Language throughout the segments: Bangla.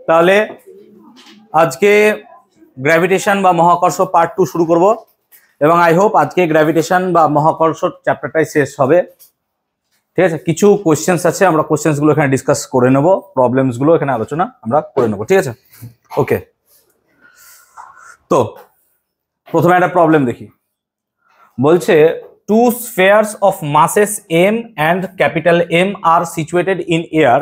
তাহলে আজকে গ্র্যাভিটেশন বা মহাকর্ষ পার্ট 2 শুরু করব এবং আই হোপ আজকে গ্র্যাভিটেশন বা মহাকর্ষ চ্যাপ্টারটাই শেষ হবে। ঠিক আছে, কিছু কোশ্চেন্স আছে, আমরা কোশ্চেন্স গুলো এখানে ডিসকাস করে নেব, প্রবলেমস গুলো এখানে আলোচনা আমরা করে নেব। ঠিক আছে, ওকে। তো প্রথমে একটা প্রবলেম দেখি। বলছে two spheres of masses m and capital M are situated in air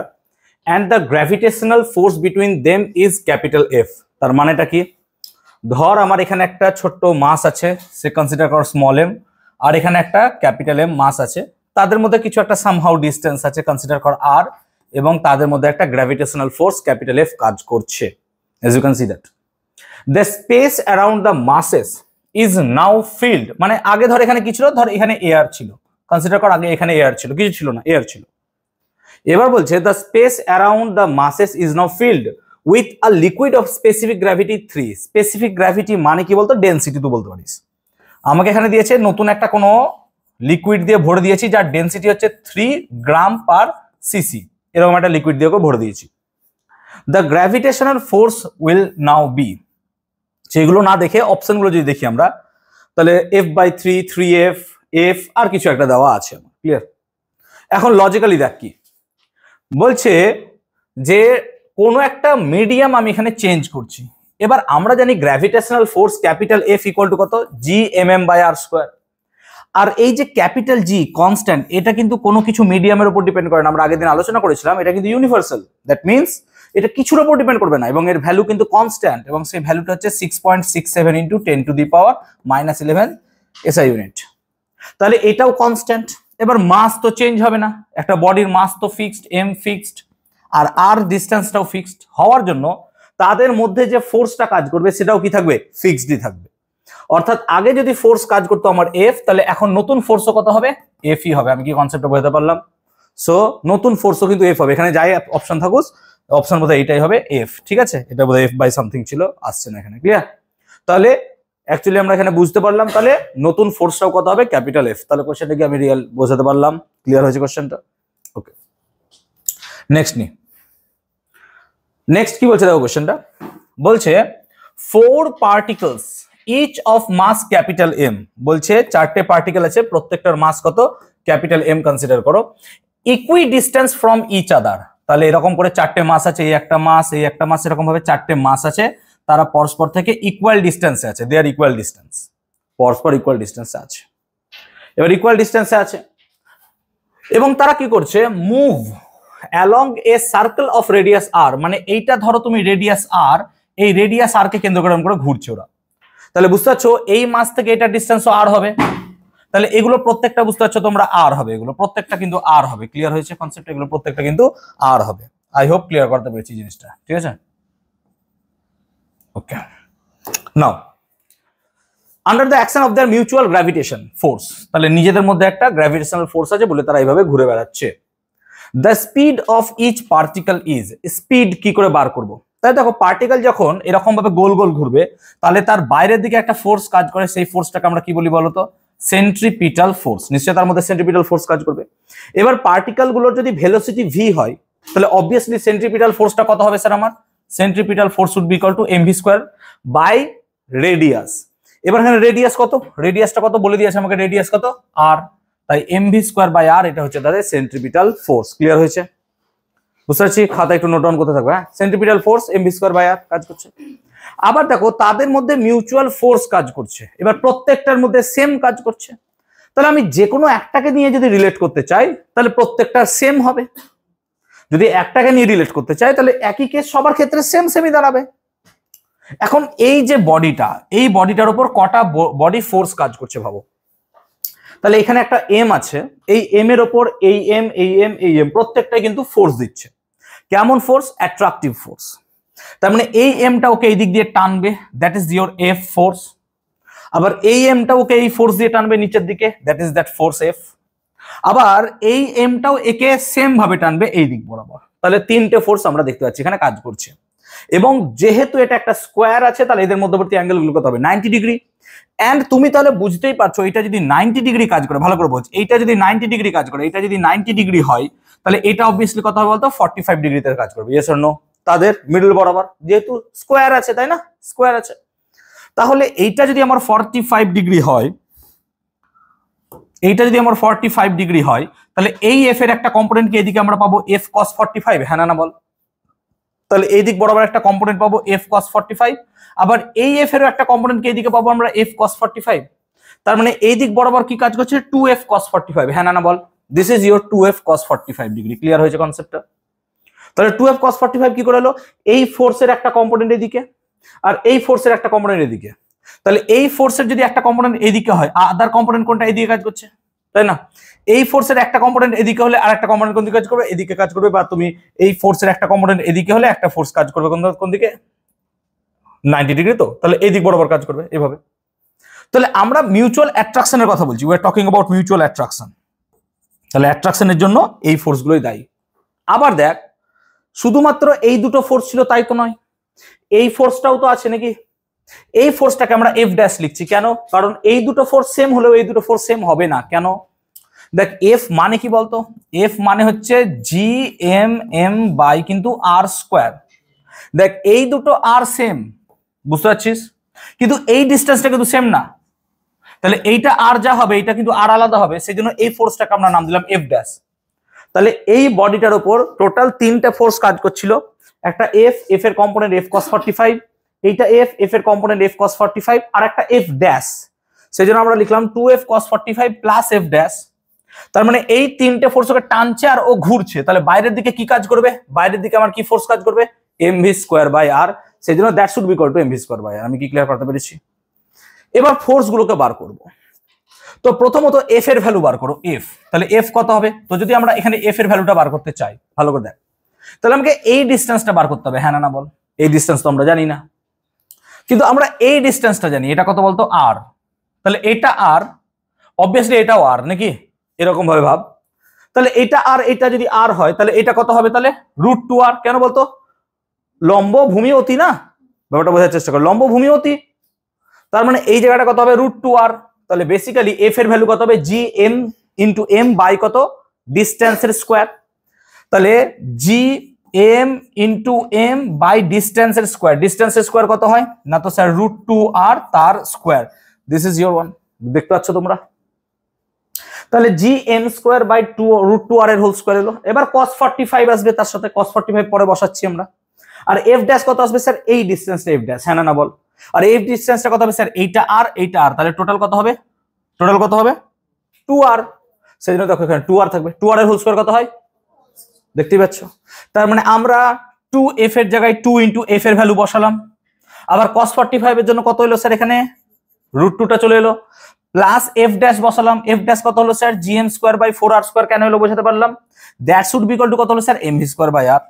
and the gravitational force between them is capital F। তার মানেটা কি? ধর আমার এখানে একটা ছোট্ট মাস আছে, সে কনসিডার কর স্মল m, আর এখানে একটা ক্যাপিটাল M মাস আছে, তাদের মধ্যে কিছু একটা সামহাউ ডিস্টেন্স আছে, কনসিডার কর r, এবং তাদের মধ্যে একটা গ্র্যাভিটেশনাল ফোর্স ক্যাপিটাল F কাজ করছে। as you can see that the space around the masses is now filled, মানে আগে ধর এখানে কি ছিল, ধর এখানে এয়ার ছিল, কনসিডার কর আগে এখানে এয়ার ছিল, কিছু ছিল না, এয়ার ছিল। এবার বলছে the space around the masses is now filled with a liquid of specific gravity 3। Specific gravity মানে কি বলতো? ডেনসিটি তো বলতে পারিস। আমাকে এখানে দিয়েছে নতুন একটা কোনো লিকুইড দিয়ে ভরে দিয়েছি যার ডেনসিটি হচ্ছে 3 গ্রাম পার সিসি, এরকম একটা লিকুইড দিয়ে ভরে দিয়েছি। the gravitational force will now be, সেগুলো না দেখে অপশনগুলো যদি দেখি আমরা, তাহলে f/3, 3f, f আর কিছু একটা দেওয়া আছে। ক্লিয়ার? এখন লজিক্যালি দেখ কি বলছে, যে কোনো একটা মিডিয়াম আমি এখানে চেঞ্জ করছি। এবার আমরা জানি gravitational force capital F equal to কত? g/m/r²। আর এই যে ক্যাপিটাল G কনস্ট্যান্ট, এটা কিন্তু কোনো কিছু মিডিয়ামের উপর ডিপেন্ড করে না। আমরা আগের দিন আলোচনা করেছিলাম, এটা কিন্তু ইউনিভার্সাল। দ্যাট মিনস এটা কিছুর উপর ডিপেন্ড করবে না, এবং এর ভ্যালু কিন্তু কনস্ট্যান্ট, এবং সেই ভ্যালুটা হচ্ছে 6.67 × 10⁻⁻11 SI ইউনিট। তাহলে এটাও কনস্ট্যান্ট। এবার মাস তো চেঞ্জ হবে না, একটা বডির মাস তো ফিক্সড, m ফিক্সড, আর r ডিসটেন্সটাও ফিক্সড হওয়ার জন্য তাদের মধ্যে যে ফোর্সটা কাজ করবে সেটাও কি থাকবে? ফিক্সডই থাকবে। অর্থাৎ আগে যদি ফোর্স কাজ করতো আমার F, তাহলে এখন নতুন ফোর্সও কত হবে? F ই হবে। আমি কি কনসেপ্টটা বোঝাতে পারলাম? সো নতুন ফোর্সও কিন্তু F হবে। এখানে যাই অপশন থাকুস, অপশন বোধহয় এটাই হবে, F। ঠিক আছে, এটা বোধহয় f/something ছিল, আসছে না এখানে। ক্লিয়ার? তাহলে অ্যাকচুয়ালি আমরা এখানে বুঝতে পারলাম, তাহলে নতুন ফোর্সটাও কত হবে? Capital F। তাহলে কোশ্চেনটা কি আমি রিয়েল বোঝাতে পারলাম? ক্লিয়ার হয়েছে কোশ্চেনটা? ওকে, নেক্সট নি। নেক্সট কি বলছে দেখো কোশ্চেনটা। বলছে 4 particles each of mass capital M, বলছে 4টে পার্টিকেল আছে, প্রত্যেকটার মাস কত? ক্যাপিটাল M কনসিডার করো, ইকুই ডিস্টেন্স ফ্রম ইচ আদার। তাহলে এরকম করে 4টে মাস আছে, এই একটা মাস, এই একটা মাস, এরকম ভাবে 4টে মাস আছে, তারা পরস্পর থেকে ইকুয়াল ডিস্টেন্সে আছে, দে আর ইকুয়াল ডিস্টেন্স, পরস্পর ইকুয়াল ডিস্টেন্সে আছে। এবার ইকুয়াল ডিস্টেন্সে আছে এবং তারা কি করছে? Move along A circle of radius r, মানে এইটা ধরো তুমি রেডিয়াস r, এই রেডিয়াস r কে কেন্দ্র করে ঘুরছে ওরা। তাহলে বুঝতে পারছো এই মাস থেকে এটা ডিস্টেন্সও r হবে, তাহলে এগুলো প্রত্যেকটা বুঝতে পারছো তোমরা r হবে, এগুলো প্রত্যেকটা কিন্তু r হবে। ক্লিয়ার হয়েছে কনসেপ্ট? এগুলো প্রত্যেকটা কিন্তু r হবে। আই হোপ ক্লিয়ার করতে পেরেছি জিনিসটা। ঠিক আছে, okay. Now under the action of their mutual gravitation force, তাহলে নিজেদের মধ্যে একটা গ্র্যাভিটেশনাল ফোর্স আছে বলে তারা এইভাবে ঘুরে বেড়াচ্ছে। The speed of each particle is, speed কি করে বার করব? তাই দেখো পার্টিকেল যখন এরকম ভাবে গোল গোল ঘুরবে, তাহলে তার বাইরের দিকে একটা ফোর্স কাজ করে, সেই ফোর্সটাকে আমরা কি বলি বলতো? Centripetal force. নিশ্চয়ই তার মধ্যে সেন্ট্রিপিটাল ফোর্স কাজ করবে। এবার পার্টিকেল গুলোর যদি ভেলোসিটি v হয়, তাহলে অবভিয়াসলি সেন্ট্রিপিটাল ফোর্সটা কত হবে স্যার? আমার centripetal force would be equal to mv² by radius. এবার এখানে রেডিয়াস কত? রেডিয়াসটা কত বলে দিয়েছে আমাকে, রেডিয়াস কত? r, তাই mv² বাই r, এটা হচ্ছে তাদের সেন্ট্রিপিটাল ফোর্স। ক্লিয়ার হয়েছে? বুঝতে পারছি? খাতা একটু নোট ডাউন করতে থাকবে। হ্যাঁ, centripetal force mv² by r কাজ করছে। আবার দেখো তাদের মধ্যে মিউচুয়াল ফোর্স কাজ করছে, এবার প্রত্যেকটার মধ্যে সেম কাজ করছে। তাহলে আমি যে কোনো একটাকে নিয়ে যদি রিলেট করতে চাই, তাহলে প্রত্যেকটা সেম হবে। যদি একটাকে নিয়ে রিলেট করতে চাই, তাহলে একই কেস সবার ক্ষেত্রে সেম সেমই দাঁড়াবে। এখন এই যে বডিটা, এই বডিটার উপর কটা বডি ফোর্স কাজ করছে ভাবো। তাহলে এখানে একটা এম আছে, এই এম এর ওপর এই এম, এই এম, এই এম, প্রত্যেকটাই কিন্তু ফোর্স দিচ্ছে। কেমন ফোর্স? Attractive force. তার মানে এই এমটা ওকে এই দিক দিয়ে টানবে, that is your F force. আবার এই এমটা ওকে এই ফোর্স দিয়ে টানবে নিচের দিকে, that is that force F. আবার এই এমটাও একে সেম ভাবে টানবে এই দিক বরাবর। তাহলে 3টে ফোর্স আমরা দেখতে পাচ্ছি এখানে কাজ করছে। এবং যেহেতু এটা একটা স্কোয়ার আছে, তাহলে এদের মধ্যবর্তী অ্যাঙ্গেল গুলো কত হবে? 90 ডিগ্রি। এন্ড তুমি তাহলে বুঝতেই পারছো, এটা যদি 90 ডিগ্রি কাজ করে, ভালো করে বোঝ, এইটা যদি 90 ডিগ্রি কাজ করে, এটা যদি 90 ডিগ্রি হয়, তাহলে এটা অবভিয়াসলি কত হবে বলতো? 45 ডিগ্রিতে কাজ করবে। Yes or no? তাদের মিডল বরাবর, যেহেতু স্কোয়ার আছে তাই না, স্কোয়ার আছে। তাহলে এইটা যদি আমার 45 ডিগ্রি হয়, এইটা যদি আমার 45 ডিগ্রি হয়, তাহলে এই এফ এর একটা কম্পোনেন্ট কে এদিকে আমরা পাবো এফ cos 45, হ্যাঁ না বল? তাহলে এই দিক বরাবর একটা কম্পোনেন্ট পাবো এফ cos 45, আবার এই এফ এর একটা কম্পোনেন্ট কে এদিকে পাবো আমরা এফ cos 45। তার মানে এই দিক বরাবর কি কাজ করছে 2f cos 45, হ্যাঁ না বল? This is your 2f cos 45 degree. Clear হয়েছে কনসেপ্টটা? তাহলে 2f cos 45 কি করে হলো, এই ফোর্সের একটা কম্পোনেন্ট এদিকে আর এই ফোর্সের একটা কম্পোনেন্ট এদিকে। তাহলে এই ফোর্সের যদি একটা কম্পোনেন্ট এদিকে হয়, আদার কম্পোনেন্ট কোনটা এদিকে কাজ করছে, তাই না? এই ফোর্সের একটা কম্পোনেন্ট এদিকে হলে আর একটা কম্পোনেন্ট কোন দিকে কাজ করবে, এদিকে কাজ করবে। বা তুমি এই ফোর্সের একটা কম্পোনেন্ট এদিকে হলে একটা ফোর্স কাজ করবে কোন দিকে, 90 ডিগ্রি। তো তাহলে এই দিক বরাবর কাজ করবে এভাবে। তাহলে আমরা মিউচুয়াল অ্যাট্রাকশনের কথা বলছি, we are talking about mutual attraction. তাহলে অ্যাট্রাকশনের জন্য এই ফোর্সগুলোই দায়ী। আবার দেখ, শুধুমাত্র এই দুটো ফোর্স ছিল তাই তো নয়, এই ফোর্সটাও তো আছে নাকি? এই ফোর্সটাকে আমরা এফ ড্যাশ লিখছি কেন? কারণ এই দুটো ফোর্স সেম হলেও এই দুটো ফোর্স সেম হবে না। কেন? দেখ, এফ মানে কি বলতো? এফ মানে হচ্ছে জি এম এম বাই কিন্তু আর স্কোয়ার। দেখ, এই দুটো আর সেম, বুঝতে পারছিস? কিন্তু এই ডিস্টেন্সটা কিন্তু সেম না। তাহলে এইটা আর যা হবে এটা কিন্তু আর আলাদা হবে, সেই জন্য এই ফোর্সটাকে আমরা নাম দিলাম এফ ড্যাশ। তাহলে এই বডিটার উপর টোটাল তিনটা ফোর্স কাজ করছিল। একটা এফ, এফ এর কম্পোনেন্ট এফ cos 45, এইটা এফ, এফ এর কম্পোনেন্ট এফ cos 45, আর একটা এফ ড্যাশ। সেই জন্য আমরা লিখলাম 2f cos 45 plus f dash. তার মানে এই তিনটে ফোর্স ওকে টানছে আর ও ঘুরছে। তাহলে বাইরের দিকে কি কাজ করবে? বাইরের দিকে আমার কি ফোর্স কাজ করবে? mv square by R. সেই জন্য that should be equal to mv square by R. আমি কি ক্লিয়ার করতে পেরেছি? এবার ফোর্স গুলোকে বার করব। তো প্রথমত এফ এর ভ্যালু বার করো, এফ। তাহলে এফ কত হবে? তো যদি আমরা এখানে এফ এর ভ্যালুটা বার করতে চাই, ভালো করে দেখ, তাহলে আমাকে এই ডিস্টেন্সটা বার করতে হবে, হ্যাঁ না বল? এই ডিস্টেন্স তো আমরা জানি না, কিন্তু আমরা এই ডিস্টেন্সটা জানি। এটা কত বলতো? আর। তাহলে এটা আর, অবভিয়াসলি এটাও আর নাকি, এরকম ভাবে ভাব। তাহলে এটা আর এটা যদি আর হয় তাহলে এটা কত হবে? তাহলে √2r। কেন বলতো? লম্ব ভূমি অতি না, ব্যাপারটা বোঝার চেষ্টা কর, লম্ব ভূমি অতি। তার মানে এই জায়গাটা কত হবে? √2r। তাহলে বেসিক্যালি এফ এর ভ্যালু কত হবে? জি এম ইন্টু এম বাই কত? ডিস্টেন্সের স্কোয়ার। তাহলে G M into M by ডিস্টেন্সের স্কোয়ার। ডিস্টেন্সের স্কোয়ার কত হয় না তো স্যার? √2r তার square. This is your one. দেখতে পাচ্ছ তোমরা? তাহলে G M square by √2r এর হোল স্কোয়ার এলো। এবার cos 45 আসবে তার সাথে, cos 45 পরে বসাচ্ছি আমরা। আর এফ ড্যাশ কত আসবে স্যার? এই ডিস্টেন্সটা এফ ড্যাশ, হ্যাঁ না বল? আর এই ডিস্টেন্সটা কত হবে স্যার? এইটা আর এইটা আর। তাহলে টোটাল কত হবে? টোটাল কত হবে? 2r। সেই জন্য দেখো এখানে 2r থাকবে। 2r এর হোল স্কোয়ার কত হয়? দেখতেই পাচ্ছ। তার মানে আমরা 2f এর জায়গায় 2 ইন্টু এফ এর ভ্যালু বসালাম। আবার cos 45 এর জন্য কত হলো স্যার? এখানে √2টা চলে এলো, প্লাস এফ ড্যাশ বসালাম। এফ ড্যাশ কত হলো sir? GM square by 4r square. কেন হলো বোঝাতে পারলাম? That should be equal to কত হলো স্যার? mv স্কোয়ার বাই আর।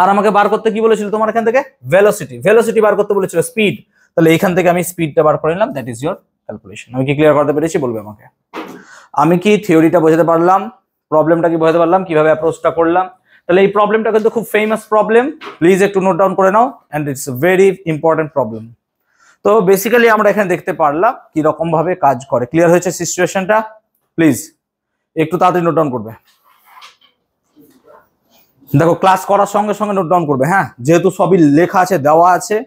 আর আমাকে বার করতে কি বলেছিল তোমার এখান থেকে? ভেলোসিটি। ভেলোসিটি বার করতে বলেছিল, স্পিড। তাহলে এখান থেকে আমি স্পিডটা বার করে নিলাম। That is your calculation. আমি কি ক্লিয়ার করতে পেরেছি? বলবে আমাকে। আমি কি থিওরিটা বোঝাতে পারলাম? প্রবলেমটা কি বোঝাতে পারলাম? কিভাবে অ্যাপ্রোচটা করলাম? তাহলে এই প্রবলেমটা কিন্তু খুব ফেমাস প্রবলেম, প্লিজ একটু নোট ডাউন করে নাও, and it's very important problem. তো বেসিক্যালি আমরা এখানে দেখতে পারলাম কি রকম ভাবে কাজ করে। ক্লিয়ার হয়েছে সিচুয়েশনটা? প্লিজ একটু তাড়াতাড়ি নোট ডাউন করবে। দেখো, ক্লাস করার সঙ্গে সঙ্গে নোট ডাউন করবে, হ্যাঁ, যেহেতু সবই লেখা আছে, দেওয়া আছে,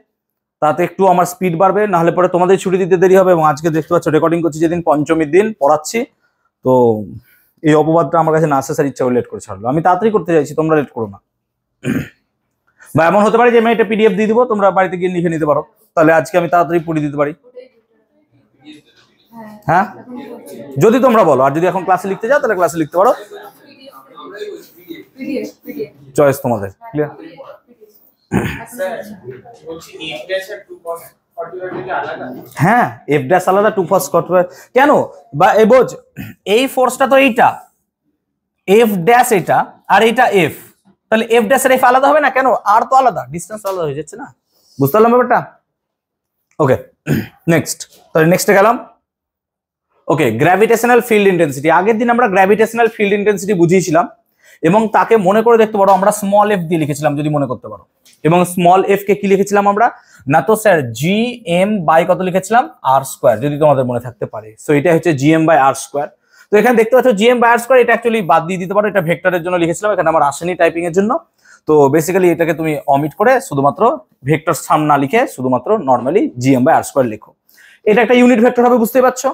তাতে একটু আমার স্পিড বাড়বে, নাহলে পরে তোমাদের ছুটি দিতে দেরি হবে। এবং আজকে দেখতে পাচ্ছ রেকর্ডিং করছি যেদিন পঞ্চমীর দিন পড়াচ্ছি, তো এই অপবাদটা আমার কাছে না আসে স্যার, ইচ্ছা করে লেট করে ছাড়লো। আমি তাড়াতাড়ি করতে চাইছি, তোমরা লেট করো না। বা এমন হতে পারে যে আমি এটা পিডিএফ দিয়ে দিবো, তোমরা বাড়িতে গিয়ে লিখে নিতে পারো, তাহলে আজকে আমি তাড়াতাড়ি পড়িয়ে দিতে পারি। হ্যাঁ, যদি তোমরা বলো। আর যদি এখন ক্লাসে লিখতে যাও তাহলে ক্লাসে লিখতে পারো, চয়েস তোমাদের। ক্লিয়ার? হ্যাঁ, এফ ড্যাশ আলাদা, 2 cos 45 কেন? বা এই বোঝ, এই ফোর্সটা তো এইটা এফ ড্যাশ, এটা আর এটা এফ। তাহলে এফ ড্যাশ এর এফ আলাদা হবে না কেন? আর তো আলাদা, ডিসটেন্স আলাদা হয়ে যাচ্ছে না। বুঝতে পারলাম ব্যাপারটা? ওকে, নেক্সট। তাহলে নেক্সটে গেলাম। ওকে, গ্র্যাভিটেশনাল ফিল্ড ইন্টেন্সিটি। আগের দিন আমরা গ্র্যাভিটেশনাল ফিল্ড ইন্টেন্সিটি বুঝিয়েছিলাম এবং তাকে মনে করে দেখতে পারো আমরা স্মল এফ দিয়ে লিখেছিলাম, যদি মনে করতে পারো। এবং স্মল এফ কে কি লিখেছিলাম আমরা? না তো স্যার জি এম বাই কত লিখেছিলাম? আর স্কোয়ার, যদি তোমাদের মনে থাকতে পারে। সো এটা হচ্ছে G M by R square. তো এখানে দেখতে পাচ্ছ G M by R square, এটা অ্যাকচুয়ালি বাদ দিয়ে দিতে পারো, এটা ভেক্টরের জন্য লিখেছিলাম, এখানে আমার আসেনি টাইপিং এর জন্য। তো বেসিক্যালি এটাকে তুমি অমিট করে শুধুমাত্র ভেক্টর সাম না লিখে শুধুমাত্র নর্মালি gm/r² লিখো। এটা একটা ইউনিট ভেক্টর হবে, বুঝতে পারছো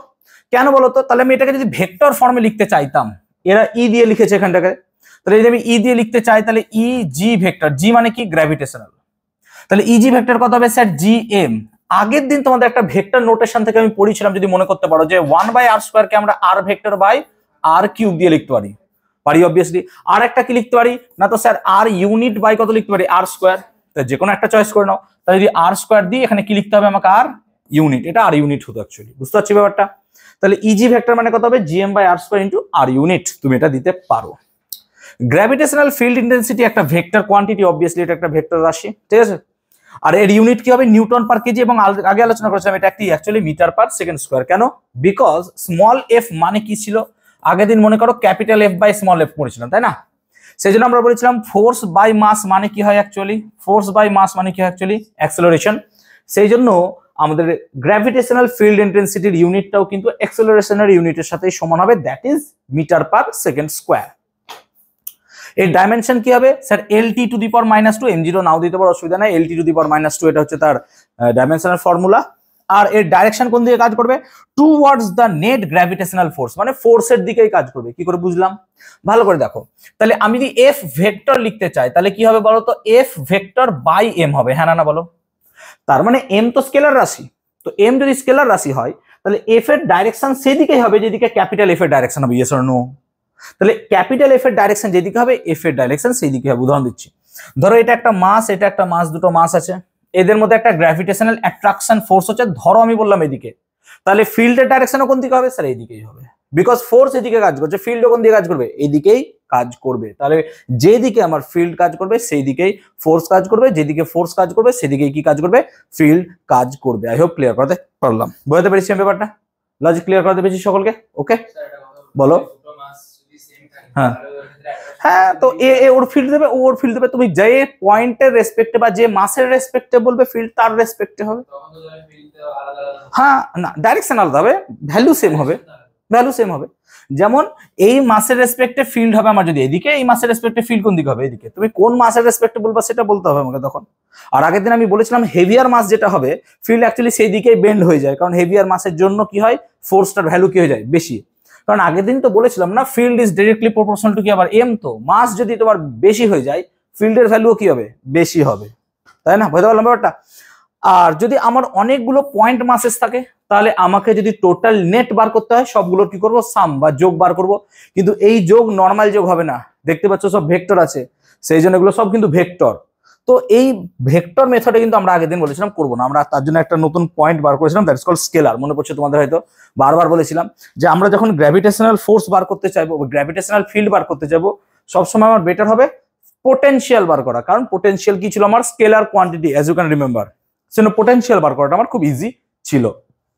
কেন বলো তো? তাহলে আমি এটাকে যদি ভেক্টর ফর্মে লিখতে চাইতাম, এরা ই দিয়ে লিখেছে এখানটাকে, তাহলে যদি আমি ই দিয়ে লিখতে চাই তাহলে ই জি ভেক্টর, জি মানে কি গ্র্যাভিটেশনাল, তাহলে ইজি ভেক্টর কত হবে স্যার gm। আগের দিন তোমাদের একটা ভেক্টর নোটেশন থেকে আমি পড়িয়েছিলাম, যদি মনে করতে পারো, যে 1/r² কে আমরা r vector by r cube দিয়ে লিখতে পারি, অবভিয়াসলি। আর একটা কি লিখতে পারি না তো স্যার r ইউনিট বাই কত লিখতে পারি r², তাই যে কোনো একটা চয়েস করে নাও। তাহলে যদি r² দিই, এখানে কি লিখতে হবে আমাকে r ইউনিট, এটা r ইউনিট হতো অ্যাকচুয়ালি, বুঝতে পারছি ব্যাপারটা। তাহলে ইজি ভেক্টর মানে কত হবে gm/r² ইন্টু r ইউনিট, তুমি এটা দিতে পারো। গ্র্যাভিটেশনাল ফিল্ড ইন্টেন্সিটি একটা ভেক্টর কোয়ান্টিটি, অবভিয়াসলি এটা একটা ভেক্টর রাশি, ঠিক আছে। আর এর ইউনিট কি হবে নিউটন পার কেজি, এবং আগে আলোচনা করেছিলাম এটা একটি actually metre per second square. কেন? বিকজ স্মল এফ মানে কি ছিল আগের দিন, মনে করো capital f by small f পড়েছিলাম, তাই না? সেই জন্য আমরা বলেছিলাম ফোর্স বাই মাস মানে কি হয় অ্যাকচুয়ালি, ফোর্স বাই মাস মানে কি হয় অ্যাকচুয়ালি অ্যাক্সেলারেশন। সেই জন্য আমাদের গ্র্যাভিটেশনাল ফিল্ড ইন্টেন্সিটির ইউনিটটাও কিন্তু অ্যাক্সেলারেশনের ইউনিটের সাথেই সমান হবে, that is metre per second square. এর ডাইমেনশন কি হবে স্যার LT⁻², m0 নাও দিতে পারো, অসুবিধা নাই, LT⁻², এটা হচ্ছে তার ডাইমেনশনের ফর্মুলা। আর এর ডাইরেকশন কোন দিকে কাজ করবে? Towards the net gravitational force, মানে ফোর্সের দিকেই কাজ করবে। কি করে বুঝলাম? ভালো করে দেখো, তাহলে আমি যদি এফ ভেক্টর লিখতে চাই তাহলে কি হবে বলো তো, এফ ভেক্টর বাই এম হবে, হ্যাঁ না বলো? তার মানে এম তো স্কেলার রাশি, তো এম যদি স্কেলার রাশি হয় তাহলে এফ এর ডাইরেকশন সেদিকেই হবে যেদিকে ক্যাপিটাল এফ এর ডাইরেকশন হবে, ইয়েস অর নো? তাহলে ক্যাপিটাল এফ এর ডাইরেকশন যেদিকে হবে, এফ এর ডাইরেকশন সেই দিকে হবে। উদাহরণ দিচ্ছি, ধরো এটা একটা মাস, এটা একটা মাস, দুটো মাস আছে, এদের মধ্যে একটা গ্র্যাভিটেশনাল অ্যাট্রাকশন ফোর্স হচ্ছে, ধরো আমি বললাম এদিকে, তাহলে ফিল্ডের ডাইরেকশনও কোন দিকে হবে স্যার? এইদিকেই হবে, বিকজ ফোর্স এদিকে কাজ করছে, ফিল্ডও কোন দিকে কাজ করবে? এইদিকেই কাজ করবে। তাহলে যেদিকে আমার ফিল্ড কাজ করবে সেই দিকেই ফোর্স কাজ করবে, যেদিকে ফোর্স কাজ করবে সেদিকেই কি কাজ করবে? ফিল্ড কাজ করবে। আই হোপ ক্লিয়ার করতে পারলাম, বুঝতে পেরেছি আমি ব্যাপারটা? লজিক ক্লিয়ার করতে পেরেছি সকলকে? ওকে, বলো। হ্যাঁ হ্যাঁ, তো এ ওর ফিল্ড দেবে, ও ওর ফিল্ড দেবে, তুমি যে পয়েন্টের রেসপেক্টে বা যে মাসের রেসপেক্টে বলবে ফিল্ড, তার রেসপেক্টে হবে। হ্যাঁ, না ডাইরেকশন আলাদা হবে, ভ্যালু সেম হবে, ভ্যালু সেম হবে। যেমন এই মাসের রেসপেক্টে ফিল্ড হবে আমার যদি এদিকে, এই মাসের রেসপেক্টে ফিল্ড কোন দিকে হবে? এদিকে। তুমি কোন মাসের রেসপেক্টে বলবা সেটা বলতে হবে আমাকে তখন। আর আগের দিন আমি বলেছিলাম হেভিয়ার মাস যেটা হবে, ফিল্ড অ্যাকচুয়ালি সেই দিকেই বেন্ড হয়ে যায়, কারণ হেভিয়ার মাসের জন্য কি হয়, ফোর্সটার ভ্যালু কি হয়ে যায়? বেশি। কারণ আগের দিন তো বলেছিলাম না, field is directly proportional to কি, আবার এম, তো মাস যদি তোমার বেশি হয়ে যায় ফিল্ডের ভ্যালুও কি হবে? বেশি হবে, তাই না? বুঝতে পারলাম ব্যাপারটা? আর যদি আমার অনেকগুলো পয়েন্ট মাসেস থাকে তাহলে আমাকে যদি টোটাল নেট বার করতে হয়, সবগুলোর কি করব? সাম বা যোগ বার করব। কিন্তু এই যোগ নর্মাল যোগ হবে না, দেখতে পাচ্ছ সব ভেক্টর আছে, সেই জন্য এগুলো সব কিন্তু ভেক্টর। তো এই ভেক্টর মেথডে কিন্তু আমরা আগের দিন বলেছিলাম করবো না, আমরা তার জন্য একটা নতুন পয়েন্ট বার করেছিলাম, দ্যাটস কল্ড স্কেলার। মনে পড়ছে তোমাদের হয়তো, বারবার বলেছিলাম যে আমরা যখন গ্র্যাভিটেশনাল ফোর্স বার করতে চাইবো, গ্র্যাভিটেশনাল ফিল্ড বার করতে চাইবো, সবসময় আমার বেটার হবে পোটেনশিয়াল বার করা, কারণ পোটেনশিয়াল কি ছিল আমার? Scalar quantity, as you can remember. সেজন্য পোটেনশিয়াল বার করাটা আমার খুব ইজি ছিল,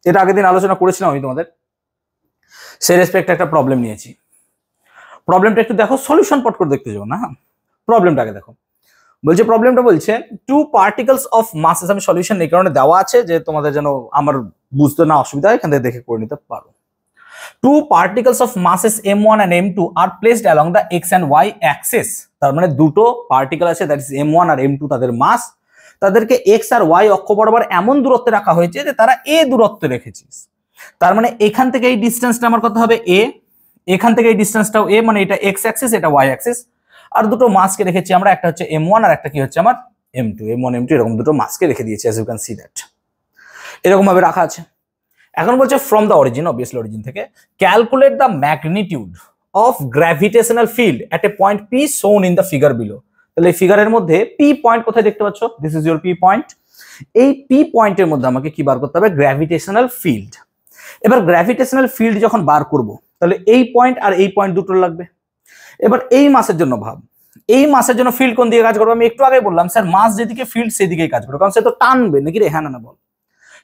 এটা আগের দিন আলোচনা করেছিলাম আমি তোমাদের। সেই রেসপেক্টে একটা প্রবলেম নিয়েছি, প্রবলেমটা একটু দেখো, সলিউশন পট করে দেখতে যাও না, হ্যাঁ প্রবলেমটাকে দেখো। বলছে প্রবলেমটা বলছে টু পার্টিকলস অফ মাসেস, আমি সলিউশন এই কারণে দেওয়া আছে যে তোমাদের যেন আমার বুঝতে না অসুবিধা হয়, এখান থেকে দেখে করে নিতে পারো। Two particles of masses m1 and m2 are placed along the x and y axis. তার মানে দুটো পার্টিকেল আছে, that is m1 R m2, তাদের মাস, তাদেরকে এক্স আর ওয়াই অক্ষ বরাবর এমন দূরত্বে রাখা হয়েছে যে তারা এ দূরত্বে রেখেছিস। তার মানে এখান থেকে এই ডিস্টেন্সটা আমার কত হবে? এ। এখান থেকে এই ডিস্টেন্সটাও এ, মানে এটা এক্স অ্যাক্সিস, এটা ওয়াই অ্যাক্সিস। আর দুটো মাসকে রেখেছি আমরা, একটা হচ্ছে m1 আর একটা কি হচ্ছে আমার m2, m1 m2 এরকম দুটো মাসকে রেখে দিয়েছি, as you can see that, এরকম ভাবে রাখা আছে। এখন বলছে from the origin, obviously origin থেকে, calculate the magnitude of gravitational field at a point P shown in the figure below. তাহলে এই ফিগারের মধ্যে পি পয়েন্ট কোথায় দেখতে পাচ্ছ? This is your P point. এই পি পয়েন্টের মধ্যে আমাকে কি বার করতে হবে? Gravitational field. এবার গ্র্যাভিটেশনাল ফিল্ড যখন বার করব তাহলে এই পয়েন্ট আর এই পয়েন্ট দুটো লাগবে। এবার এই মাসের জন্য ভাব, এই মাসের জন্য ফিল্ড কোন দিকে কাজ করবে? আমি একটু আগে বললাম স্যার মাস যেদিকে ফিল্ড সেদিকেই কাজ করবে, কারণ সে তো টানবে নাকি রে, হ্যাঁ না বল।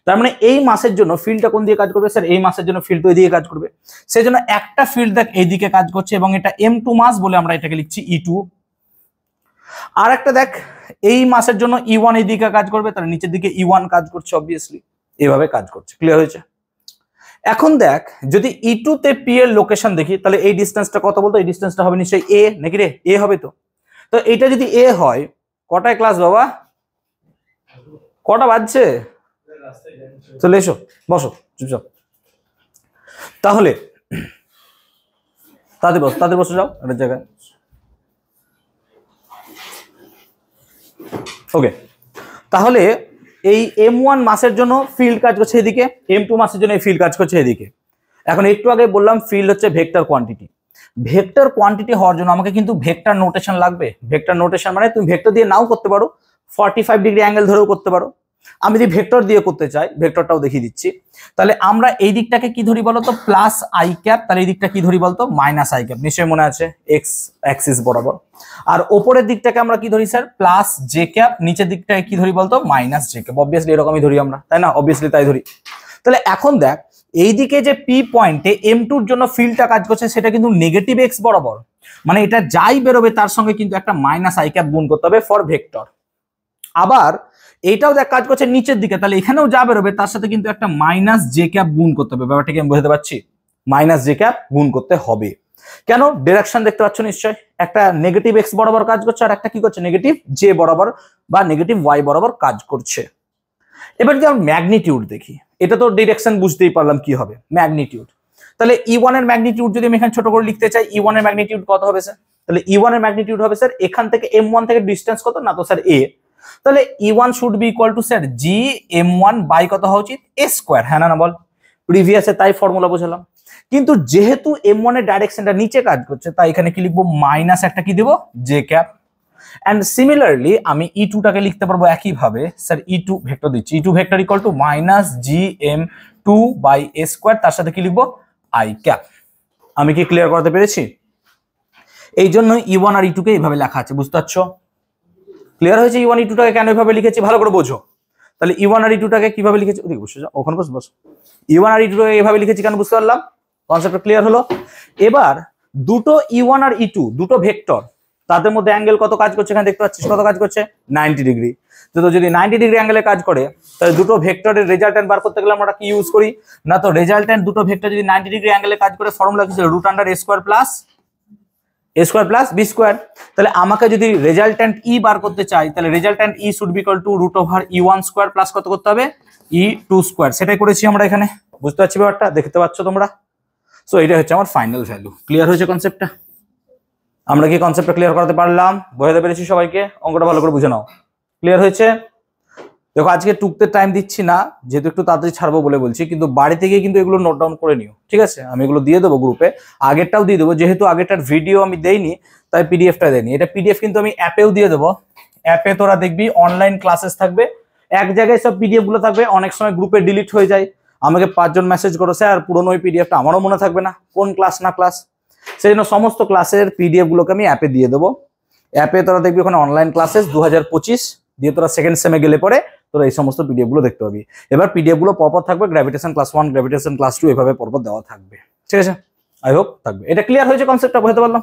তার মানে এই মাসের জন্য ফিল্ডটা কোন দিকে কাজ করবে স্যার? এই মাসের জন্য ফিল্ড তো এদিকে কাজ করবে। সেই জন্য একটা ফিল্ড দেখ এইদিকে কাজ করছে এবং এটা m2 মাস বলে আমরা এটাকে লিখছি E2। আর একটা দেখ এই মাসের জন্য E1 এইদিকে কাজ করবে, তার নিচের দিকে E1 কাজ করছে, অবভিয়াসলি এইভাবে কাজ করছে। ক্লিয়ার হয়েছে? এখন দেখ যদি E2 তে P এর লোকেশন দেখি তাহলে এই ডিসটেন্সটা কত বলতো? এই ডিসটেন্সটা হবে নিশ্চয়ই A নাকি রে? A হবে তো। তো এটা যদি এ হয়, কটায় ক্লাস বাবা, কটা বাজছে? চলে এসো, বসো চুপচাপ। তাহলে তাদের বসে যাও একটা জায়গায়। ওকে, তাহলে এই M1 মাসের জন্য ফিল্ড কাজ করছে এদিকে, M2 মাসের জন্য এই ফিল্ড কাজ করছে এদিকে। এখন একটু আগে বললাম ফিল্ড হচ্ছে ভেক্টর কোয়ান্টিটি। ভেক্টর কোয়ান্টিটি হওয়ার জন্য আমাকে কিন্তু ভেক্টর নোটেশন লাগবে। ভেক্টর নোটেশন মানে তুমি ভেক্টর দিয়ে নাও করতে পারো, 45 ডিগ্রি অ্যাঙ্গেল ধরেও করতে পারো। আমি যদি ভেক্টর দিয়ে করতে চাই, ভেক্টরটাও দেখিয়ে দিচ্ছি। তাহলে আমরা এই দিকটাকে কি ধরি বলতো, প্লাস আই ক্যাপ, তাহলে এই দিকটা কি ধরি বলতো, মাইনাস আই ক্যাপ, নিশ্চয়ই মনে আছে, এক্স অ্যাক্সিস বরাবর। আর ওপরের দিকটাকে আমরা কি ধরি স্যার, প্লাস জে ক্যাপ, নিচের দিকটাকে কি ধরি বলতো, মাইনাস জে ক্যাপ। অবভিয়াসলি এরকমই ধরি আমরা, তাই না? অবভিয়াসলি তাই ধরি। তাহলে এখন দেখ, এইদিকে যে পি পয়েন্টে M2 জন্য ফিল্ডটা কাজ করছে সেটা কিন্তু নেগেটিভ এক্স বরাবর, মানে এটা যাই বেরোবে তার সঙ্গে কিন্তু একটা মাইনাস আই ক্যাপ গুণ করতে হবে ফর ভেক্টর। আবার এইটাও দেখ কাজ করছে নিচের দিকে, তাহলে এখানেও যা বেরোবে তার সাথে কিন্তু একটা মাইনাস জে ক্যাপ গুণ করতে হবে। ব্যাপারটা কি আমি বোঝাতে পারছি? মাইনাস জে ক্যাপ গুণ করতে হবে। কেন? ডিরেকশন দেখতে পাচ্ছ নিশ্চয়, একটা নেগেটিভ এক্স বরাবর কাজ করছে আর একটা কি করছে, নেগেটিভ জে বরাবর বা নেগেটিভ ওয়াই বরাবর কাজ করছে। এবার যদি আমরা ম্যাগনিটিউড দেখি, এটা তো ডিরেকশন বুঝতেই পারলাম কি হবে, ম্যাগনিটিউড। তাহলে E1 এর ম্যাগনিটিউড যদি আমি এখানে ছোট করে লিখতে চাই, E1 এর ম্যাগনিটিউড কত হবে স্যার? তাহলে E1 এর ম্যাগনিটিউড হবে স্যার এখান থেকে M1 থেকে ডিসটেন্স কত না, তো স্যার A। তাহলে E1 should be equal to sir G M1 by কত হওয়া উচিত, A স্কয়ার। হ্যাঁ না বল? প্রিভিয়াসে তাই ফর্মুলা বোঝালাম। কিন্তু যেহেতু M1 এর ডাইরেকশনটা নিচে কাজ করছে, তাই এখানে কি লিখবো, মাইনাস একটা কি দেব, জে ক্যাপ। অ্যান্ড সিমিলারলি আমি E2 টাকে লিখতে পারবো একইভাবে, স্যার E2 ভেক্টর দিচ্ছি, E2 vector equal to minus G M2 by A square, তার সাথে কি লিখবো, আই ক্যাপ। আমি কি ক্লিয়ার করতে পেরেছি? এই জন্য E1 আর E2 কে এইভাবে লেখা আছে, বুঝতে পারছো? ক্লিয়ার হয়েছে? E1 E2 টাকে কেন এইভাবে লিখেছি ভালো করে বোঝো। তাহলে E1 আর E2 টাকে কিভাবে লিখেছি, ওদিকে বসে যাও, ওখানে বস। E1 আর E2 টাকে এইভাবে লিখেছি কেন, বুঝতে পারলাম? কনসেপ্টটা ক্লিয়ার হলো? এবার দুটো E1 আর E2 দুটো ভেক্টর, তাদের মধ্যে অ্যাঙ্গেল কত কাজ করছে এখানে দেখতে পাচ্ছিস, কত কাজ করছে, 90 ডিগ্রি। তো যদি 90 ডিগ্রি অ্যাঙ্গেলে কাজ করে, তাহলে দুটো ভেক্টরের রেজাল্টেন্ট বার করতে গেলে আমরা কি ইউজ করি না, তো রেজাল্টেন্ট দুটো ভেক্টর যদি 90 ডিগ্রি অ্যাঙ্গেলে কাজ করে, ফর্মুলা কি ছিল, root under A square plus B square. তাহলে আমাকে যদি রেজাল্টেন্ট E বার করতে চাই, তাহলে resultant E should be equal to root over E1 square plus কত করতে হবে, E2 স্কয়ার। সেটাই করেছি আমরা এখানে, বুঝতে পারছি ব্যাপারটা, দেখতে পাচ্ছ তোমরা? সো এটা হচ্ছে আমার ফাইনাল ভ্যালু। ক্লিয়ার হয়েছে কনসেপ্টটা? আমরা কি কনসেপ্টটা ক্লিয়ার করতে পারলাম? বোঝাতে পেরেছি সবাইকে? অঙ্কটা ভালো করে বুঝে নাও। ক্লিয়ার হয়েছে? দেখো আজকে টুকতে টাইম দিচ্ছি না, যেহেতু একটু তাড়াতাড়ি ছাড়বো বলে বলছি, কিন্তু বাড়িতে গিয়ে কিন্তু এগুলো নোট ডাউন করে নিও, ঠিক আছে? আমি এগুলো দিয়ে দেবো গ্রুপে, আগেরটাও দিয়ে দেবো, যেহেতু আগেরটার ভিডিও আমি দেইনি তাই পিডিএফটা দেয়নি। এটা পিডিএফ কিন্তু আমি অ্যাপেও দিয়ে দেবো। অ্যাপে তোরা দেখবি অনলাইন ক্লাসেস থাকবে, এক জায়গায় সব পিডিএফ গুলো থাকবে, অনেক সময় গ্রুপে ডিলিট হয়ে যায়, আমাকে 5 জন মেসেজ করো স্যার পুরোনো ওই পিডিএফটা আমারও মনে থাকবে না কোন ক্লাস না ক্লাস, সেই জন্য সমস্ত ক্লাসের পিডিএফ গুলোকে আমি অ্যাপে দিয়ে দেবো। অ্যাপে তোরা দেখবি ওখানে অনলাইন ক্লাসেস 2025 দিয়ে তোরা সেকেন্ড সেমে গেলে পরে তোরা এই সমস্ত পিডিএফ গুলো দেখতে পাবি। এবার পিডিএফ গুলো পরপর থাকবে, গ্র্যাভিটেশন ক্লাস 1, গ্র্যাভিটেশন ক্লাস 2 এভাবে পরপর দেওয়া থাকবে, ঠিক আছে? আই হোপ থাকবে। এটা ক্লিয়ার হয়েছে কনসেপ্টটা, বুঝতে পারলাম?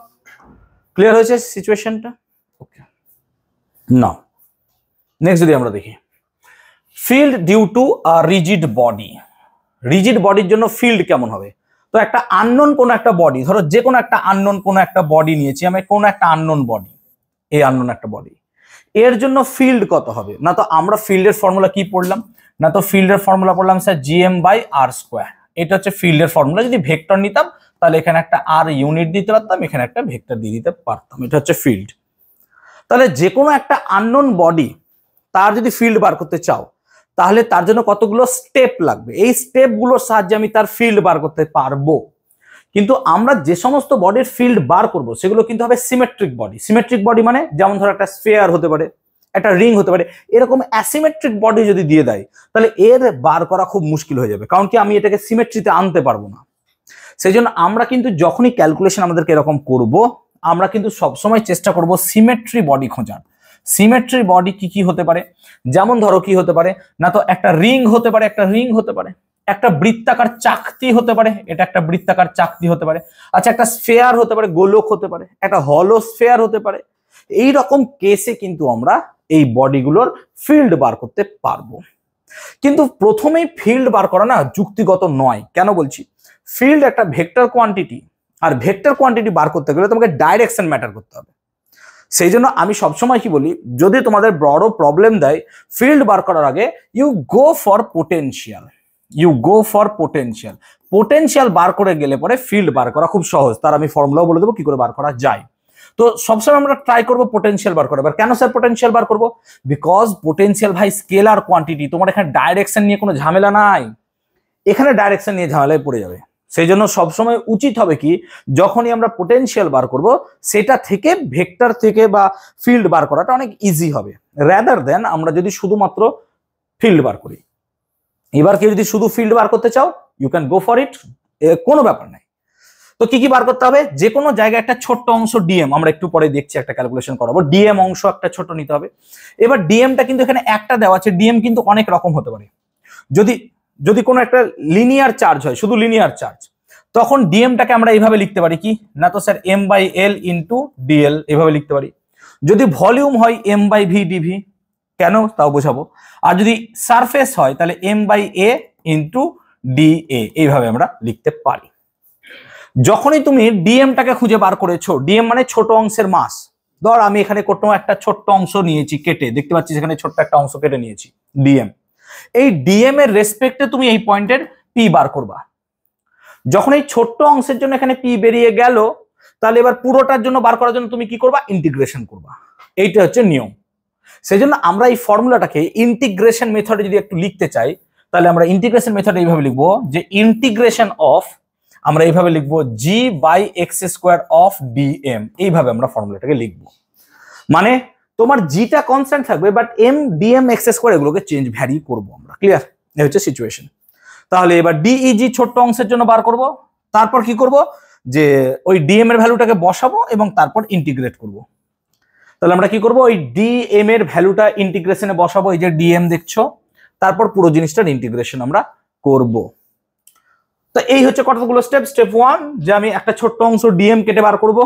ক্লিয়ার হয়েছে সিচুয়েশনটা? ওকে, নাও নেক্সট যদি আমরা দেখি, field due to a rigid body. Rigid বডির জন্য ফিল্ড কেমন হবে? তো একটা আননোন কোন একটা বডি, ধরো যে কোনো একটা আননোন কোন একটা বডি নিয়েছি আমি, কোন একটা আননোন বডি, এই আননোন একটা বডি, এর জন্য ফিল্ড কত হবে না, তো আমরা ফিল্ডের ফর্মুলা কি পড়লাম না, তো ফিল্ডের ফর্মুলা পড়লাম sir GM by R square. এটা হচ্ছে ফিল্ডের ফর্মুলা। যদি ভেক্টর নিতাম তাহলে এখানে একটা আর ইউনিট দিতে পারতাম, এখানে একটা ভেক্টর দিয়ে দিতে পারতাম, এটা হচ্ছে ফিল্ড। তাহলে যে কোনো একটা আননোন বডি তার যদি ফিল্ড বার করতে চাও, তাহলে তার জন্য কতগুলো স্টেপ লাগবে, এই স্টেপগুলোর সাহায্যে আমি তার ফিল্ড বার করতে পারবো। কিন্তু আমরা যে সমস্ত বডির ফিল্ড বার করব সেগুলো কিন্তু হবে সিমেট্রিক বডি। সিমেট্রিক বডি মানে যেমন ধরো একটা স্ফিয়ার হতে পারে, একটা রিং হতে পারে, এরকম অ্যাসিমেট্রিক বডি যদি দিয়ে দেয় তাহলে এর বার করা খুব মুশকিল হয়ে যাবে, কারণ কি আমি এটাকে সিমেট্রিতে আনতে পারবো না। সেই জন্য আমরা কিন্তু যখনই ক্যালকুলেশন আমাদেরকে এরকম করব, আমরা কিন্তু সবসময় চেষ্টা করব সিমেট্রি বডি খোঁজার। সিমেট্রি বডি কি কি হতে পারে, যেমন ধরো কি হতে পারে না, তো একটা রিং হতে পারে, একটা রিং হতে পারে, একটা বৃত্তাকার চাকতি হতে পারে, এটা একটা বৃত্তাকার চাকতি হতে পারে, আচ্ছা একটা স্ফেয়ার হতে পারে, গোলক হতে পারে, একটা হলো স্ফেয়ার হতে পারে। এই রকম কেসে কিন্তু আমরা এই বডিগুলোর ফিল্ড বার করতে পারবো। কিন্তু প্রথমেই ফিল্ড বার করা না যুক্তিগত নয়। কেন বলছি? ফিল্ড একটা ভেক্টর কোয়ান্টিটি, আর ভেক্টর কোয়ান্টিটি বার করতে গেলে তোমাকে ডাইরেকশন ম্যাটার করতে হবে। সেই জন্য আমি সবসময় কি বলি, যদি তোমাদের বড় প্রবলেম দেয় ফিল্ড বার করার আগে you go for potential, potential বার করে গেলে পরে ফিল্ড বার করা খুব সহজ। তার আমি ফর্মুলাও বলে দেবো কি করে বার করা যায়। তো সবসময় আমরা ট্রাই করবো পোটেনশিয়াল বার করা। এবার কেন স্যার পোটেনশিয়াল বার করবো? বিকজ পোটেনশিয়াল ভাই স্কেলার কোয়ান্টিটি, তোমার এখানে ডাইরেকশন নিয়ে কোনো ঝামেলা নাই, এখানে ডাইরেকশন নিয়ে ঝামেলায় পড়ে যাবে। সেই জন্য সবসময় উচিত হবে কি, যখনই আমরা পোটেনশিয়াল বার করব সেটা থেকে ভেক্টর থেকে বা ফিল্ড বার করাটা অনেক ইজি হবে, রাদার দেন আমরা যদি শুধুমাত্র ফিল্ড বার করি। এবার কেউ যদি শুধু ফিল্ড বার করতে চাও, you can go for it, কোনো ব্যাপার নাই। তো কি কি বার করতে হবে? যে কোনো জায়গায় একটা ছোট্ট অংশ ডিএম, আমরা একটু পরে দেখছি একটা ক্যালকুলেশন করাবো, ডিএম অংশ একটা ছোট নিতে হবে। এবার ডিএমটা কিন্তু এখানে একটা দেওয়া আছে, ডিএম কিন্তু অনেক রকম হতে পারে। যদি কোনো একটা লিনিয়ার চার্জ হয়, শুধু লিনিয়ার চার্জ, তখন ডিএমটাকে আমরা এইভাবে লিখতে পারি কি না, তো sir m by l into dl এইভাবে লিখতে পারি। যদি ভলিউম হয় এম বাই ভি ডিভি, কেন তাও বোঝাবো। আর যদি সারফেস হয় তাহলে m by a into d a, এইভাবে আমরা লিখতে পারি। যখনই তুমি ডিএমটাকে খুঁজে বার করেছো, ডিএম মানে ছোট অংশের মাস, ধর আমি এখানে কোনো একটা ছোট্ট অংশ নিয়েছি কেটে, দেখতে পাচ্ছি এখানে ছোট্ট একটা অংশ কেটে নিয়েছি ডিএম। এই ডিএম এর রেসপেক্টে তুমি এই পয়েন্টের পি বার করবা। যখন এই ছোট্ট অংশের জন্য এখানে পি বেরিয়ে গেল, তাহলে এবার পুরোটার জন্য বার করার জন্য তুমি কি করবা? ইন্টিগ্রেশন করবা। এইটা হচ্ছে নিয়ম। সেই জন্য আমরা এই ফর্মুলাটাকে ইন্টিগ্রেশন মেথডে যদি একটু লিখতে চাই, তাহলে আমরা ইন্টিগ্রেশন মেথডে এইভাবে লিখবো যে ইন্টিগ্রেশন অফ, আমরা এইভাবে লিখবো G by x square of DM, এইভাবে আমরা ফর্মুলাটাকে লিখবো। মানে তোমার জিটা কনস্ট্যান্ট থাকবে, but M DM X square এগুলোকে চেঞ্জ ভ্যারি করবো আমরা। ক্লিয়ার? এই হচ্ছে সিচুয়েশন। তাহলে এবার ডিইজি ছোট্ট অংশের জন্য বার করব, তারপর কি করব যে ওই ডিএম এর ভ্যালুটাকে বসাবো এবং তারপর ইন্টিগ্রেট করব। তাহলে আমরা কি করব, ওই ডিএম এর ভ্যালুটা ইন্টিগ্রেশনে বসাবো, এই যে ডিএম দেখছো, তারপর পুরো জিনিসটার ইন্টিগ্রেশন আমরা করব। তো এই হচ্ছে কতগুলো স্টেপ। স্টেপ 1 যে আমি একটা ছোট্ট অংশ ডিএম কেটে বার করব।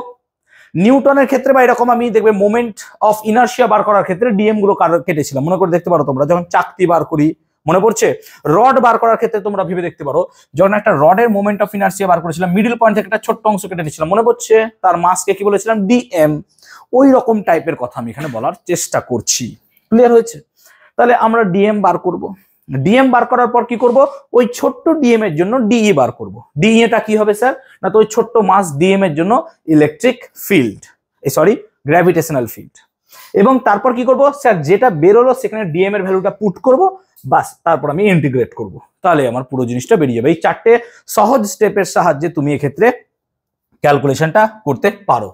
নিউটনের ক্ষেত্রে বা এরকম আমি দেখবে মোমেন্ট অফ ইনার্শিয়া বার করার ক্ষেত্রে ডিএম গুলো কেটেছিলাম, মনে করে দেখতে পারো তোমরা, যখন চাকতি বার করি, মনে পড়ছে? রড বার করার ক্ষেত্রে তোমরা ভেবে দেখতে পারো, যখন একটা রডের মোমেন্ট অফ ইনার্শিয়া বার করেছিলাম, মিডল পয়েন্ট থেকে একটা ছোট্ট অংশ কেটে নিয়েছিলাম, মনে পড়ছে? তার মাসকে কি বলেছিলাম? ডিএম। ওই রকম টাইপের কথা আমি এখানে বলার চেষ্টা করছি। ক্লিয়ার হয়েছে? তাহলে আমরা ডিএম বার করব। ডিএম বার করার পর কি করব, ওই ছোট্ট ডিএম এর জন্য ডিই বার করব। ডিইটা কি হবে স্যার? না তো ওই ছোট্ট মাস ডিএম এর জন্য electric field, sorry gravitational field. এবং তারপর কি করব স্যার, যেটা বেরোলো সেখানে ডিএম এর ভ্যালুটা পুট করব, বাস, তারপর আমি ইন্টিগ্রেট করব। তাহলে আমার পুরো জিনিসটা বেরিয়ে যাবে। এই চারটে সহজ স্টেপের সাহায্যে তুমি এক্ষেত্রে ক্যালকুলেশনটা করতে পারো।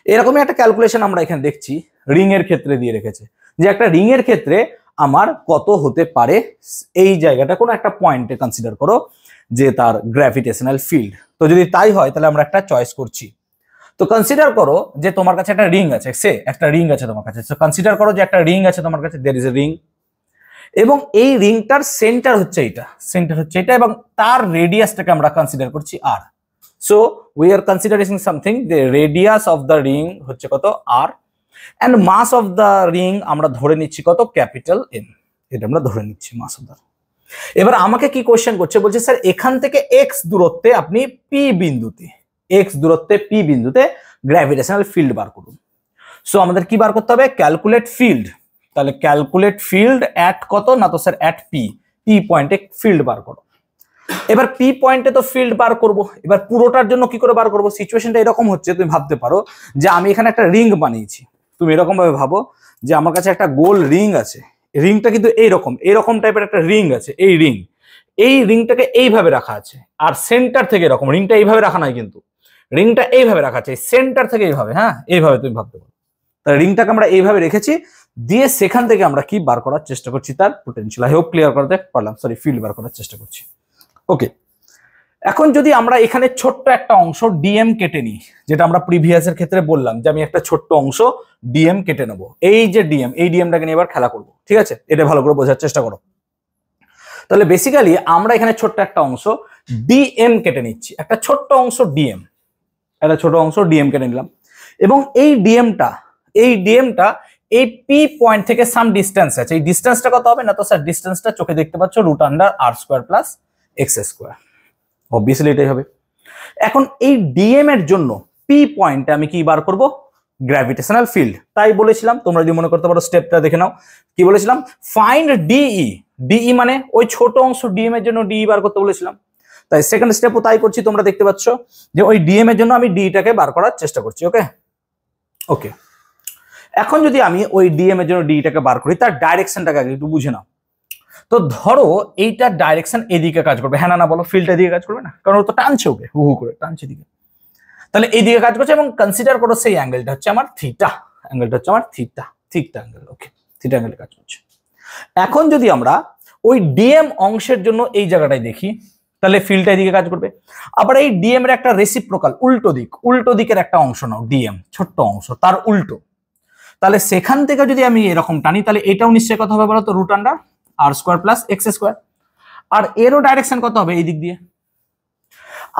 এরকমই একটা ক্যালকুলেশন আমরা এখানে দেখছি রিং এর ক্ষেত্রে দিয়ে রেখেছে, যে একটা রিং এর ক্ষেত্রে আমার কত হতে পারে, এই জায়গাটা কোনো একটা পয়েন্টে কনসিডার করো যে তার গ্র্যাভিটেশনাল ফিল্ড। তো যদি তাই হয় তাহলে আমরা একটা চয়েস করছি। তো কনসিডার করো যে তোমার কাছে একটা রিং আছে, একটা রিং আছে তোমার কাছে। তো কনসিডার করো যে একটা রিং আছে তোমার কাছে, দেয়ার ইজ এ রিং, এবং এই রিংটার সেন্টার হচ্ছে এটা, এবং তার রেডিয়াসটাকে আমরা কনসিডার করছি R. So we are considering something, the radius of the ring হচ্ছে কত? R. And mass of the ring আমরা ধরে নিচ্ছি কত? Capital M. এটা আমরা ধরে নিচ্ছি মাস অফ দ্য। এবার আমাকে কি কোশ্চেন করছে, বলছে স্যার এখান থেকে এক্স দূরত্বে আপনি পি বিন্দুতে গ্র্যাভিটেশনাল ফিল্ড বার করুন। সো আমাদের কি বার করতে হবে? Calculate field. তাহলে ক্যালকুলেট ফিল্ড অ্যাট কত? না তো স্যার অ্যাট পি পয়েন্টে ফিল্ড বার করো। এবার পি পয়েন্টে তো ফিল্ড বার করব, এবার পুরোটার জন্য কি করে বার করব? সিচুয়েশনটা এরকম হচ্ছে, তুমি ভাবতে পারো যে আমি এখানে একটা রিং বানিয়েছি। তুমি এরকম ভাবে ভাবো যে আমার কাছে একটা গোল রিং আছে, রিংটা কিন্তু এইরকম টাইপের একটা রিং আছে। এই রিংটাকে এইভাবে রাখা আছে, আর সেন্টার থেকে এরকম, রিংটা এইভাবে রাখা নাই কিন্তু, রিংটা এইভাবে রাখা আছে, সেন্টার থেকে এইভাবে, হ্যাঁ এইভাবে তুমি ভাবতে পারো। তাহলে রিংটাকে আমরা এইভাবে রেখেছি, দিয়ে সেখান থেকে আমরা কি বার করার চেষ্টা করছি? তার পোটেনশিয়াল। আই হোপ ক্লিয়ার করতে পারলাম, সরি ফিল্ড বার করার চেষ্টা করছি। ওকে, এখন যদি আমরা এখানে ছোট্ট একটা অংশ ডিএম কেটে নিই, যেটা আমরা প্রিভিয়াসের ক্ষেত্রে বললাম যে আমি একটা ছোট্ট অংশ ডিএম কেটে নেবো, এই যে ডিএম, এই ডিএমটাকে নিয়ে এবার খেলা করবো। ঠিক আছে, এটা ভালো করে বোঝার চেষ্টা করো। তাহলে বেসিক্যালি আমরা এখানে ছোট্ট একটা অংশ ডিএম কেটে নিচ্ছি, একটা ছোট্ট অংশ ডিএম, কেটে নিলাম। এবং এই ডিএমটা এই পি পয়েন্ট থেকে সাম ডিস্টেন্স আছে। এই ডিস্টেন্সটা কত হবে? না তো স্যার ডিস্টেন্সটা চোখে দেখতে পাচ্ছ, √r² প্লাস x²। অবভিয়াসলি এটাই হবে। এখন এই ডিএম এর জন্য পি পয়েন্টে আমি কি বার করব? Gravitational field. তাই বলেছিলাম, তোমরা যদি মনে করতে পারো স্টেপটা দেখে নাও, কি বলেছিলাম, ফাইন্ড ডিই। ডিই মানে ওই ছোট অংশ ডিএম এর জন্য ডিই বার করতে বলেছিলাম। তাই সেকেন্ড স্টেপও তাই করছি, তোমরা দেখতে পাচ্ছ যে ওই ডিএম এর জন্য আমি ডিটাকে বার করার চেষ্টা করছি। ওকে ওকে, এখন যদি আমি ওই ডিএম এর জন্য ডিটাকে বার করি, তার ডাইরেকশনটাকে আগে একটু বুঝে নাও। তো ধরো এইটার ডাইরেকশন এদিকে কাজ করবে, হ্যাঁ না বলো, ফিল্ডটা এদিকে কাজ করবে না, কারণ ও তো টানছে ওকে, হু হু করে টানছে দিকে, তাহলে এইদিকে কাজ করছে। এবং কনসিডার করো সেই অ্যাঙ্গেলটা হচ্ছে আমার থিটা, অ্যাঙ্গেলটা হচ্ছে আমার থিটা, থিটা অ্যাঙ্গেল। ওকে, থিটা অ্যাঙ্গেলে কাজ করছে। এখন যদি আমরা ওই ডিএম অংশের জন্য এই জায়গাটায় দেখি, তাহলে ফিল্ডটা এদিকে কাজ করবে। আবার এই ডিএম এর একটা রেসিপ্রোকাল উল্টো দিক, উল্টো দিকের একটা অংশ নাও, ডিএম ছোট্ট অংশ তার উল্টো, তাহলে সেখান থেকে যদি আমি এরকম টানি, তাহলে এটাও নিশ্চয়ই কত হবে বলো তো, রুট আন্ডার আর স্কোয়ার প্লাস এক্স স্কোয়ার। আর এরও ডাইরেকশন কত হবে, এই দিক দিয়ে।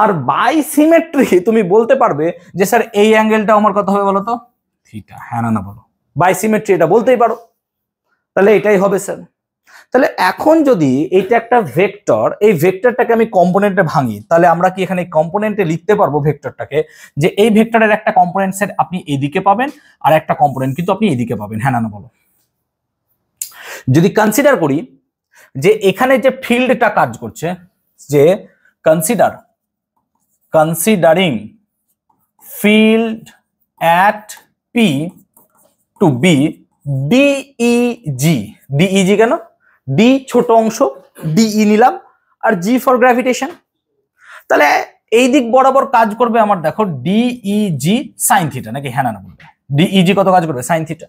আর বাই সিমেট্রি তুমি বলতে পারবে যে স্যার এই অ্যাঙ্গেলটা আমার কত হবে বলো তো, থিটা, হ্যাঁ না বলো, বাই সিমেট্রি এটা বলতেই পারো, তাহলে এটাই হবে স্যার। তাহলে এখন যদি এইটা একটা ভেক্টর, এই ভেক্টরটাকে আমি কম্পোনেন্টে ভাঙি, তাহলে আমরা কি এখানে কম্পোনেন্টে লিখতে পারবো ভেক্টরটাকে, যে এই ভেক্টরের একটা কম্পোনেন্ট সেট আপনি এইদিকে পাবেন আর একটা কম্পোনেন্ট কিন্তু আপনি এইদিকে পাবেন, হ্যাঁ না বলো। যদি কনসিডার করি যে এখানে যে ফিল্ডটা কাজ করছে, যে considering field at P to be DEZ, DEZ কেন, ডি ছোট অংশ, ডিই নিলাম, আর জি ফর গ্র্যাভিটেশন। তাহলে এই দিক বরাবর কাজ করবে আমার, দেখো ডিইজি সাইন থিটা, নাকি হ্যাঁ না বলবে, ডিইজি কত কাজ করবে, সাইন থিটা।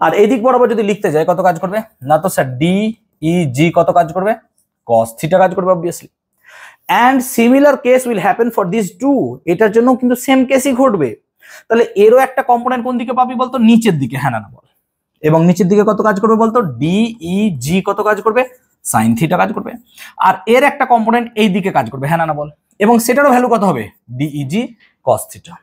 আর এই দিক বরাবর যদি লিখতে যাই কত কাজ করবে, না তো স্যার ডিইজি কত কাজ করবে, কস থিটা কাজ করবে obviously. And similar case will happen for this too, এটার জন্য কিন্তু সেম কেসই ঘটবে। তাহলে এরও একটা কম্পোনেন্ট কোন দিকে পাবি বলতো, নিচের দিকে, হ্যাঁ না বল। এবং নিচের দিকে কত কাজ করবে বলতো, ডিইজি কত কাজ করবে, সাইন থিটা কাজ করবে। আর এর একটা কম্পোনেন্ট এই দিকে কাজ করবে, হ্যাঁ না বল, এবং সেটারও ভ্যালু কত হবে, ডিইজি কস থিটা।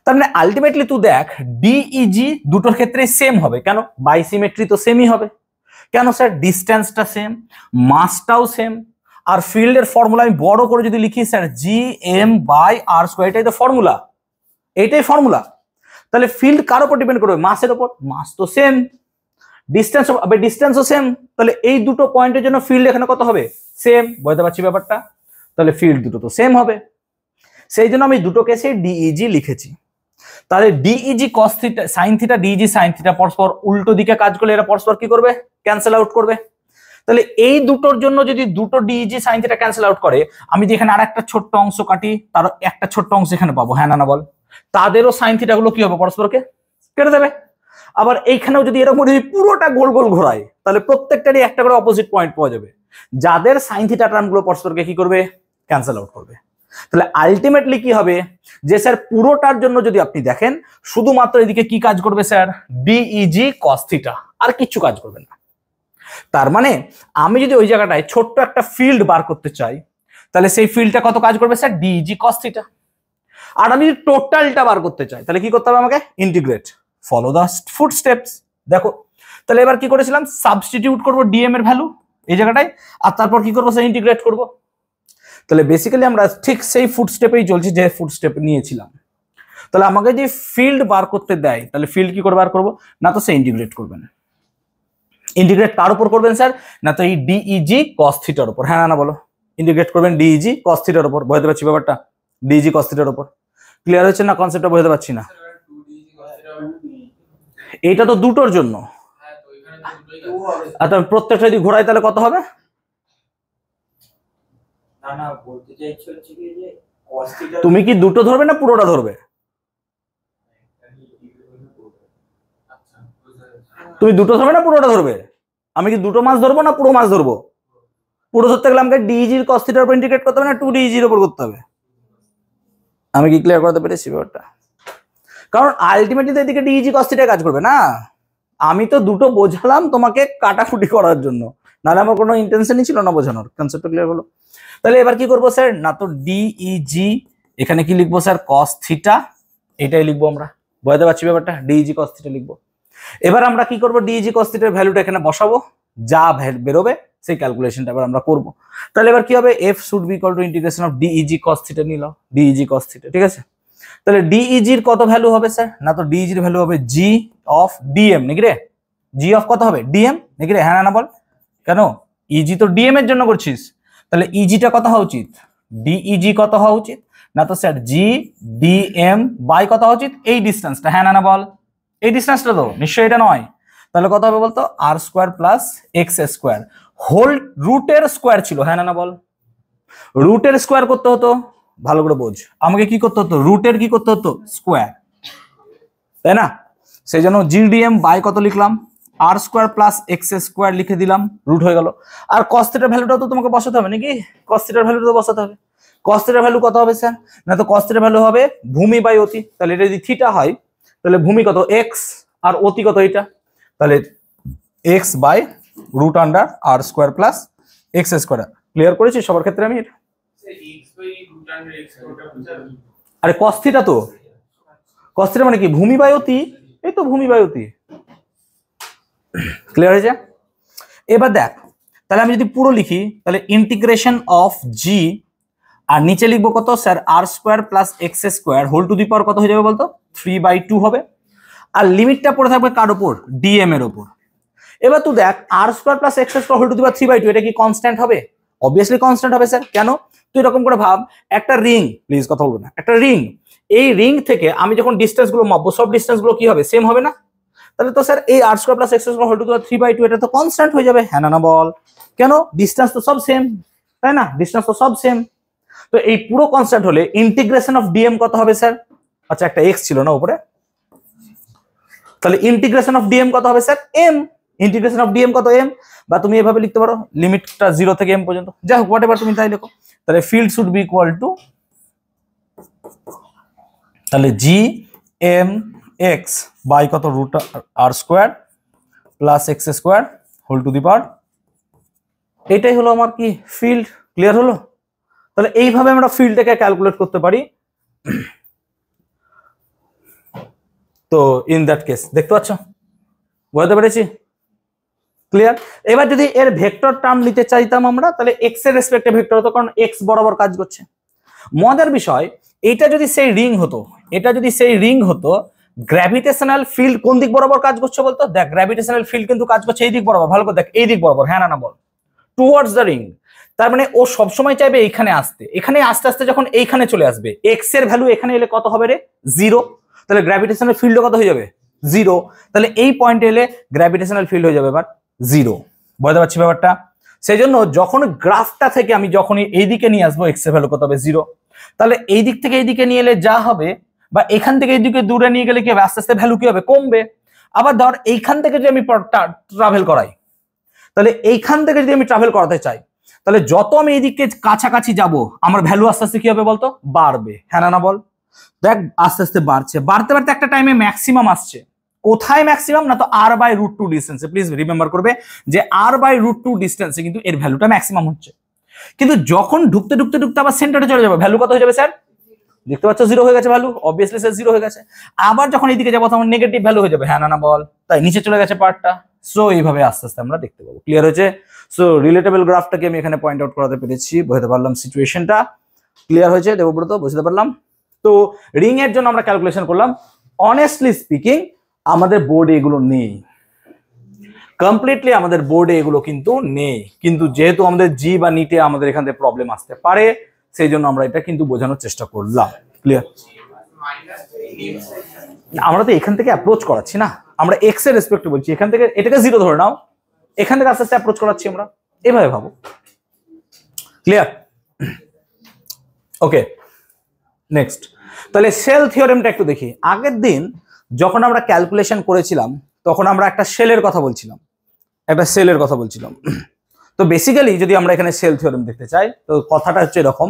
তার মানে আলটিমেটলি তুই দেখ, ডিইজি দুটোর ক্ষেত্রে সেম হবে, কেন, বাই সিমেট্রি তো সেমই হবে। কেন স্যার, ডিস্টেন্সটা সেম, মাসটাও সেম, আর ফিল্ডের ফর্মুলা আমি বড় করে যদি লিখি sir, G M by R square, এটাই তো ফর্মুলা, এইটাই ফর্মুলা। তাহলে ফিল্ড কার উপর ডিপেন্ড করবে, মাসের উপর, মাস তো সেম, ডিস্টেন্সও সেম, তাহলে এই দুটো পয়েন্টের জন্য ফিল্ড এখানে কত হবে, সেম। বুঝতে পারছি ব্যাপারটা, তাহলে ফিল্ড দুটো তো সেম হবে, সেই জন্য আমি দুটো কেসে ডিইজি লিখেছি। তাহলে DEG cos theta sine theta, DEG sine theta পরস্পর উল্টো দিকে কাজ করলে এরা পরস্পর কি করবে, ক্যান্সেল আউট করবে। তাহলে এই দুটোর জন্য যদি দুটো DEG sine theta cancel out করে, আমি যদি এখানে আরেকটা ছোট্ট অংশ কাটি, তার একটা ছোট্ট অংশ এখানে পাবো, হ্যাঁ না বল, তাদেরও সাইন থিটা গুলো কি হবে, পরস্পরকে কেটে দেবে। আবার এইখানেও যদি এরকম যদি পুরোটা গোল গোল ঘোরায়, তাহলে প্রত্যেকটারই একটা করে অপোজিট পয়েন্ট পাওয়া যাবে, যাদের সাইন থিটা টার্মগুলো পরস্পরকে কি করবে, ক্যান্সেল আউট করবে। তাহলে আলটিমেটলি কি হবে, যে স্যার পুরোটার জন্য যদি আপনি দেখেন, শুধুমাত্র এদিকে কি কাজ করবে স্যার, ডিইজি কস থিটা, আর কিছু কাজ করবে না। তার মানে আমি যদি ওই জায়গাটায় ছোট্ট একটা ফিল্ড বার করতে চাই, তাহলে সেই ফিল্ডটা কত কাজ করবে স্যার, ডিইজি কস থিটা। আর আমি যদি টোটালটা বার করতে চাই, তাহলে কি করতে হবে আমাকে, integrate, follow the foot steps. দেখো তাহলে এবার কি করেছিলাম, সাবস্টিটিউট করবো ডিএম এর ভ্যালু এই জায়গাটায়, আর তারপর কি করবো স্যার, ইন্টিগ্রেট করবো। তাহলে বেসিক্যালি আমরা ঠিক সেই ফুট স্টেপেই চলছি যে ফুট স্টেপ নিয়েছিলাম। তাহলে আমাকে যে ফিল্ড বার করতে দেয়, তাহলে ফিল্ড কি করে বার করবো, না তো সে ইন্টিগ্রেট করবেন। ইন্টিগ্রেট কার উপর করবেন স্যার, না তো এই ডিইজি কস থিটার উপর, হ্যাঁ না বলো, ইন্টিগ্রেট করবেন ডিইজি কস থিটার উপর। বুঝতে পারছি ব্যাপারটা, ডিইজি কস থিটার উপর ক্লিয়ার হচ্ছে না, কনসেপ্টটা বুঝতে পারছি না। এইটা তো দুটোর জন্য, আর প্রত্যেকটা যদি ঘোরাই তাহলে কত হবে, তুমি কি দুটো ধরবে না পুরোটা ধরবে, তুমি দুটো ধরবে না পুরোটা ধরবে, আমি কি দুটো মাছ ধরবো না পুরো মাছ ধরবো, পুরো ধরতে গেলে আমাকে ডিইজির কস থিটার উপর ইন্টিগ্রেট করতে হবে না 2ডিইজির উপর করতে হবে। আমি কি ক্লিয়ার করতে পেরেছি ব্যাপারটা, কারণ আলটিমেটলি তো এদিকে ডিইজি কস থিটা কাজ করবে না, আমি তো দুটো বোঝালাম তোমাকে কাটাকুটি করার জন্য, নাহলে আমার কোনো ইন্টেনশনই ছিল না বোঝানোর। কনসেপ্টটা ক্লিয়ার হলো। তাহলে এবার কি করবো স্যার, না তো ডিইজি এখানে কি লিখবো স্যার, কস থিটা, এটাই লিখবো আমরা। বুঝতে পারছি ব্যাপারটা, ডিইজি কস থিটা লিখবো। এবার আমরা কি করবো, ডিইজি কস থিটার ভ্যালুটা এখানে বসাবো, যা বেরোবে সেই ক্যালকুলেশনটা এবার আমরা করবো। তাহলে এবার কি হবে, F should be equal two integration of DEG cos theta নিলাম, ডিইজি কস থিটা, ঠিক আছে। তাহলে ডিইজি এর কত ভ্যালু হবে স্যার? না তো ডিইজি এর ভ্যালু হবে জি অফ ডিএম নাকি রে? জি অফ কত হবে? ডিএম নাকি রে? হ্যাঁ না বল। কেন? ইজি তো ডিএম এর জন্য করছিস, তাহলে ইজিটা কত হওয়া উচিত? ডিইজি কত হওয়া উচিত? না তো স্যার জি ডিএম বাই কত হওয়া উচিত? এই ডিস্টেন্সটা। হ্যাঁ না বল। এই ডিস্টেন্সটা তো নিশ্চয়ই এটা নয়। তাহলে কত হবে বলতো? R square plus x square whole রুটের স্কোয়ার ছিল। হ্যাঁ না বল। রুটের স্কোয়ার করতে হতো, ভালো করে বোঝ, আমাকে কি করতে হতো? রুটের কি করতে হতো? স্কোয়ার, তাই না? সেই জন্য জিডিএম বাই কত লিখলাম? আর স্কোয়ার প্লাস এক্স স্কোয়ার লিখে দিলাম, রুট হয়ে গেল। আর কস থিটার ভ্যালুটা তো তোমাকে বসাতে হবে নাকি? কস থিটার ভ্যালুটা তো বসাতে হবে। কস থিটার ভ্যালু কত হবে স্যার? না তো কস থিটার ভ্যালু হবে ভূমি বাই অতি। তাহলে এটা যদি থিটা হয় তাহলে ভূমি কত? এক্স, আর অতি কত? এটা। তাহলে x by root under R square plus x square. Clear করেছি সবার ক্ষেত্রে আমি এটা? আরে কস থিটা তো, কস থিটা মানে কি? ভূমি বাই অতি। এই তো ভূমি বাই অতি। ক্লিয়ার হয়েছে? এবার দেখ, তাহলে আমি যদি পুরো লিখি তাহলে ইন্টিগ্রেশন অফ জি, আর নিচে লিখবো কত sir? R square plus x square whole to the power কত হয়ে যাবে বলতো? 3/2 হবে। আর লিমিটটা পড়ে থাকবে কার ওপর? ডিএম এর ওপর। এবার তুই দেখ, R square plus x square whole to the power 3/2 এটা কি কনস্ট্যান্ট হবে? অবভিয়াসলি কনস্ট্যান্ট হবে স্যার। কেন? তুই এরকম করে ভাব, একটা রিং, প্লিজ কথা বলবো না, একটা রিং, এই রিং থেকে আমি যখন ডিস্টেন্স গুলো মাপবো সব ডিস্টেন্স গুলো কি হবে? সেম হবে না? তাহলে তো স্যার এই R square plus x square whole to the power 3/2 এটা তো কনস্ট্যান্ট হয়ে যাবে। হ্যাঁ না বল। কেন? ডিস্টেন্স তো সব সেম, তাই না? ডিস্টেন্স তো সব সেম। তো এই পুরো কনস্ট্যান্ট হলে ইন্টিগ্রেশন অফ ডিএম কত হবে স্যার? আচ্ছা একটা এক্স ছিল না উপরে, তাহলে ইন্টিগ্রেশন অফ ডিএম কত হবে sir? M. Integration of dm কত? এম। বা তুমি এভাবে লিখতে পারো, লিমিটটা 0 থেকে এম পর্যন্ত, যাই হোক হোয়াট এভার তুমি তাই লিখো। তাহলে field should be equal to, তাহলে জি এম এক্স বাই কত? Root R square plus x square whole to the power, এটাই হলো আমার কি? ফিল্ড। ক্লিয়ার হলো? তাহলে এইভাবে আমরা ফিল্ডটাকে ক্যালকুলেট করতে পারি। তো ইন দ্যাট কেস দেখতে পাচ্ছ, বুঝতে পেরেছি? ক্লিয়ার? এবার যদি এর ভেক্টর টার্ম নিতে চাইতাম আমরা, তাহলে এক্স এর রেসপেক্টে ভেক্টর হতো, কারণ এক্স বরাবর কাজ করছে। মজার বিষয়, এটা যদি সেই রিং হতো, এটা যদি সেই রিং হতো, গ্র্যাভিটেশনাল ফিল্ড কোন দিক বরাবর কাজ করছে বলতো? দেখ, গ্র্যাভিটেশনাল ফিল্ড কিন্তু কাজ করছে এই দিক বরাবর, ভালো করে দেখ, এই দিক বরাবর। হ্যাঁ না বল। Towards the ring. তার মানে ও সবসময় চাইবে এইখানে আসতে, এখানে আস্তে আস্তে যখন এইখানে চলে আসবে, এক্স এর ভ্যালু এখানে এলে কত হবে রে? 0। তাহলে গ্র্যাভিটেশনাল ফিল্ড কত হয়ে যাবে? 0। তাহলে এই পয়েন্টে এলে গ্র্যাভিটেশনাল ফিল্ড হয়ে যাবে এবার 0। বুঝতে পারছি ব্যাপারটা? সেই জন্য যখন গ্রাফটা থেকে আমি যখনই এইদিকে নিয়ে আসবো, এক্স এর ভ্যালু কত হবে? 0। তাহলে এই দিক থেকে এইদিকে নিয়ে এলে যা হবে, বা এখান থেকে এইদিকে দূরে নিয়ে গেলে কি হবে? আস্তে আস্তে ভ্যালু কি হবে? কমবে। আবার ধর এইখান থেকে যদি আমি ট্রাভেল করাই, তাহলে এইখান থেকে যদি আমি ট্রাভেল করাতে চাই, তাহলে যত আমি এইদিকে কাছাকাছি যাব আমার ভ্যালু আস্তে আস্তে কি হবে বলতো? বাড়বে। হ্যাঁ না বল। দেখ আস্তে আস্তে বাড়ছে, বাড়তে বাড়তে একটা টাইমে ম্যাক্সিমাম আসছে। কোথায় ম্যাক্সিমাম? না তো আর বাই রুট 2 ডিস্টেন্সে। প্লিজ রিমেম্বার করবে যে আর বাই রুট 2 ডিস্টেন্সে কিন্তু এর ভ্যালুটা ম্যাক্সিমাম হচ্ছে। কিন্তু যখন ঢুকতে ঢুকতে ঢুকতে আবার সেন্টারে চলে যাবে, ভ্যালু কত হয়ে যাবে স্যার? দেখতে পাচ্ছ 0 হয়ে গেছে ভ্যালু, অবভিয়াসলি স্যার 0 হয়ে গেছে। আবার যখন এইদিকে যাবো তখন নেগেটিভ ভ্যালু হয়ে যাবে। হ্যাঁ না বল। তাই নিচে চলে গেছে পার্টটা। সো এইভাবে আস্তে আস্তে আমরা দেখতে পাবো। ক্লিয়ার হয়েছে? সো রিলেটেবল গ্রাফটাকে আমি এখানে পয়েন্ট আউট করাতে পেরেছি, বুঝতে পারলাম সিচুয়েশনটা। ক্লিয়ার হয়েছে দেবব্রত? বুঝতে পারলাম। তো রিং এর জন্য আমরা ক্যালকুলেশন করলাম। অনেস্টলি স্পিকিং আমাদের বোর্ডে এগুলো নেই, কমপ্লিটলি আমাদের বোর্ডে এগুলো কিন্তু নেই, কিন্তু যেহেতু আমাদের জি বা নিটে আমাদের এখান থেকে প্রবলেম আসতে পারে, সেই জন্য আমরা এটা কিন্তু বোঝানোর চেষ্টা করলাম। ক্লিয়ার? আমরা তো এখান থেকে অ্যাপ্রোচ করাচ্ছি না, আমরা এক্স এর রেসপেক্টে বলছি, এখান থেকে এটাকে 0 ধরে নাও, এখান থেকে আস্তে আস্তে অ্যাপ্রোচ করাচ্ছি আমরা, এভাবে ভাবো। ক্লিয়ার? ওকে, নেক্সট। তাহলে সেল থিওরেমটা একটু দেখি। আগের দিন যখন আমরা ক্যালকুলেশন করেছিলাম তখন আমরা একটা সেলের কথা বলছিলাম, তো বেসিক্যালি যদি আমরা এখানে সেল থিওরেম দেখতে চাই, তো কথাটা হচ্ছে এরকম: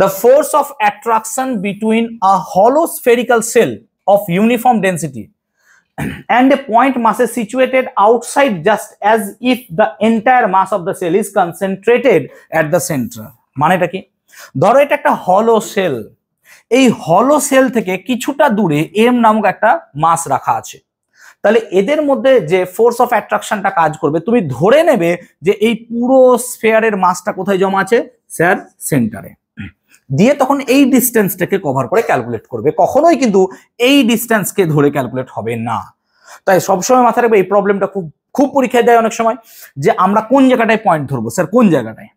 the force of attraction between a hollow spherical cell of uniform density and a point mass is situated outside just as if the entire mass of the cell is concentrated at the center. মানেটা কি? ধরো এটা একটা হলো সেল, এই হলো সেল থেকে কিছুটা দূরে এম নামক একটা মাস রাখা আছে, তাহলে এদের মধ্যে যে ফোর্স অফ অ্যাট্রাকশনটা কাজ করবে, তুমি ধরে নেবে যে এই পুরো স্ফিয়ারের মাসটা কোথায় জমা আছে স্যার? সেন্টারে। দিয়ে তখন এই ডিস্টেন্সটাকে কভার করে ক্যালকুলেট করবে, কখনোই কিন্তু এই ডিস্টেন্সকে ধরে ক্যালকুলেট হবে না। তাই সবসময় মাথায় রাখবে, এই প্রবলেমটা খুব খুব পরীক্ষায় দেয় অনেক সময়, যে আমরা কোন জায়গাটায় পয়েন্ট ধরবো স্যার, কোন জায়গাটায়।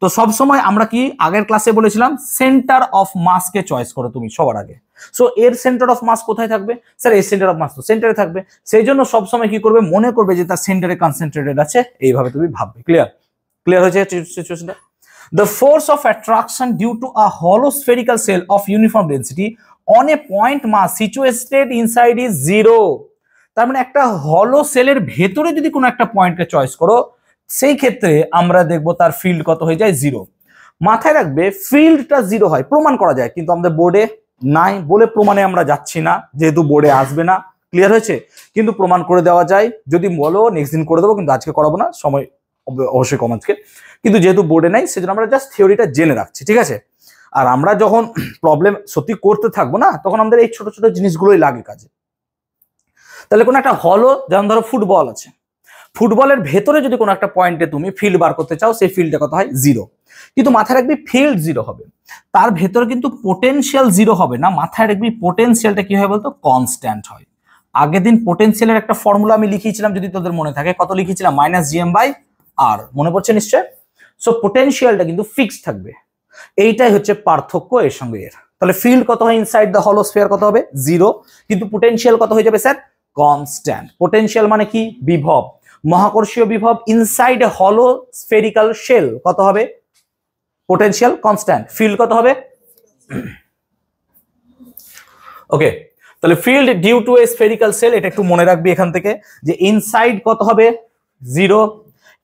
তো সবসময় আমরা কি আগের ক্লাসে বলেছিলাম, সেন্টার অফ মাসকে চয়েস করো তুমি সবার আগে। সো এর সেন্টার অফ মাস কোথায় থাকবে স্যার, এর সেন্টার অফ মাস তো সেন্টারে থাকবে, সেই জন্য সবসময় কি করবে, মনে করবে যে তার সেন্টারে কনসেন্ট্রেটেড আছে, এইভাবে তুমি ভাববে। ক্লিয়ার? ক্লিয়ার হয়েছে সিচুয়েশনটা? The force of attraction due to a hollow spherical shell of uniform density on a point mass situated inside is 0. তার মানে একটা হলো সেলের ভেতরে যদি কোনো একটা পয়েন্টকে চয়েস করো, সেই ক্ষেত্রে আমরা দেখব তার ফিল্ড কত হয়ে যায়, 0। মাথায় রাখবে ফিল্ডটা 0 হয়, প্রমাণ করা যায়, কিন্তু আমাদের বোর্ডে নাই বলে প্রমাণে আমরা যাচ্ছি না, যেহেতু বোর্ডে আসবে না। ক্লিয়ার হয়েছে? কিন্তু প্রমাণ করে দেওয়া যায়, যদি বলো নেক্সট দিন করে দেবো, কিন্তু আজকে করাবো না, সময় অবশ্যই কম আজকে। কিন্তু যেহেতু বোর্ডে নাই, সেজন্য আমরা জাস্ট থিওরিটা জেনে রাখছি, ঠিক আছে? আর আমরা যখন প্রবলেম সত্যি করতে থাকবো না, তখন আমাদের এই ছোট ছোট জিনিসগুলোই লাগে কাজে। তাহলে কোনো একটা হলো, যেমন ধরো ফুটবল আছে, ফুটবলের ভেতরে যদি কোনো একটা পয়েন্টে তুমি ফিল্ড বার করতে চাও, সেই ফিল্ডটা কত হয়, 0। কিন্তু মাথায় রাখবি ফিল্ড 0 হবে, তার ভেতরে কিন্তু পোটেনশিয়াল 0 হবে না। মাথায় রাখবি পোটেনশিয়ালটা কি হয় বলতো, কনস্ট্যান্ট হয়। আগের দিন পোটেনশিয়ালের একটা ফর্মুলা আমি লিখিয়েছিলাম, যদি তোদের মনে থাকে, কত লিখেছিলাম, -gm/r, মনে পড়ছে নিশ্চয়? সো পোটেনশিয়ালটা কিন্তু ফিক্সড থাকবে, এইটাই হচ্ছে পার্থক্য এর সঙ্গে এর। তাহলে ফিল্ড কত হয় ইনসাইড দ্য হলো স্ফিয়ার, কত হবে, 0, কিন্তু পোটেনশিয়াল কত হয়ে যাবে স্যার, কনস্ট্যান্ট। পোটেনশিয়াল মানে কি, বিভব, মহাকর্ষীয় বিভব ইনসাইড এ হলো স্ফেরিক্যাল শেল কত হবে, পোটেনশিয়াল কনস্ট্যান্ট। ফিল্ড কত হবে, ওকে। তাহলে field due to a spherical shell, এটা একটু মনে রাখবি এখান থেকে, যে ইনসাইড কত হবে, 0,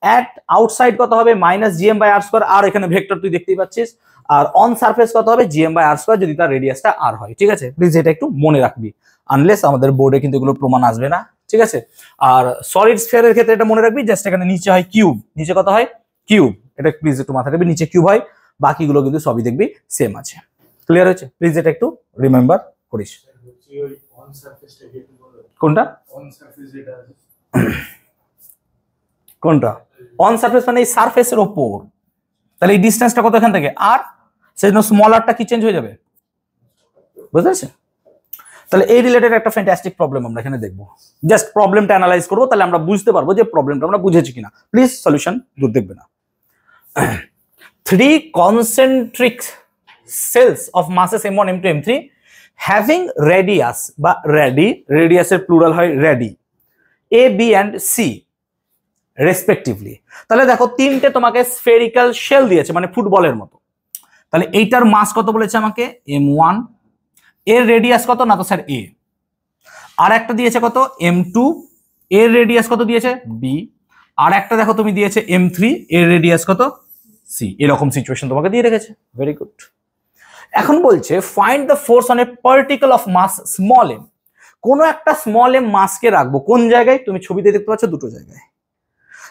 অ্যাট আউটসাইড কত হবে, -gm/r², আর এখানে ভেক্টর তুই দেখতেই পাচ্ছিস, আর অন সারফেস কত হবে, gm/r², যদি তার রেডিয়াসটা r হয়, ঠিক আছে? প্লিজ এটা একটু মনে রাখবি, আনলেস আমাদের বোর্ডে কিন্তু এগুলো প্রমাণ আসবে না, ঠিক আছে? আর সলিড স্ফিয়ারের ক্ষেত্রে এটা মনে রাখবি, জাস্ট এখানে নিচে হয় কিউব, নিচে কত হয়, কিউব, এটা প্লিজ একটু মাথায় রাখবি, নিচে কিউব হয়, বাকিগুলো কিন্তু সবই দেখবি সেম আছে। ক্লিয়ার হয়েছে? প্লিজ এটা একটু রিমেম্বার করিস। কোনটা কোনটা অন সারফেস, মানে এই সারফেসের ওপর, তাহলে এই ডিসটেন্সটা কত এখান থেকে, আর সেজন্য স্মল আরটা কি চেঞ্জ হয়ে যাবে, বুঝতে পারছেন? তাহলে এই রিলেটেড একটা ফ্যান্টাস্টিক প্রবলেম আমরা এখানে দেখবো, জাস্ট প্রবলেমটা অ্যানালাইজ করবো, তাহলে আমরা বুঝতে পারবো যে প্রবলেমটা আমরা বুঝেছি কিনা। প্লিজ সলিউশন দূর দেখবে না। 3 concentric cells of masses m1, m2, m3 having radius বা radiusের প্লুরাল হয় radi, a, b and c respectively. তাহলে দেখো তিনটে তোমাকে স্ফেরিক্যাল শেল দিয়েছে, মানে ফুটবলের মতো। তাহলে এইটার মাস কত বলেছে আমাকে, m1, এর রেডিয়াস কত না তো স্যার a, আর একটা দিয়েছে কত, m2, এর রেডিয়াস কত দিয়েছে b, আর একটা দেখো তুমি দিয়েছে m3, এর রেডিয়াস কত c। এরকম সিচুয়েশন তোমাকে দিয়ে রেখেছে, ভেরি গুড। এখন বলছে find the force on a particle of mass small m। কোনো একটা স্মল m মাসকে রাখবো কোন জায়গায়, তুমি ছবিতে দেখতে পাচ্ছ দুটো জায়গায়।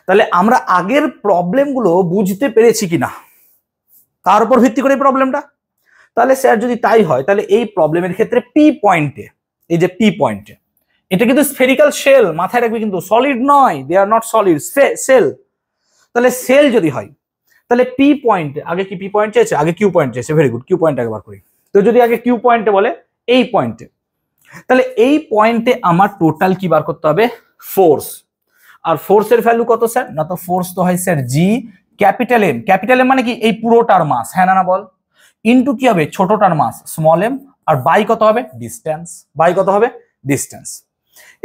তাহলে আমরা আগের প্রবলেমগুলো বুঝতে পেরেছি কিনা, তার উপর ভিত্তি করে প্রবলেমটা। তাহলে স্যার যদি তাই হয়, তাহলে এই প্রবলেমের ক্ষেত্রে পি পয়েন্টে, এই যে পি পয়েন্টে, এটা কিন্তু স্ফেরিক্যাল শেল, মাথায় রাখবি, কিন্তু সলিড নয়, দে আর নট সলিড, সেল। তাহলে সেল যদি হয়, তাহলে পি পয়েন্টে, আগে কি পি পয়েন্ট চেয়েছে, আগে কিউ পয়েন্ট চেয়েছে, ভেরি গুড, কিউ পয়েন্ট একবার করি। তো যদি আগে কিউ পয়েন্টে বলে, এই পয়েন্টে, তাহলে এই পয়েন্টে আমার টোটাল কি বার করতে হবে, ফোর্স। আর ফোর্সের ভ্যালু কত স্যার, না তো ফোর্স তো হয় sir G capital M. Capital M মানে কি, এই পুরোটার মাস, হ্যাঁ না বল, ইনটু কি হবে, ছোটটার মাস স্মল এম, আর বাই কত হবে, ডিস্টেন্স, বাই কত হবে, ডিস্টেন্স।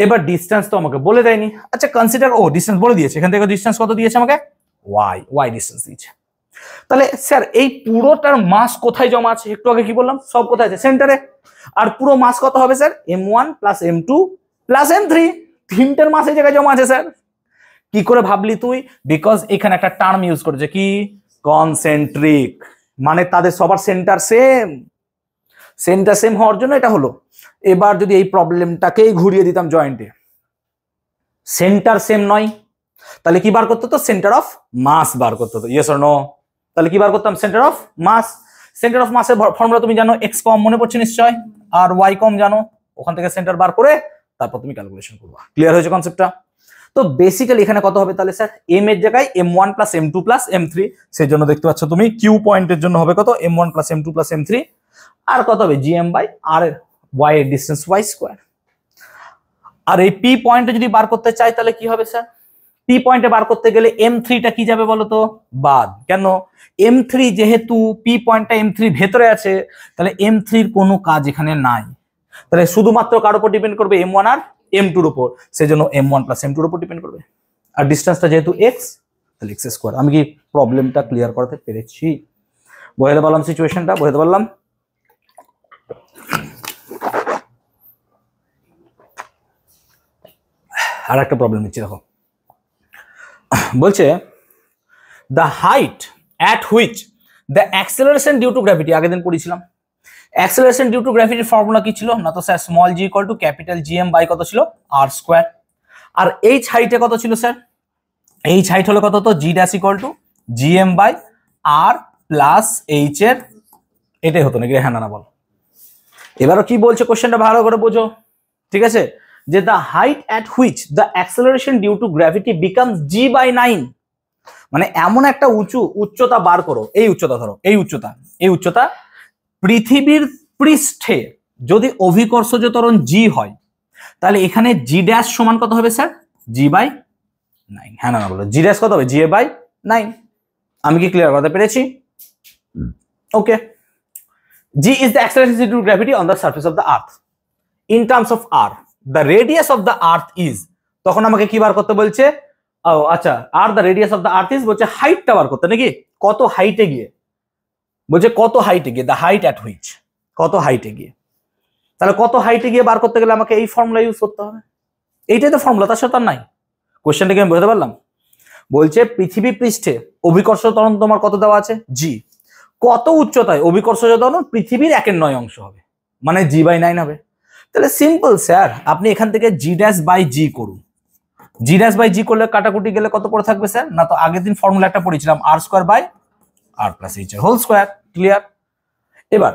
এবার ডিস্টেন্স তো আমাকে বলে দেয়নি, আচ্ছা কনসিডার, ও ডিস্টেন্স বলে দিয়েছে, এখান থেকে ডিস্টেন্স কত দিয়েছে আমাকে, ওয়াই ডিস্টেন্স দিয়েছে। তাহলে স্যার এই পুরোটার মাস কোথায় জমা আছে, একটু আগে কি বললাম, সব কোথায় আছে, সেন্টারে। আর পুরো মাস কত হবে sir, m1 plus m2 plus m3, তিনটের মাস এই জায়গায় জমা আছে স্যার। কি করে ভাবলি তুই, বিকজ এখানে একটা টার্ম ইউজ করেছে কি, কনসেন্ট্রিক, মানে তাদের সবার সেন্টার সেম, সেন্টার সেম হওয়ার জন্য এটা হলো। এবার যদি এই প্রবলেমটাকেই ঘুরিয়ে দিতাম জয়েন্টে, সেন্টার সেম নয়, তাহলে কি বার করতে হতো, সেন্টার অফ মাস বার করতে হতো, ইয়েস অর নো? তাহলে কি বার করতাম, centre of mass. Centre of মাসের ফর্মুলা তুমি জানো, এক্স কম মনে পড়ছে নিশ্চয়, আর ওয়াই কম জানো, ওখান থেকে সেন্টার বার করে তারপর তুমি ক্যালকুলেশন করবা। ক্লিয়ার হয়েছে কনসেপ্টটা? তো বেসিক্যালি এখানে কত হবে তাহলে স্যার, এম এর জায়গায় m1 plus m2 plus m3, সেই জন্য দেখতে পাচ্ছ তুমি কিউ পয়েন্টের জন্য হবে কত m1 plus m2 plus m3, আর কত হবে gm বাই r এর y এর ডিসটেন্স y স্কয়ার। আর এই পি পয়েন্টে যদি বার করতে চাই তাহলে কি হবে স্যার, পি পয়েন্টে বার করতে গেলে m3 টা কি যাবে বলো তো, বাদ। কেন, m3 যেহেতু পি পয়েন্টটা m3 ভেতরে আছে, তাহলে m3 এর কোনো কাজ এখানে নাই, তাহলে শুধুমাত্র কার উপর ডিপেন্ড করবে, m1 আর m2 এর উপর, সেজন্য m1 প্লাস m2 এর উপর ডিপেন্ড করবে। আর ডিসটেন্সটা যেহেতু x, তাহলে x স্কয়ার। আমি কি প্রবলেমটা ক্লিয়ার করতে পেরেছি? বুঝতে পারলাম সিচুয়েশনটা, বুঝতে পারলাম। আর একটা প্রবলেম দিচ্ছি দেখো, বলছে the height at which the acceleration due to gravity, আগের দিন পড়েছিলাম অ্যাক্সেলারেশন ডিউ টু গ্র্যাভিটির ফর্মুলা কি ছিল না, তো sir small g equal to capital GM by কত ছিল, আর স্কোয়ার। আর এইচ হাইটে কত ছিল স্যার, এইচ হাইট হলো কত, তো G dash equal to GM by R plus H এর, এটাই হতো নাকি, হ্যাঁ না বল। এবারও কি বলছে কোশ্চেনটা ভালো করে বোঝো, ঠিক আছে, যে the height at which the acceleration due to gravity becomes g by 9, মানে এমন একটা উচ্চতা বার করো, এই উচ্চতা ধরো, এই উচ্চতা পৃথিবীর পৃষ্ঠে যদি অভিকর্ষজ ত্বরণ জি হয়, তাহলে এখানে জি ড্যাশ সমান কত হবে স্যার, জি বাই 9, হ্যাঁ না বলো, জি ড্যাশ কত হবে, জি এ বাই 9। আমি কি ক্লিয়ার করতে পেরেছি? ওকে, g is the acceleration due to gravity on the surface of the earth in terms of r, the radius of the earth is, তখন আমাকে কি বার করতে বলছে, ও আচ্ছা, আর the radius of the earth is বলছে হাইটটা বার করতে নাকি, কত হাইটে গিয়ে, বলছে কত হাইটে গিয়ে, the height at which, কত হাইটে গিয়ে, তাহলে কত হাইটে গিয়ে বার করতে গেলে আমাকে এই ফর্মুলা ইউজ করতে হবে, এইটাই তো ফর্মুলা, তার সাথে আর নাই। কোশ্চেনটাকে আমি বুঝতে পারলাম, বলছে পৃথিবী পৃষ্ঠে অভিকর্ষ ত্বরণ তোমার কত দেওয়া আছে, জি, কত উচ্চতায় অভিকর্ষজ ত্বরণ পৃথিবীর 1/9 অংশ হবে, মানে জি বাই 9 হবে। তাহলে সিম্পল স্যার, আপনি এখান থেকে জি ড্যাশ বাই জি করুন, জি ড্যাশ বাই জি করলে কাটাকুটি গেলে কত পড়ে থাকবে স্যার, না তো আগের দিন ফর্মুলা একটা পড়েছিলাম, R square by R plus H এর হোল স্কোয়ার, ক্লিয়ার। এবার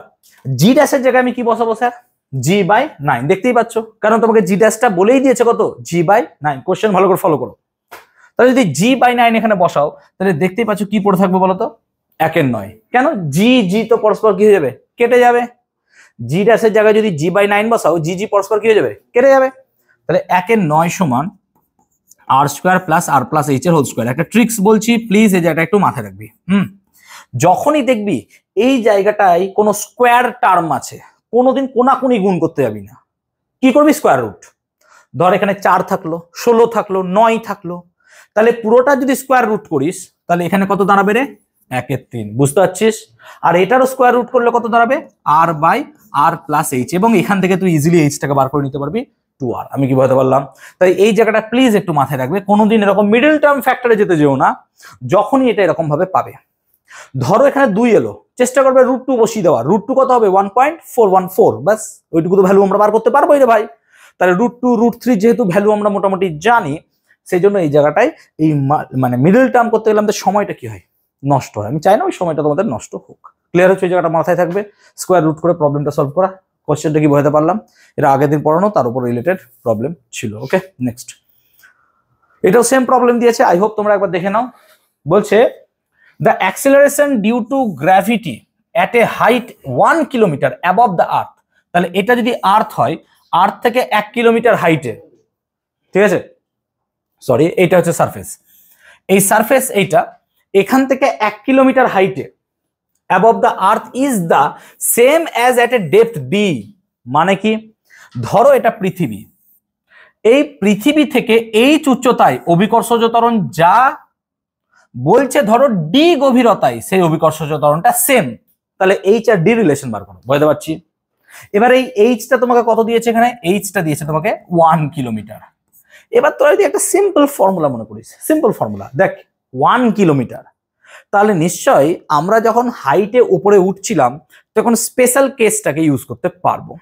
জি ড্যাশের জায়গায় আমি কি বসাবো স্যার, জি বাই 9, দেখতেই পাচ্ছ, কারণ তোমাকে জি ড্যাশটা বলেই দিয়েছে কত, জি বাই 9। কোশ্চেন ভালো করে ফলো করো, তাহলে যদি জি বাই 9 এখানে বসাও, তাহলে দেখতেই পাচ্ছ কি পড়ে থাকবে বলো তো, 1/9। কেন, জি জি তো পরস্পর কি হয়ে যাবে, কেটে যাবে, জি ড্যাশের জায়গায় যদি জি বাই 9 বসাও, জি জি পরস্পর কি হয়ে যাবে, কেটে যাবে, তাহলে 1/9 সমান আর স্কোয়ার প্লাস আর প্লাস এইচ এর হোল স্কোয়ার। একটা ট্রিক্স বলছি প্লিজ, এই জায়গাটা একটু মাথায় রাখবি। যখনই দেখবি এই জায়গাটায় কোনো স্কোয়ার টার্ম আছে, কোনোদিন কোনাকুনি গুণ করতে যাবি না, কি করবি, স্কোয়ার রুট। ধর এখানে 4 থাকলো, 16 থাকলো, 9 থাকলো, তাহলে পুরোটা যদি স্কোয়ার রুট করিস, তাহলে এখানে কত দাঁড়াবে রে, 1/3, বুঝতে পারছিস। আর এটারও স্কোয়ার রুট করলে কত দাঁড়াবে, আর বাই আর প্লাস এইচ, এবং এখান থেকে তুই ইজিলি এইচটাকে বার করে নিতে পারবি 2r। আমি কি বলতে পারলাম? তাই এই জায়গাটা প্লিজ একটু মাথায় রাখবে, কোনোদিন এরকম মিডল টার্ম ফ্যাক্টরে যেতে যেও না যখনই এটা এরকম ভাবে পাবে। ধরো এখানে 2 এলো, চেষ্টা করবে √2 বসিয়ে দেওয়া, √2 কত হবে, 1.414, বাস ওইটুকু তো ভ্যালু আমরা বার করতে পারবো রে ভাই। তাহলে √2 √3 যেহেতু ভ্যালু আমরা মোটামুটি জানি, সেই জন্য এই জায়গাটায় এই মানে মিডল টার্ম করতে গেলে আমাদের সময়টা কি হয়, নষ্ট হয়। আমি চাই না ওই সময়টা তোমাদের নষ্ট হোক। ক্লিয়ার হচ্ছে, এই জায়গাটা মাথায় থাকবে, স্কোয়ার রুট করে প্রবলেমটা সলভ করা। কোশ্চেনটা কি বোঝাতে পারলাম? এটা আগের দিন পড়ানো, তার উপর রিলেটেড প্রবলেম ছিল। ওকে, নেক্সট এটাও সেম প্রবলেম দিয়েছে, আই হোপ তোমরা একবার দেখে নাও। বলছে the acceleration due to gravity at a height 1 kilometre above the earth, তাহলে এটা যদি আর্থ হয়, আর্থ থেকে 1 কিলোমিটার হাইটে, ঠিক আছে, সরি এইটা হচ্ছে সারফেস, এই সারফেস এইটা এখান থেকে 1 কিলোমিটার হাইটে above the earth is the same as at a depth D. মানে কি, ধরো এটা পৃথিবী, এই পৃথিবী থেকে এইচ উচ্চতায় অভিকর্ষজ ত্বরণ যা বলছে, ধরো ডি গভীরতায় সেই অভিকর্ষজ ত্বরণটা সেম, তাহলে এইচ আর ডি রিলেশন বার করো, বুঝতে পারছি। এবার এই এইচটা তোমাকে কত দিয়েছে, এখানে এইচটা দিয়েছে তোমাকে 1 কিলোমিটার। এবার তোরা যদি একটা সিম্পল ফর্মুলা মনে করিস, সিম্পল ফর্মুলা দেখ, 1 কিলোমিটার, তাহলে নিশ্চয়ই আমরা যখন হাইটে উপরে উঠছিলাম তখন স্পেশাল কেসটাকে ইউজ করতে পারবো।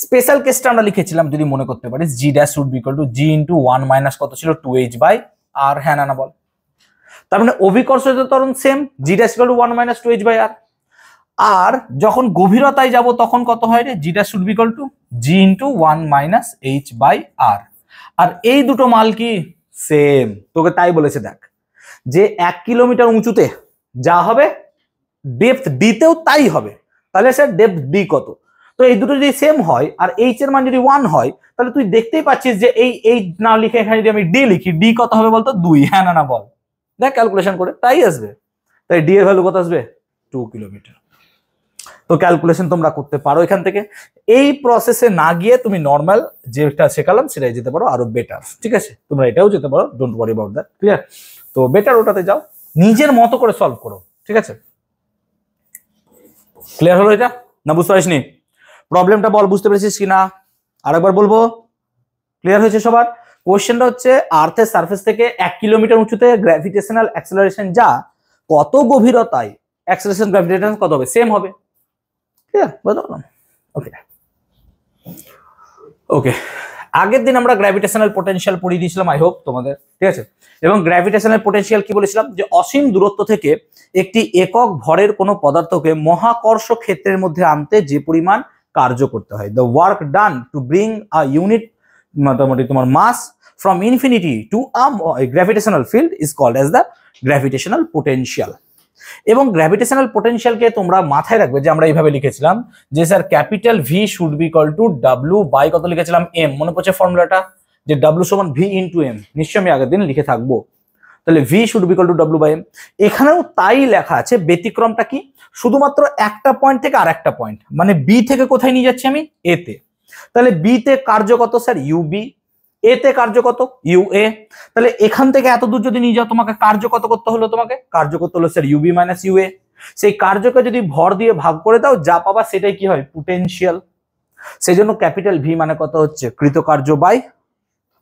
স্পেশাল কেসটা আমরা লিখেছিলাম, যদি মনে করতে পারিস, G dash would be equal to G into 1 minus কত ছিল, 2h বাই আর, হ্যাঁ না বল। তার মানে অভিকর্ষজ ত্বরণ same, G dash equal to 1 minus 2h by আর। আর যখন গভীরতায় যাব তখন কত হয় রে, G dash would be equal to G into 1 minus h by আর। আর এই দুটো মাল কি সেম, তোকে তাই বলেছে দেখ, যে 1 কিলোমিটার উঁচুতে যা হবে ডেপথ ডিতেও তাই হবে। তাহলে স্যার ডেপথ ডি কত? তো এই দুটো যদি সেম হয় আর এইচ এর মান যদি 1 হয়, তাহলে তুই দেখতেই পাচ্ছিস যে এই না লিখে এখানে যদি আমি ডি লিখি, ডি কত হবে বলতো? 2। হ্যাঁ না না বল, দেখ ক্যালকুলেশন করে তাই আসবে। তাই ডি এর ভ্যালু কত আসবে? 2 কিলোমিটার। তো ক্যালকুলেশন তোমরা করতে পারো এখান থেকে। এই প্রসেসে না গিয়ে তুমি নর্মাল যেটা শেখালাম সেটাই যেতে পারো, আরো বেটার। ঠিক আছে, তোমরা এটাও যেতে পারো, don't worry about that, clear? তো বেটার ওটাতে যাও, নিজের মতো করে সলভ করো। ঠিক আছে, ক্লিয়ার হলো এটা? না বুঝতে পারিসনি? প্রবলেমটা বল, বুঝতে পেরেছিস কিনা? আরেকবার বলবো, ক্লিয়ার হয়েছে সবার? কোশ্চেনটা হচ্ছে আর্থের সারফেস থেকে 1 কিলোমিটার উঁচুতে গ্র্যাভিটেশনাল অ্যাক্সেলারেশন যা কত গভীরতায় অ্যাক্সেলারেশন গ্র্যাভিটেশন কত হবে? সেম হবে। ক্লিয়ার? বুঝলাম? ওকে ওকে, আগের দিন আমরা গ্র্যাভিটেশনাল পোটেনশিয়াল পড়িয়ে দিয়েছিলাম, আই হোপ তোমাদের। ঠিক আছে, এবং গ্র্যাভিটেশনাল পোটেনশিয়াল কি বলেছিলাম? যে অসীম দূরত্ব থেকে একটি একক ভরের কোনো পদার্থকে মহাকর্ষ ক্ষেত্রের মধ্যে আনতে যে পরিমাণ কার্য করতে হয়, the work done to bring a unit মোটামুটি তোমার mass from infinity to a gravitational field is called as the gravitational potential. এবং গ্র্যাভিটেশনাল পোটেনশিয়ালকে তোমরা মাথায় রাখবে যে আমরা এইভাবে লিখেছিলাম যে sir capital V should be equal to W by কত লিখেছিলাম? এম। মনে পড়ছে ফর্মুলাটা? যে ডাব্লিউ সমান ভি ইন্টু এম, নিশ্চয়ই আমি আগের দিন লিখে থাকবো। তাহলে v should be equal to W by M. এখানেও তাই লেখা আছে, ব্যতিক্রমটা কি? শুধুমাত্র একটা পয়েন্ট থেকে আর একটা পয়েন্ট, মানে বি থেকে কোথায় নিয়ে যাচ্ছি আমি? এ তে। তাহলে বি তে কার্য কত স্যার? ইউবি। এ তে কার্য কত? ইউএ। তাহলে এখান থেকে এত দূর যদি নিয়ে যাও, তোমাকে কার্য কত করতে হলো? তোমাকে কার্য করতে হলো স্যার ইউবি মাইনাস ইউএ। সেই কার্যকে যদি ভর দিয়ে ভাগ করে দাও, যা পাবা সেটাই কি হয়? পোটেনশিয়াল। সেই জন্য ক্যাপিটাল ভি মানে কত হচ্ছে? কৃতকার্য বাই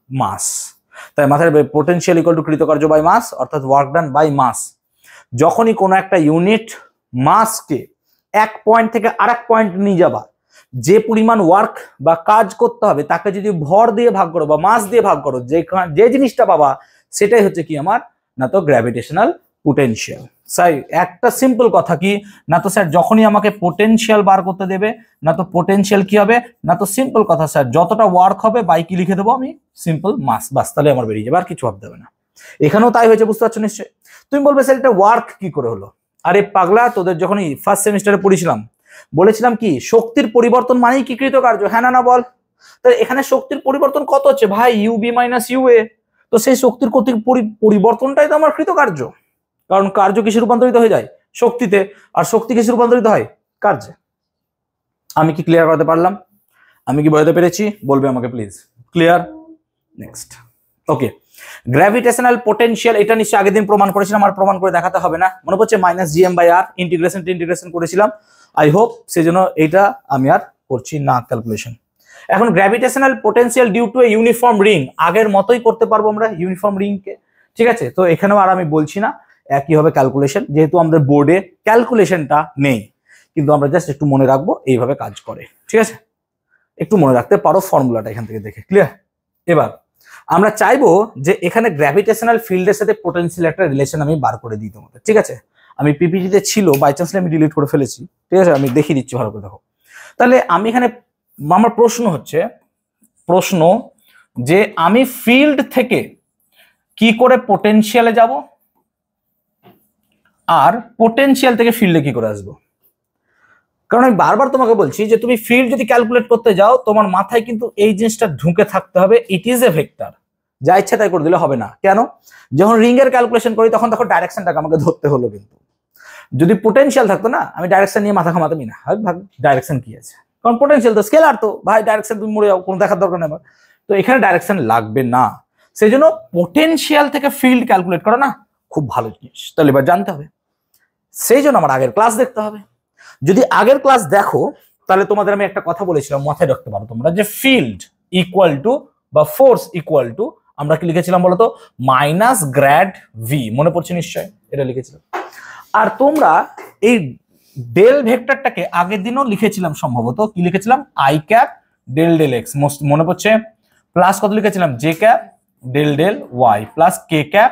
মাস। তাই মাথায় পোটেনশিয়াল ইকুয়াল টু কৃতকার্য বাই মাস, অর্থাৎ ওয়ার্ক ডান বাই মাস। যখনই কোনো একটা ইউনিট মাসকে এক পয়েন্ট থেকে আরেক পয়েন্ট নিয়ে যাবা, যে পরিমাণ ওয়ার্ক বা কাজ করতে হবে তাকে যদি ভর দিয়ে ভাগ করো বা মাস দিয়ে ভাগ করো, যে জিনিসটা পাবা সেটাই হচ্ছে কি আমার? না তো গ্র্যাভিটেশনাল পোটেনশিয়াল। স্যার একটা সিম্পল কথা কি না তো স্যার, যখনই আমাকে পোটেনশিয়াল বার করতে দেবে না তো পোটেনশিয়াল কি হবে না তো সিম্পল কথা স্যার, যতটা ওয়ার্ক হবে বাই কি লিখে দেবো আমি? সিম্পল মাস, বাস। তাহলে আমার বেরিয়ে যাবে, আর কিছু ভাবতে হবে না। এখানেও তাই হয়েছে, বুঝতে পারছো নিশ্চয়ই? তুমি বলবে স্যার এটা ওয়ার্ক কি করে হলো? আরে পাগলা, তোদের যখন ফার্স্ট সেমিস্টারে পড়েছিলাম বলেছিলাম কি শক্তির পরিবর্তন মানেই কি কৃতকার্য? হ্যাঁ না না বল? তাহলে এখানে শক্তির পরিবর্তন কত হচ্ছে ভাই? UB minus UA. তো সেই শক্তির পরিবর্তনটাই তো আমার কৃতকার্য, কারণ কার্য কিসে রূপান্তরিত হয়ে যায়? শক্তিতে। আর শক্তি কিসে রূপান্তরিত হয়? কার্যে। আমি কি ক্লিয়ার করতে পারলাম? আমি কি বোঝাতে পেরেছি? বলবে আমাকে please. Clear? Next. Okay, gravitational potential, এটা নিশ্চয়ই আগের দিন প্রমাণ করেছিলাম, আর প্রমাণ করে দেখাতে হবে না। মনে পড়ছে minus GM by r, integration করেছিলাম, আই হোপ। সেই জন্য এইটা আমি আর করছি না ক্যালকুলেশন। এখন gravitational potential due to a uniform ring, আগের মতোই করতে পারবো আমরা ইউনিফর্ম রিংকে। ঠিক আছে, তো এখানেও আর আমি বলছি না, একই হবে ক্যালকুলেশন, যেহেতু আমাদের বোর্ডে ক্যালকুলেশনটা নেই, কিন্তু আমরা জাস্ট একটু মনে রাখবো এইভাবে কাজ করে। ঠিক আছে, একটু মনে রাখতে পারো ফর্মুলাটা এখান থেকে দেখে। ক্লিয়ার? এবার আমরা চাইবো যে এখানে গ্র্যাভিটেশনাল ফিল্ডের সাথে পোটেনশিয়াল একটা রিলেশন আমি বার করে দিই তোমাদের। ঠিক আছে, আমি পিপিটিতে ছিল, বাই চান্স আমি ডিলিট করে ফেলেছি। ঠিক আছে, আমি দেখিয়ে দিচ্ছি, ভালো করে দেখো। তাহলে আমি এখানে, আমার প্রশ্ন যে আমি ফিল্ড থেকে কি করে পোটেনশিয়ালে যাব, আর পোটেনশিয়াল থেকে ফিল্ডে কি করে আসবো? কারণ আমি বারবার তোমাকে বলছি যে তুমি ফিল্ড যদি ক্যালকুলেট করতে যাও, তোমার মাথায় কিন্তু এই জিনিসটা ঢুকে থাকতে হবে, ইট ইজ এ ভেক্টর। যা ইচ্ছা তাই করে দিলে হবে না। কেন? যখন রিং এর ক্যালকুলেশন করি তখন ডাইরেকশনটাকে আমাকে ধরতে হলো, কিন্তু যদি পোটেনশিয়াল থাকতো না, আমি ডাইরেকশন নিয়ে মাথা ঘামাতামই না। ভাগ ডাইরেকশন কি আছে, কারণ পোটেনশিয়াল তো স্কেলার, তো ভাই ডাইরেকশন তুমি মরে যাও, কোনো দেখার দরকার নেই আমার। তো এখানে ডাইরেকশন লাগবে না, সেই জন্য পোটেনশিয়াল থেকে ফিল্ড ক্যালকুলেট করা না খুব ভালো জিনিস। তাহলে এবার জানতে হবে, সেই জন্য আমার আগের ক্লাস দেখতে হবে। যদি আগের ক্লাস দেখো তাহলে তোমাদের আমি একটা কথা বলেছিলাম, মাথায় রাখতে পারো তোমরা, যে ফিল্ড ইকুয়াল টু বা ফোর্স ইকুয়াল টু আমরা কি লিখেছিলাম বলতো? Minus grad V. মনে পড়ছে নিশ্চয়, এটা লিখেছিলাম। আর তোমরা এই ডেল ভেক্টরটাকে আগের দিনও লিখেছিলাম, সম্ভবত কি লিখেছিলাম? I cap del del X, মনে পড়ছে? প্লাস কত লিখেছিলাম? J cap del del Y plus K cap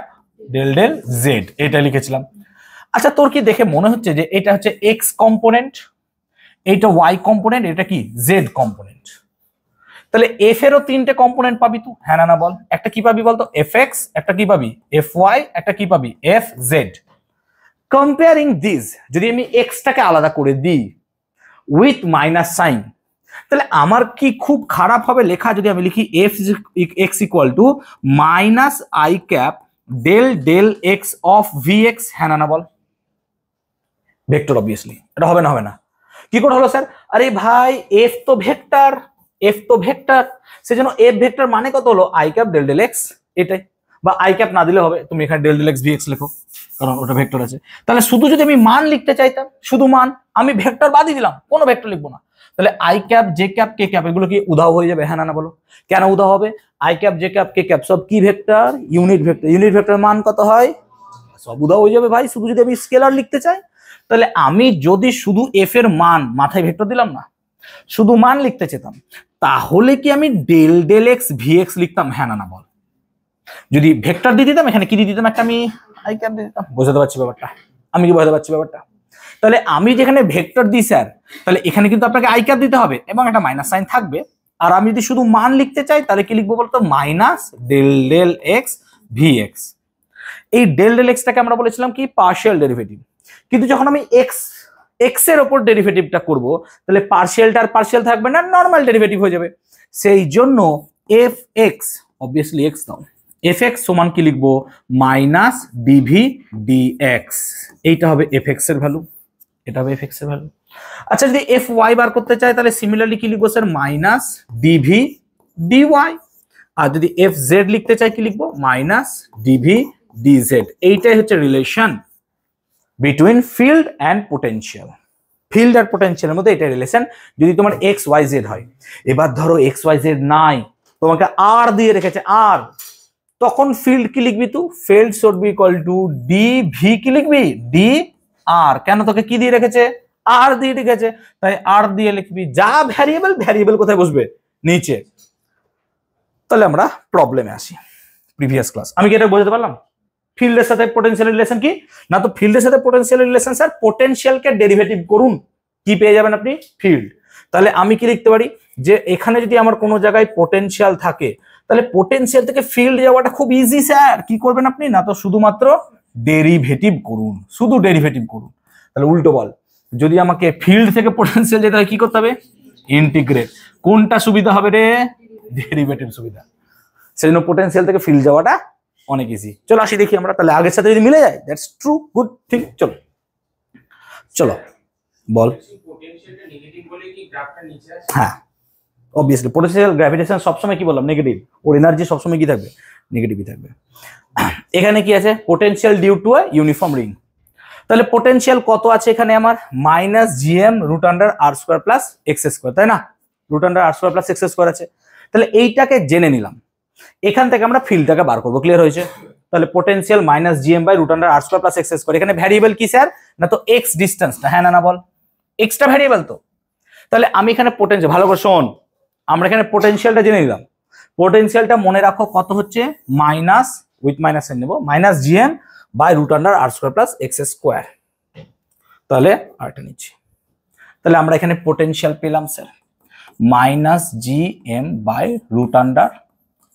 del del Z, এটা লিখেছিলাম। আচ্ছা, তোর কি দেখে মনে হচ্ছে যে এটা হচ্ছে এক্স কম্পোনেন্ট, এইটা ওয়াই কম্পোনেন্ট, এটা কি জেড কম্পোনেন্ট? তাহলে এফ এরও তিনটে কম্পোনেন্ট পাবি তুই, হ্যাঁ না বল? একটা কি পাবি বলতো? এফ এক্স, একটা কি পাবি এফ ওয়াই, একটা কি পাবি এফ জেড। কম্পেয়ারিং দিস, যদি আমি এক্সটাকে আলাদা করে দিই উইথ মাইনাস সাইন, তাহলে আমার কি খুব খারাপ হবে লেখা যদি আমি লিখি f x equal to minus i cap del del x of v x, হ্যাঁ না বল? ভেক্টর অবভিয়াসলি, এটা হবে না, হবে না। কি করে হলো স্যার? আরে ভাই এফ তো ভেক্টর, এফ তো ভেক্টর, সেজন্য এফ ভেক্টর মানে কত হলো i cap del del x, এটাই। বা আই ক্যাপ না দিলে হবে, তুমি এখানে del del x v x লেখো, কারণ ওটা ভেক্টর আছে। তাহলে শুধু যদি আমি মান লিখতে চাইতাম, শুধু মান, আমি ভেক্টর বাদই দিলাম, কোনো ভেক্টর লিখবো না, তাহলে I cap J cap K cap এগুলো কি উধাও হয়ে যাবে, হ্যাঁ না বলো? কেন উধাও হবে? I cap J cap K cap সব কি vector? Unit vector. Unit vector মান কত হয়? সব উধাও হয়ে যাবে ভাই, শুধু যদি আমি স্কেলার লিখতে চাই। তাহলে আমি যদি শুধু এফ এর মান, মাথায় ভেক্টর দিলাম না, শুধু মান লিখতে চেতাম, তাহলে কি আমি del del x v x লিখতাম, হ্যাঁ না বল? যদি ভেক্টর দিয়ে দিতাম, এখানে কি দিয়ে দিতাম, একটা আমি আই ক্যাপ দিয়ে দিতাম। বোঝাতে পারছি ব্যাপারটা? আমি কি বোঝাতে পারছি ব্যাপারটা? তাহলে আমি যেখানে ভেক্টর দিই স্যার, তাহলে এখানে কিন্তু আপনাকে আই ক্যাপ দিতে হবে এবং একটা মাইনাস সাইন থাকবে। আর আমি যদি শুধু মান লিখতে চাই, তাহলে কি লিখবো বলতো? Minus del del x v x. এই ডেল ডেল এক্সটাকে আমরা বলেছিলাম কি পার্শিয়াল ডেরিভেটিভ, কিন্তু যখন আমি এক্স এক্স এর উপর ডেরিভেটিভটা করব, তাহলে পার্শিয়ালটা আর পার্শিয়াল থাকবে না, নর্মাল ডেরিভেটিভ হয়ে যাবে। সেই জন্য এফ এক্স, অবভিয়াসলি এক্স দাও, এফ এক্স সমান কি লিখবো? Minus dv dx. এইটা হবে এফ এক্স এর ভ্যালু, এটা হবে এফ এক্স এর ভ্যালু। আচ্ছা যদি এফ ওয়াই বার করতে চাই, তাহলে সিমিলারলি কি লিখবো স্যার? Minus DV DY. আর যদি এফ জেড লিখতে চাই, কি লিখবো? Minus DV DZ. এইটাই হচ্ছে relation between field and potential. Field আর পোটেনশিয়ালের মধ্যে এটা রিলেশন, যদি তোমার এক্স ওয়াই জেড হয়। এবার ধরো এক্স ওয়াই জেড নাই, তোমাকে আর দিয়ে রেখেছে আর, তখন ফিল্ড কি লিখবি তুই? Field should be equal two D V, কি লিখবি? ডি আর। কেন? তোকে কি দিয়ে রেখেছে? আর দিয়ে রেখেছে, তাই আর দিয়ে লিখবি। যা ভ্যারিয়েবল, ভ্যারিয়েবল কোথায় বসবে? নিচে। তাহলে আমরা প্রবলেমে আসি। প্রিভিয়াস ক্লাস আমি কি এটা বোঝাতে পারলাম? ফিল্ডের সাথে পোটেনশিয়ালের রিলেশন কি না? তো ফিল্ডের সাথে পোটেনশিয়ালের রিলেশন স্যার, পোটেনশিয়ালকে ডেরিভেটিভ করুন, কি পেয়ে যাবেন আপনি? ফিল্ড। তাহলে আমি কি লিখতে পারি যে এখানে যদি আমার কোনো জায়গায় পোটেনশিয়াল থাকে, তাহলে পোটেনশিয়াল থেকে ফিল্ড যাওয়াটা খুব ইজি স্যার। কি করবেন আপনি? না তো শুধুমাত্র ডেরিভেটিভ করুন, শুধু ডেরিভেটিভ করুন। তাহলে উল্টো বল, যদি আমাকে ফিল্ড থেকে পোটেনশিয়াল যেতে হয়, কি করতে হবে? ইন্টিগ্রেট। কোনটা সুবিধা হবে রে? ডেরিভেটিভ সুবিধা। সেজন্য পোটেনশিয়াল থেকে ফিল্ড যাওয়াটা অনেক ইজি। চলো আসি দেখি আমরা, তাহলে আগের সাথে যদি মিলে যায়, দ্যাটস ট্রু, গুড থিং। চলো চলো বল। হ্যাঁ অবভিয়াসলি পোটেনশিয়াল গ্র্যাভিটেশন সবসময় কি বললাম? নেগেটিভ। ওর এনার্জি সবসময় কি থাকবে? নেগেটিভই থাকবে। এখানে কি আছে? Potential due to a uniform ring. তাহলে পোটেনশিয়াল কত আছে এখানে আমার? মাইনাস জিএম রুট আন্ডার আর স্কোয়ার প্লাস এক্স স্কোয়ার, তাই না? রুট আন্ডার আর স্কোয়ার প্লাস এক্স স্কোয়ার আছে। তাহলে এইটাকে জেনে নিলাম, এখান থেকে আমরা ফিল্ডটাকে বার করবো। ক্লিয়ার হয়েছে? তাহলে potential minus GM by root under R square plus x square. এখানে ভ্যারিয়েবল কি স্যার? না তো এক্স ডিস্টেন্সটা, হ্যাঁ না বল? এক্সটা ভ্যারিয়েবল তো। তাহলে আমি এখানে পোটেনশিয়াল, ভালো করে শোন, আমরা এখানে পোটেনশিয়ালটা জেনে নিলাম। পোটেনশিয়ালটা মনে রাখো কত হচ্ছে? মাইনাস, উইথ মাইনাস সাইন নেব, minus GM by root under R square plus x square. তাহলে আরটা নিচ্ছি। তাহলে আমরা এখানে পোটেনশিয়াল পেলাম sir minus G M by root under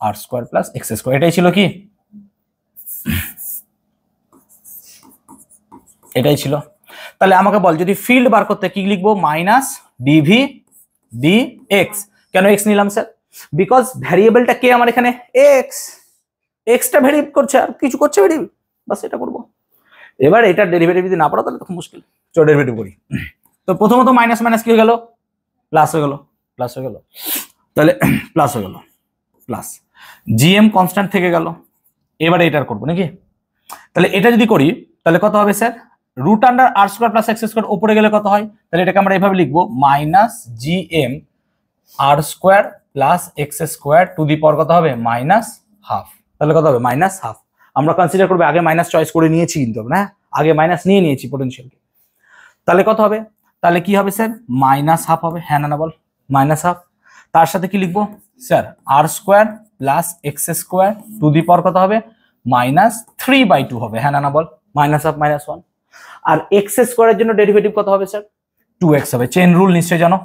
R square plus x square. এটাই ছিল কি? এটাই ছিল। তাহলে আমাকে বল, যদি ফিল্ড বার করতে কি লিখবো? Minus dv d x. কেন এক্স নিলাম স্যার? বিকজ ভ্যারিয়েবলটা কে আমার এখানে? এক্স। এক্সটা ভ্যারি করছে, আর কিছু করছে ভ্যারি, বাস এটা করবো। এবার এটার ডেরিভেটিভ যদি না পারো, তাহলে তখন মুশকিল। চলো ডেরিভেটিভ করি। তো প্রথমত মাইনাস মাইনাস কি হয়ে গেল? প্লাস হয়ে গেল, প্লাস হয়ে গেল। তাহলে প্লাস হয়ে গেল, প্লাস জিএম কনস্ট্যান্ট থেকে গেল। এবারে এটার করবো নাকি? তাহলে এটা যদি করি, তাহলে কত হবে স্যার? রুট আন্ডার আর স্কোয়ার প্লাস এক্স স্কোয়ার উপরে গেলে কত হয়? তাহলে এটাকে আমরা এভাবে লিখবো, minus GM R square plus x square to the power কত হবে? Minus half. তাহলে কত হবে? Minus half. আমরা কনসিডার করবো, আগে মাইনাস চয়েস করে নিয়েছি কিন্তু না, আগে মাইনাস নিয়ে নিয়েছি পোটেনশিয়ালকে। তাহলে কত হবে? তাহলে কি হবে স্যার? মাইনাস হাফ হবে, হ্যাঁ না বল? Minus half. তার সাথে কি লিখবো sir? R square plus x square to the power কত হবে? মাইনাস 3/2 হবে, হ্যাঁ না বল? Minus half minus 1। আর এক্স স্কোয়ারের জন্য ডেরিভেটিভ কত হবে স্যার? 2x হবে। চেন রুল নিশ্চয়ই জানো।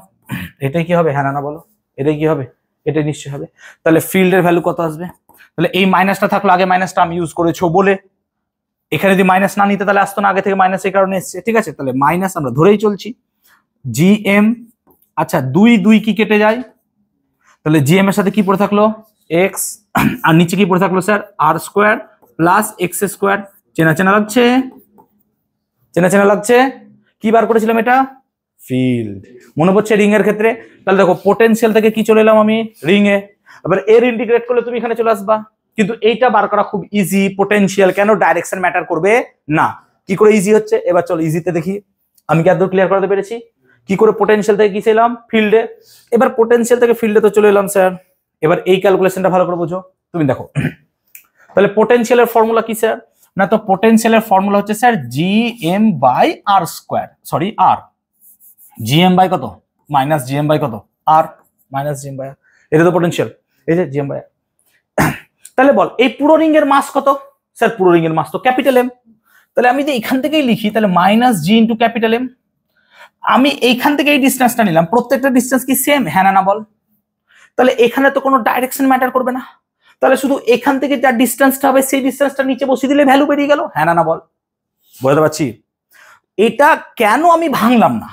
এটাই কি হবে? হ্যাঁ না বলো? এটাই কি হবে? এটা নিশ্চয় হবে। তাহলে ফিল্ডের ভ্যালু কত আসবে? তাহলে এই মাইনাসটা থাকলো, আগে মাইনাসটা আমি ইউজ করেছো বলে, এখানে যদি মাইনাস না নিতে তাহলে আসতো না, আগে থেকে মাইনাস এই কারণে এসছে, ঠিক আছে। তাহলে মাইনাস আমরা ধরেই চলছি, জিএম, আচ্ছা 2 কি কেটে যায়, তাহলে জিএম এর সাথে কি পড়ে থাকলো এক্স, আর নিচে কি পড়ে থাকলো স্যার আর স্কোয়ার প্লাস এক্স স্কোয়ার। চেনা চেনা লাগছে, চেনা চেনা লাগছে। কি বার করেছিলাম এটা? ফিল্ড। মনে পড়ছে রিং এর ক্ষেত্রে? তাহলে দেখো পোটেনশিয়াল থেকে কি চলে এলাম আমি রিং এ, এবার এর ইন্টিগ্রেট করলে তুমি এখানে চলে আসবা। কিন্তু এইটা বার করা খুব ইজি, পোটেনশিয়াল কেন, ডাইরেকশন ম্যাটার করবে না। কি করে ইজি হচ্ছে এবার চলো ইজিতে দেখি, আমি কি আদৌ ক্লিয়ার করতে পেরেছি কি করে পোটেনশিয়াল থেকে কি ছিলাম ফিল্ডে। এবার পোটেনশিয়াল থেকে ফিল্ডে তো চলে এলাম স্যার। এবার এই ক্যালকুলেশনটা ভালো করে বুঝো, তুমি দেখো তাহলে পোটেনশিয়ালের ফর্মুলা কি স্যার, না তো পোটেনশিয়ালের ফর্মুলা হচ্ছে sir G M by R square, sorry r, GM by কত মাইনাস জিএম বাই কত আর, মাইনাস জিএম বাই আর, এটা তো পোটেনশিয়াল, এই যে জিএম বাই আর। তাহলে বল এই পুরো রিং এর মাস কত? স্যার পুরো রিং এর মাস তো ক্যাপিটাল এম, তাহলে আমি যদি এখান থেকেই লিখি তাহলে মাইনাস জি ইন্টু ক্যাপিটাল এম। আমি এইখান থেকে এই ডিস্টেন্সটা নিলাম, প্রত্যেকটা ডিস্টেন্স কি সেম, হ্যাঁ না বল? তাহলে এখানে তো কোনো ডাইরেকশন ম্যাটার করবে না, তাহলে শুধু এখান থেকে যা ডিস্টেন্সটা হবে সেই ডিস্টেন্সটা নিচে বসিয়ে দিলে ভ্যালু বেরিয়ে গেল, হ্যাঁ না বল? বুঝতে পারছি? এটা কেন আমি ভাঙলাম না,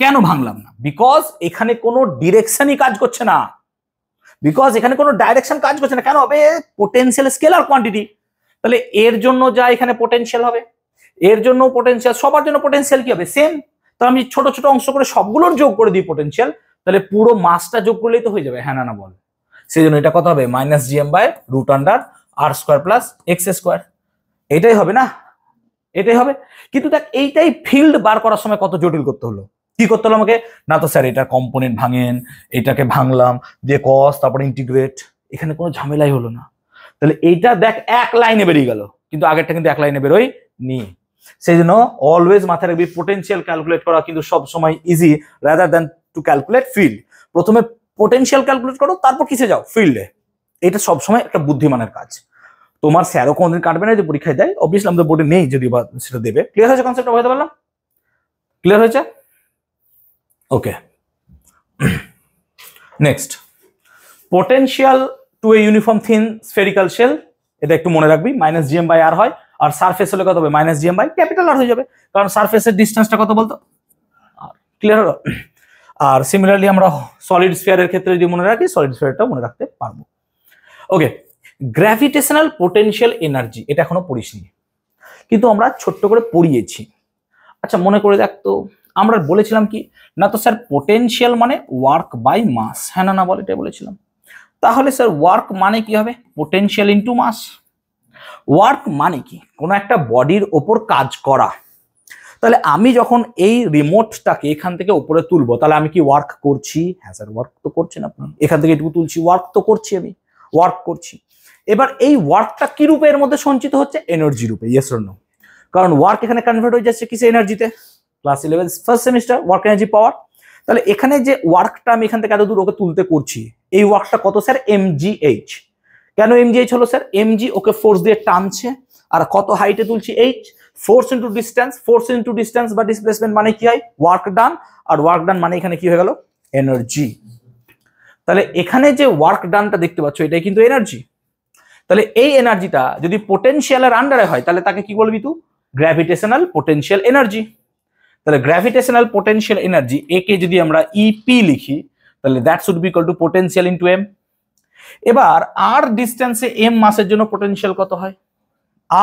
কেন ভাঙলাম না? বিকজ এখানে কোনো ডিরেকশনই কাজ করছে না, বিকজ এখানে কোনো ডাইরেকশন কাজ করছে না। কেন হবে? পোটেনশিয়াল স্কেলার কোয়ান্টিটি, তাহলে এর জন্য যা এখানে পোটেনশিয়াল হবে, এর জন্য পোটেনশিয়াল, সবার জন্য পোটেনশিয়াল কি হবে সেম। তো আমি ছোট ছোট অংশ করে সবগুলোর যোগ করে দিই পোটেনশিয়াল, তাহলে পুরো মাসটা যোগ করলেই তো হয়ে যাবে, হ্যাঁ না বল? সেই জন্য এটা কত হবে minus GM by root under R square plus x square, এটাই হবে না, এটাই হবে। কিন্তু দেখ এইটাই ফিল্ড বার করার সময় কত জটিল করতে হলো, কি করতে হলো আমাকে, না তো স্যার এটার কম্পোনেন্ট ভাঙেন, এটাকে ভাঙলাম দিয়ে কস তারপরে ইন্টিগ্রেট, এখানে কোনো ঝামেলাই হলো না। তাহলে এইটা দেখ এক লাইনে বেরিয়ে গেল, কিন্তু আগেরটা কিন্তু এক লাইনে বেরোয় নি। সেই জন্য অলওয়েজ মাথায় রাখবি পোটেনশিয়াল ক্যালকুলেট করা কিন্তু সব সময় easy rather than to calculate field. প্রথমে পোটেনশিয়াল ক্যালকুলেট করো তারপর কিসে যাও ফিল্ডে, এটা সবসময় একটা বুদ্ধিমানের কাজ। তোমার স্যারও কোনদিন কাটবে না যে পরীক্ষায় দেয়, অবভিয়াসলি আমাদের বোর্ডে নেই যদি বা সেটা দেবে। ক্লিয়ার হয়েছে কনসেপ্টটা, বুঝতে পারলাম? ক্লিয়ার হয়েছে? Okay, next potential to a uniform thin spherical shell, এটা একটু মনে রাখবি, মাইনাস জিএম বাই আর হয়, আর সারফেস হলে কত হবে minus GM by capital r হয়ে যাবে, কারণ সারফেসের ডিস্টেন্সটা কত বলতো আর। ক্লিয়ার হলো? আর সিমিলারলি আমরা সলিড স্ফিয়ারের ক্ষেত্রে যদি মনে রাখি সলিড স্ফিয়ারটাও মনে রাখতে পারবো। ওকে, গ্র্যাভিটেশনাল পোটেনশিয়াল এনার্জি, এটা এখনো পড়িসনি কিন্তু আমরা ছোট্ট করে পড়িয়েছি। আচ্ছা মনে করে দেখ তো, আমরা বলেছিলাম কি, না তো স্যার পোটেনশিয়াল মানে ওয়ার্ক বাই মাস, হ্যাঁ না বল? এটা বলেছিলাম। তাহলে স্যার ওয়ার্ক মানে কি হবে? পোটেনশিয়াল ইনটু মাস। ওয়ার্ক মানে কি? কোনো একটা বডির ওপর কাজ করা। তাহলে আমি যখন এই রিমোটটাকে এখান থেকে উপরে তুলবো তাহলে আমি কি ওয়ার্ক করছি? হ্যাঁ স্যার ওয়ার্ক তো করছেন আপনি, এখান থেকে এটুকু তুলছি, ওয়ার্ক তো করছি, আমি ওয়ার্ক করছি। এবার এই ওয়ার্কটা কি রূপে এর মধ্যে সঞ্চিত হচ্ছে? এনার্জি রূপে, ইয়েস অর নো? কারণ ওয়ার্ক এখানে কনভার্ট হয়ে যাচ্ছে কিসে? এনার্জিতে। Class 11 first semester work energy power. তাহলে এখানে যে ওয়ার্কটা আমি এখান থেকে এত দূর ওকে তুলতে করছি, এই ওয়ার্কটা কত স্যার? mgh। কেন mgh হলো স্যার? mg ওকে ফোর্স দিয়ে টানছে, আর কত হাইটে তুলছি? h। Force into distance, force into distance বা ডিসপ্লেসমেন্ট মানে কি হয়? Work done. আর ওয়ার্ক ডান মানে এখানে কি হয়ে গেল? এনার্জি। তাহলে এখানে যে ওয়ার্ক ডানটা দেখতে পাচ্ছ এটাই কিন্তু এনার্জি। তাহলে এই এনার্জিটা যদি পোটেনশিয়ালের আন্ডারে হয় তাহলে তাকে কি বলবি তুই? Gravitational potential energy. তাহলে গ্র্যাভিটেশনাল পোটেনশিয়াল এনার্জি একে যদি আমরা ইপি লিখি তাহলে that should be equal to potential into m. এবার আর ডিসটেন্সে এম মাসের জন্য পোটেনশিয়াল কত হয়?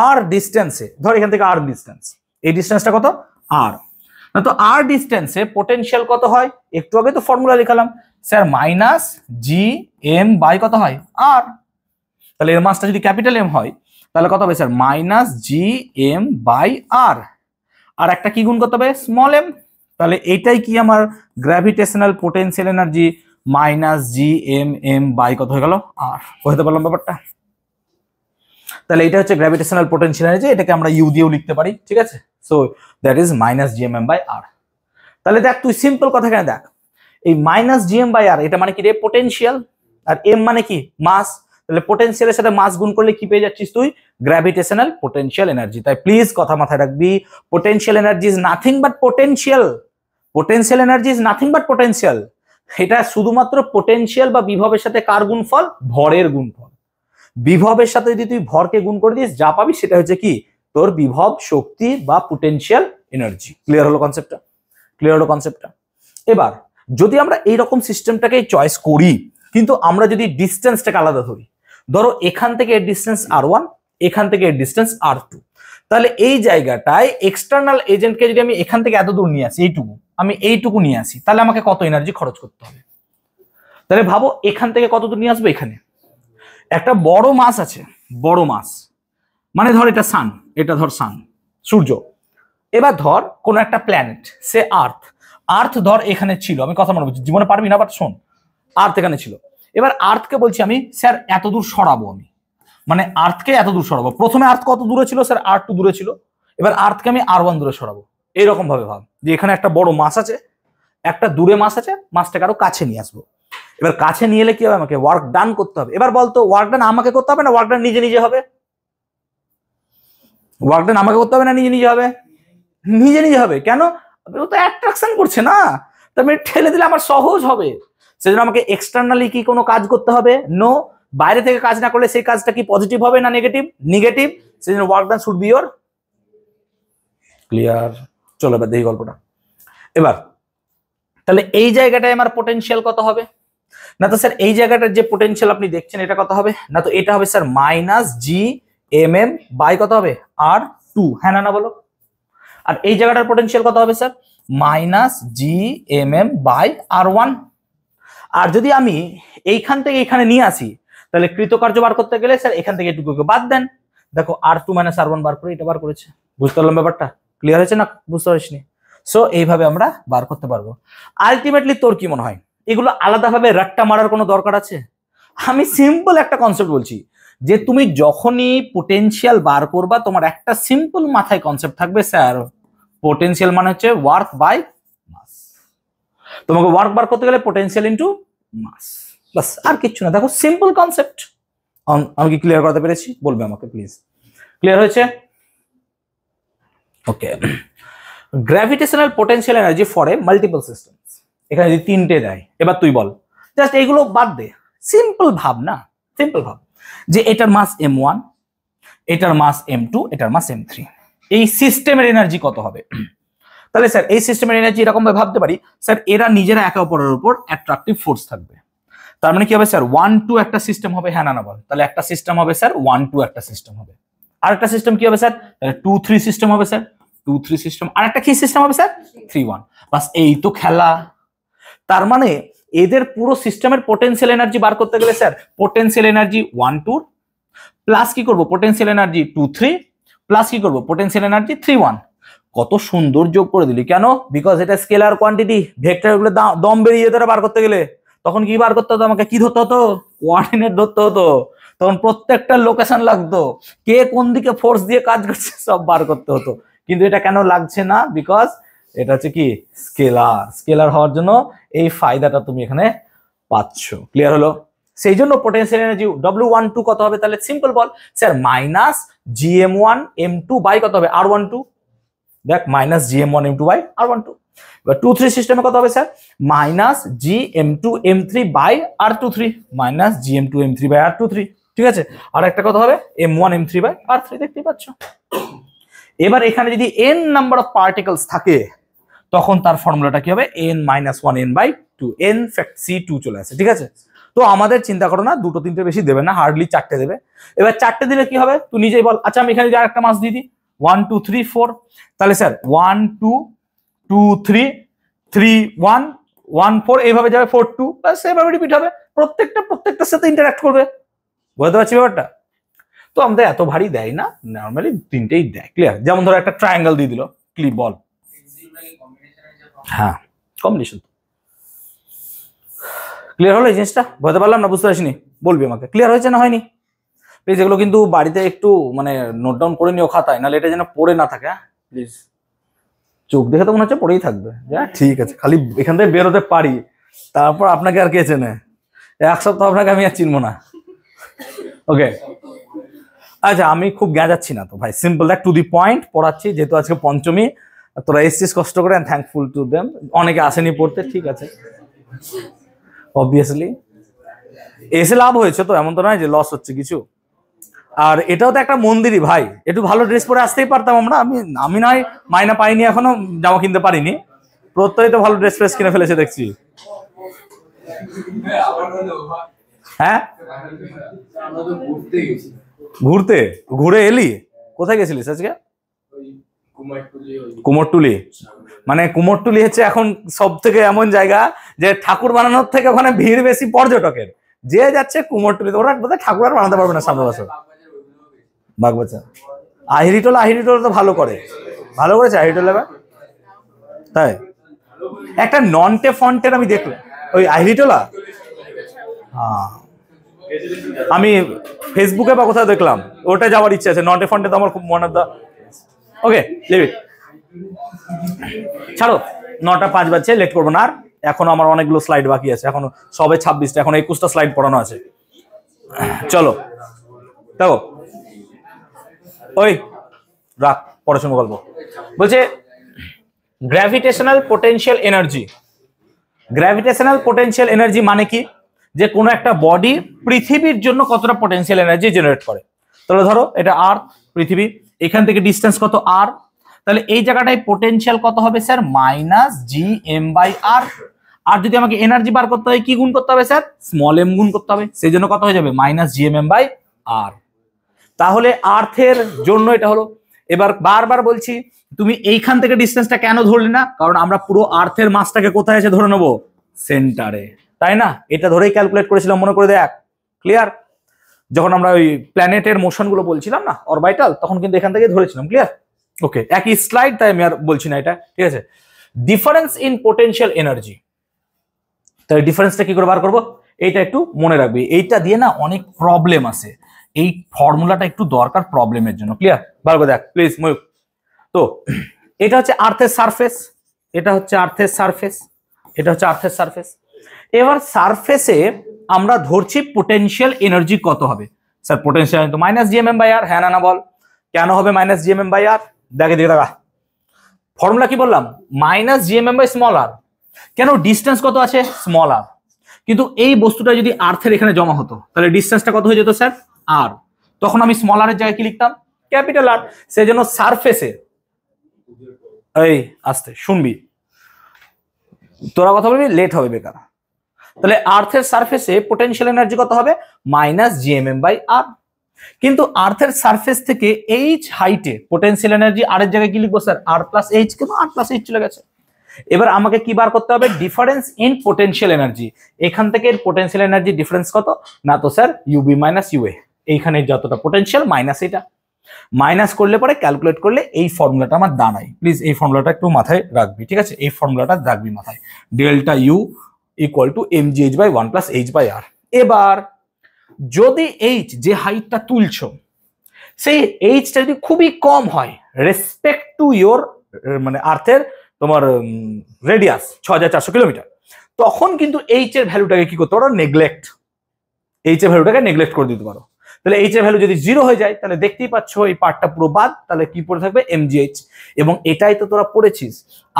আর ডিসটেন্সে, ধর এখান থেকে আর ডিসটেন্স, এই ডিসটেন্সটা কত? আর। না তো আর ডিসটেন্সে পোটেনশিয়াল কত হয়? একটু আগে তো ফর্মুলা লিখালাম sir, minus G M by কত হয়? আর। তাহলে এর মাসটা যদি ক্যাপিটাল এম হয় তাহলে কত হবে sir? Minus G M by আর। আর একটা কি গুণ করতে হবে? Small M. তাহলে এইটাই কি আমার gravitational potential energy, minus G M M by কত হয়ে গেল? আর। বুঝতে পারলাম ব্যাপারটা? তাহলে এটা হচ্ছে গ্র্যাভিটেশনাল পোটেনশিয়াল এনার্জি, এটাকে আমরা ইউ দিয়েও লিখতে পারি, ঠিক আছে? So that is minus G M M by R. তাহলে দেখ তুই সিম্পল কথা এখানে দেখ, এই মাইনাস জি এম বাই আর এটা মানে কি রে? পোটেনশিয়াল। আর এম মানে কি? মাস। তাহলে পোটেনশিয়ালের সাথে মাস গুণ করলে কি পেয়ে যাচ্ছিস তুই? Gravitational potential energy. তাই প্লিজ কথা মাথায় রাখবি, potential energy is nothing but potential. Potential energy is nothing but potential. এটা শুধুমাত্র পোটেনশিয়াল বা বিভবের সাথে কার গুণফল? ভরের গুণফল। বিভবের সাথে যদি তুই ভরকে গুণ করে দিস, যা পাবি সেটা হচ্ছে কি তোর বিভব শক্তি বা পোটেনশিয়াল এনার্জি। ক্লিয়ার হলো কনসেপ্টটা? ক্লিয়ার হলো কনসেপ্টটা? এবার যদি আমরা এইরকম সিস্টেমটাকে চয়েস করি, কিন্তু আমরা যদি ডিস্টেন্সটাকে আলাদা ধরি, ধরো এখান থেকে এর ডিস্টেন্স R1, এখান থেকে এর ডিস্টেন্স R2, তাহলে এই জায়গাটায় এক্সটার্নাল এজেন্টকে যদি আমি এখান থেকে এত দূর নিয়ে আসি, এইটুকু নিয়ে আসি, তাহলে আমাকে কত এনার্জি খরচ করতে হবে? তাহলে ভাবো এখান থেকে কত দূর নিয়ে আসবো? এখানে একটা বড় মাস আছে, বড় মাস মানে ধর এটা সান, এটা ধর সান, সূর্য। এবার ধর কোন একটা প্ল্যানেট, সে আর্থ ধর এখানে ছিল, আমি কথা মনে বলছি, জীবনে পারবি না বাট শোন, আর্থ এখানে ছিল। এবার আর্থকে বলছি আমি স্যার এত দূর সরাবো, আমি মানে আর্থকে এত দূর সরাবো। প্রথমে আর্থ কত দূরে ছিল স্যার? R2 দূরে ছিল। এবার আর্থকে আমি R1 দূরে সরাবো। এইরকম ভাবে ভাব যে এখানে একটা বড় মাস আছে, একটা দূরে মাস আছে, মাসটাকে আরো কাছে নিয়ে আসবো। এবার কাছে নিয়ে এলে কি হবে? আমাকে ওয়ার্ক ডান করতে হবে। এবার বলতো ওয়ার্ক ডান আমাকে করতে হবে না ওয়ার্ক ডান নিজে নিজে হবে? ওয়ার্ক ডান আমাকে করতে হবে না নিজে নিজে হবে? নিজে নিজে হবে। কেন? ও তো অ্যাট্রাকশন করছে না, তবে ঠেলে দিলে আমার সহজ হবে। সেজন্য আমাকে এক্সটার্নালি কি কোনো কাজ করতে হবে? নো। বাইরে থেকে কাজ না করলে সেই কাজটা কি পজিটিভ হবে না নেগেটিভ? নেগেটিভ। সেজন্য work done should be your. Clear? চলো এবার দেখি গল্পটা। এবার তাহলে এই জায়গাটায় আমার পোটেনশিয়াল কত হবে? না তো স্যার এই জায়গাটার যে পোটেনশিয়াল আপনি দেখছেন এটা কত হবে? না তো এটা হবে স্যার -G(mm) বাই কত হবে? R2। হ্যাঁ না না বলো? আর এই জায়গাটার পোটেনশিয়াল কত হবে স্যার? -G(mm) by R1। আর যদি আমি এইখান থেকে এখানে নিয়ে আসি, তাহলে কৃতকার্য বার করতে গেলে স্যার এখান থেকে এটুকুকে বাদ দেন। দেখো R2 - R1 বার করে এটা বার করেছে। বুঝতে পারলাম ব্যাপারটা? ক্লিয়ার হয়েছে না? বুঝতে পারিসনি? সো এইভাবে আমরা বার করতে পারবো। আলটিমেটলি তোর কি মনে হয় এগুলো আলাদাভাবে রাট্টা মারার কোনো দরকার আছে? আমি সিম্পল একটা কনসেপ্ট বলছি, যে তুমি যখনই পোটেনশিয়াল বার করবা, তোমার একটা সিম্পল মাথায় কনসেপ্ট থাকবে, স্যার পোটেনশিয়াল মানে হচ্ছে ওয়ার্ক বাই মাস। তোমাকে ওয়ার্ক বার করতে গেলে পোটেনশিয়াল ইনটু মাস, বাস, আর কিচ্ছু না। দেখো সিম্পল কনসেপ্ট। আমি কি ক্লিয়ার করতে পেরেছি? বলবে আমাকে প্লিজ। ক্লিয়ার হয়েছে? Okay. Gravitational potential energy for a multiple systems, এখানে যদি তিনটে দেয়, এবার তুই বল, জাস্ট এইগুলো বাদ দে, সিম্পল ভাব না, সিম্পল ভাব যে এটার মাস m1, এটার মাস m2, এটার মাস m3, এই সিস্টেমের এনার্জি কত হবে? তাহলে স্যার এই সিস্টেমের এনার্জি এরকম ভাবে ভাবতে পারি, স্যার এরা নিজেরা একে অপরের উপর অ্যাট্রাকটিভ ফোর্স থাকবে। তার মানে কি হবে স্যার 1-2 একটা সিস্টেম হবে? হ্যাঁ না বল? তাহলে একটা সিস্টেম হবে স্যার 1-2 একটা সিস্টেম হবে। আর একটা সিস্টেম কি হবে স্যার? তাহলে 2-3 সিস্টেম হবে স্যার, 2-3 সিস্টেম। আর একটা কি সিস্টেম হবে স্যার? 3-1। বাস, এই তো খেলা। তার মানে এদের পুরো সিস্টেমের পোটেনশিয়াল এনার্জি বার করতে গেলে স্যার পোটেনশিয়াল এনার্জি 1-2 প্লাস কি করব পোটেনশিয়াল এনার্জি 2-3 প্লাস কি করব পোটেনশিয়াল এনার্জি 3-1। কত সুন্দর যোগ করে দিলি। কেন? বিকজ এটা স্কেলার কোয়ান্টিটি, ভেক্টরগুলো দম বেরিয়ে যেত বার করতে গেলে। তখন কি বার করতে হতো? আমাকে কি ধরতে হতো? কোঅর্ডিনেট ধরতে হতো। তখন প্রত্যেকটা লোকেশন লাগতো, কে কোন দিকে ফোর্স দিয়ে কাজ করছে সব বার করতে হতো। কিন্তু এটা কেন লাগছে না? বিকজ এটা হচ্ছে কি স্কেলার। স্কেলার হওয়ার জন্য এই ফায়দাটা তুমি এখানে পাচ্ছ। ক্লিয়ার হলো? সেই জন্য পোটেনশিয়াল এনার্জি W12 কত হবে? তাহলে simple ball sir -Gm1m2 by কত হবে? R12। দেখ -Gm1m2 বাই R12। এবার 2-3 সিস্টেমে কত হবে sir? -Gm2m3 by R23, -Gm2m3 by R23। ঠিক আছে? আর একটা কত হবে? M1m3 by R3। দেখতেই পাচ্ছ। এবার এখানে যদি n নাম্বার অফ পার্টিকেলস থাকে, তখন তার ফর্মুলাটা কি হবে? n-1n/2, n ফ্যাক্ট C2 চলে আসে। ঠিক আছে? তো আমাদের চিন্তা করো না, 2-3টে বেশি দেবে না, হার্ডলি 4টে দেবে। এবার 4টে দিলে কি হবে তুই নিজেই বল। আচ্ছা আমি এখানে আরেকটা মাস দিয়ে দিই, 1 2 3 4। তাহলে স্যার 1 2 2 3 3 1 1 4 এইভাবে যাবে, 4 2, বাস এইভাবে রিপিট হবে। প্রত্যেকটার সাথে ইন্টারঅ্যাক্ট করবে। বুঝতে পারছি ব্যাপারটা? তো আমাদের এত ভারী দেয় না, নর্মালি 3টেই দেয়। ক্লিয়ার? যেমন ধরো একটা ট্রায়াঙ্গেল দিয়ে দিল, ক্লিপ বল। হ্যাঁ, কম্বিনেশন। ক্লিয়ার হলো এই জিনিসটা? বুঝতে পারলাম না? বুঝতে পারছিনি? বলবি আমাকে। ক্লিয়ার হয়েছে না হয়নি? প্লিজ এগুলো কিন্তু বাড়িতে একটু মানে নোট ডাউন করে নিও খাতায়, নাহলে এটা যেন পড়ে না থাকে। হ্যাঁ প্লিজ। চোখ দেখে তো মনে হচ্ছে পড়েই থাকবে। ঠিক আছে, খালি এখান থেকে বেরোতে পারি, তারপর আপনাকে আর কে চেনে? 1 সপ্তাহ আপনাকে আমি আর চিনবো না। ওকে, আচ্ছা আমি খুব যাচ্ছি না তো ভাই, সিম্পল দেখ, টু দি পয়েন্ট পড়াচ্ছি, যেহেতু আজকে পঞ্চমী, তোরা এসছিস কষ্ট করে, থ্যাঙ্কফুল টু দেম। অনেকে আসেনি পড়তে, ঠিক আছে। অবভিয়াসলি এসে লাভ হয়েছে তো, এমন তো নয় যে লস হচ্ছে কিছু। আর এটাও তো একটা মন্দিরই ভাই, একটু ভালো ড্রেস পরে আসতেই পারতাম আমরা। আমি নয় মাইনা পাইনি এখনো, জামা কিনতে পারিনি, প্রত্যয় তো ভালো ড্রেস ফ্রেস কিনে ফেলেছে দেখছি। হ্যাঁ ঘুরতে, ঘুরে এলি? কোথায় গেছিলিস আজকে? কুমোরটুলি। মানে কুমোরটুলি হচ্ছে এখন সব থেকে এমন জায়গা যে ঠাকুর বানানোর থেকে ওখানে ভিড় বেশি পর্যটকের, যে যাচ্ছে কুমোরটুলি। ওরা বোধহয় ঠাকুর আর বানাতে পারবে না সামনে বছর। বাগবাচা আহিরিটোলা, আহিরিটোলা তো ভালো করে, ভালো করেছে আহিরিটোলা এবার। তাই একটা নন্টে ফন্টের আমি দেখলাম ওই আহিরিটোলা, হ্যাঁ আমি ফেসবুকে বা কোথাও দেখলাম, ওটা যাওয়ার ইচ্ছা আছে। নন্টে ফন্টে তো আমার খুব মনে দা। ওকে লিভ ইট, ছাড়ো। 9:05 বাজছে, লেট করবো না আর। এখনো আমার অনেকগুলো স্লাইড বাকি আছে, এখনো সবে 26টা, এখন 21টা স্লাইড পড়ানো আছে। চলো দেখো, ওই রাখ, পরে শুনো গল্প। বলছে gravitational potential energy. Gravitational potential energy মানে কি? যে কোনো একটা বডি পৃথিবীর জন্য কতটা পোটেনশিয়াল এনার্জি জেনারেট করে। তাহলে ধরো এটা আর্থ, পৃথিবী, এখান থেকে ডিস্টেন্স কত আর, তাহলে এই জায়গাটায় পোটেনশিয়াল কত হবে স্যার? -gm/r। আর যদি আমাকে এনার্জি বার করতে হয় কি গুণ করতে হবে স্যার? স্মল এম গুণ করতে হবে, সেই জন্য কত হয়ে যাবে? -gmm/r। তাহলে আর্থের জন্য এটা হলো। এবার বারবার বলছি, তুমি এইখান থেকে ডিস্টেন্সটা কেন ধরলে না? কারণ আমরা পুরো আর্থের মাসটাকে কোথায় আছে ধরে নেবো? সেন্টারে, তাই না? এটা ধরেই ক্যালকুলেট করেছিলাম, মনে করে দেখ। ক্লিয়ার? যখন আমরা ওই প্ল্যানেটের মোশন গুলো বলছিলাম না, অরবাইটাল, তখন কিন্তু এখান থেকে ধরেছিলাম। ক্লিয়ার? ওকে, একই স্লাইড, তাই আমি আর বলছি না এটা, ঠিক আছে? ডিফারেন্স ইন পোটেনশিয়াল এনার্জি, তাহলে ডিফারেন্সটা কি করে বার করবো? এইটা একটু মনে রাখবি, এইটা দিয়ে না অনেক প্রবলেম আছে। এই ফর্মুলাটা একটু দরকার প্রবলেমের জন্য। ক্লিয়ার? বার করে দেখ প্লিজ ময়ূক। তো এটা হচ্ছে আর্থের সারফেস, এটা হচ্ছে আর্থের সারফেস, এটা হচ্ছে আর্থের সারফেস। এবার সারফেসে আমরা ধরছি পোটেনশিয়াল এনার্জি কত হবে? স্যার পোটেনশিয়াল তো -gmm/r। হ্যাঁ না না বল, কেন হবে -gmm/r? দেখে দেখে দেখা, ফর্মুলা কি বললাম? -gmm/r। কেন? ডিস্টেন্স কত আছে? স্মল আর। কিন্তু এই বস্তুটা যদি আর্থের এখানে জমা হতো, তাহলে ডিস্টেন্সটা কত হয়ে যেত স্যার? আর। তখন আমি স্মল আর এর জায়গায় কি লিখতাম? Capital r. সেই জন্য সারফেসে, এই আস্তে শুনবি, তোরা কথা বলবি লেট হবে বেকার। তাহলে আর্থের সারফেসে পোটেনশিয়াল এনার্জি কত হবে? -gmm/r। কিন্তু আর্থের সারফেস থেকে এইচ হাইটে পোটেনশিয়াল এনার্জি আর এর জায়গায় কি লিখবো স্যার? r+h। কিন্তু r+h চলে গেছে। এবার আমাকে কি বার করতে হবে? Difference in potential energy. এখান থেকে পোটেনশিয়াল এনার্জি ডিফারেন্স কত? না তো স্যার UB - UA, এইখানে যতটা পোটেনশিয়াল মাইনাস এটা, মাইনাস করলে পরে ক্যালকুলেট করলে এই ফর্মুলাটা আমার দাঁড়ায়। প্লিজ এই ফর্মুলাটা একটু মাথায় রাখবি, ঠিক আছে? এই ফর্মুলাটা রাখবি মাথায়, ডেল্টা U = mgh/1 + h/r। এবার যদি এইচ, যে হাইটটা তুলছো, সেই এইচটা যদি খুবই কম হয় রেসপেক্ট টু ইয়োর মানে আর্থের তোমার রেডিয়াস 6400 কিলোমিটার, তখন কিন্তু এইচ এর ভ্যালুটাকে কি করতে পারো? নেগলেক্ট, এইচ এর ভ্যালুটাকে নেগলেক্ট করে দিতে পারো। তাহলে এইচ এর ভ্যালু যদি 0 হয়ে যায়, তাহলে দেখতেই পাচ্ছ এই পার্টটা পুরো বাদ, তাহলে কি পড়ে থাকবে? mgh। এবং এটাই তো তোরা পড়েছিস,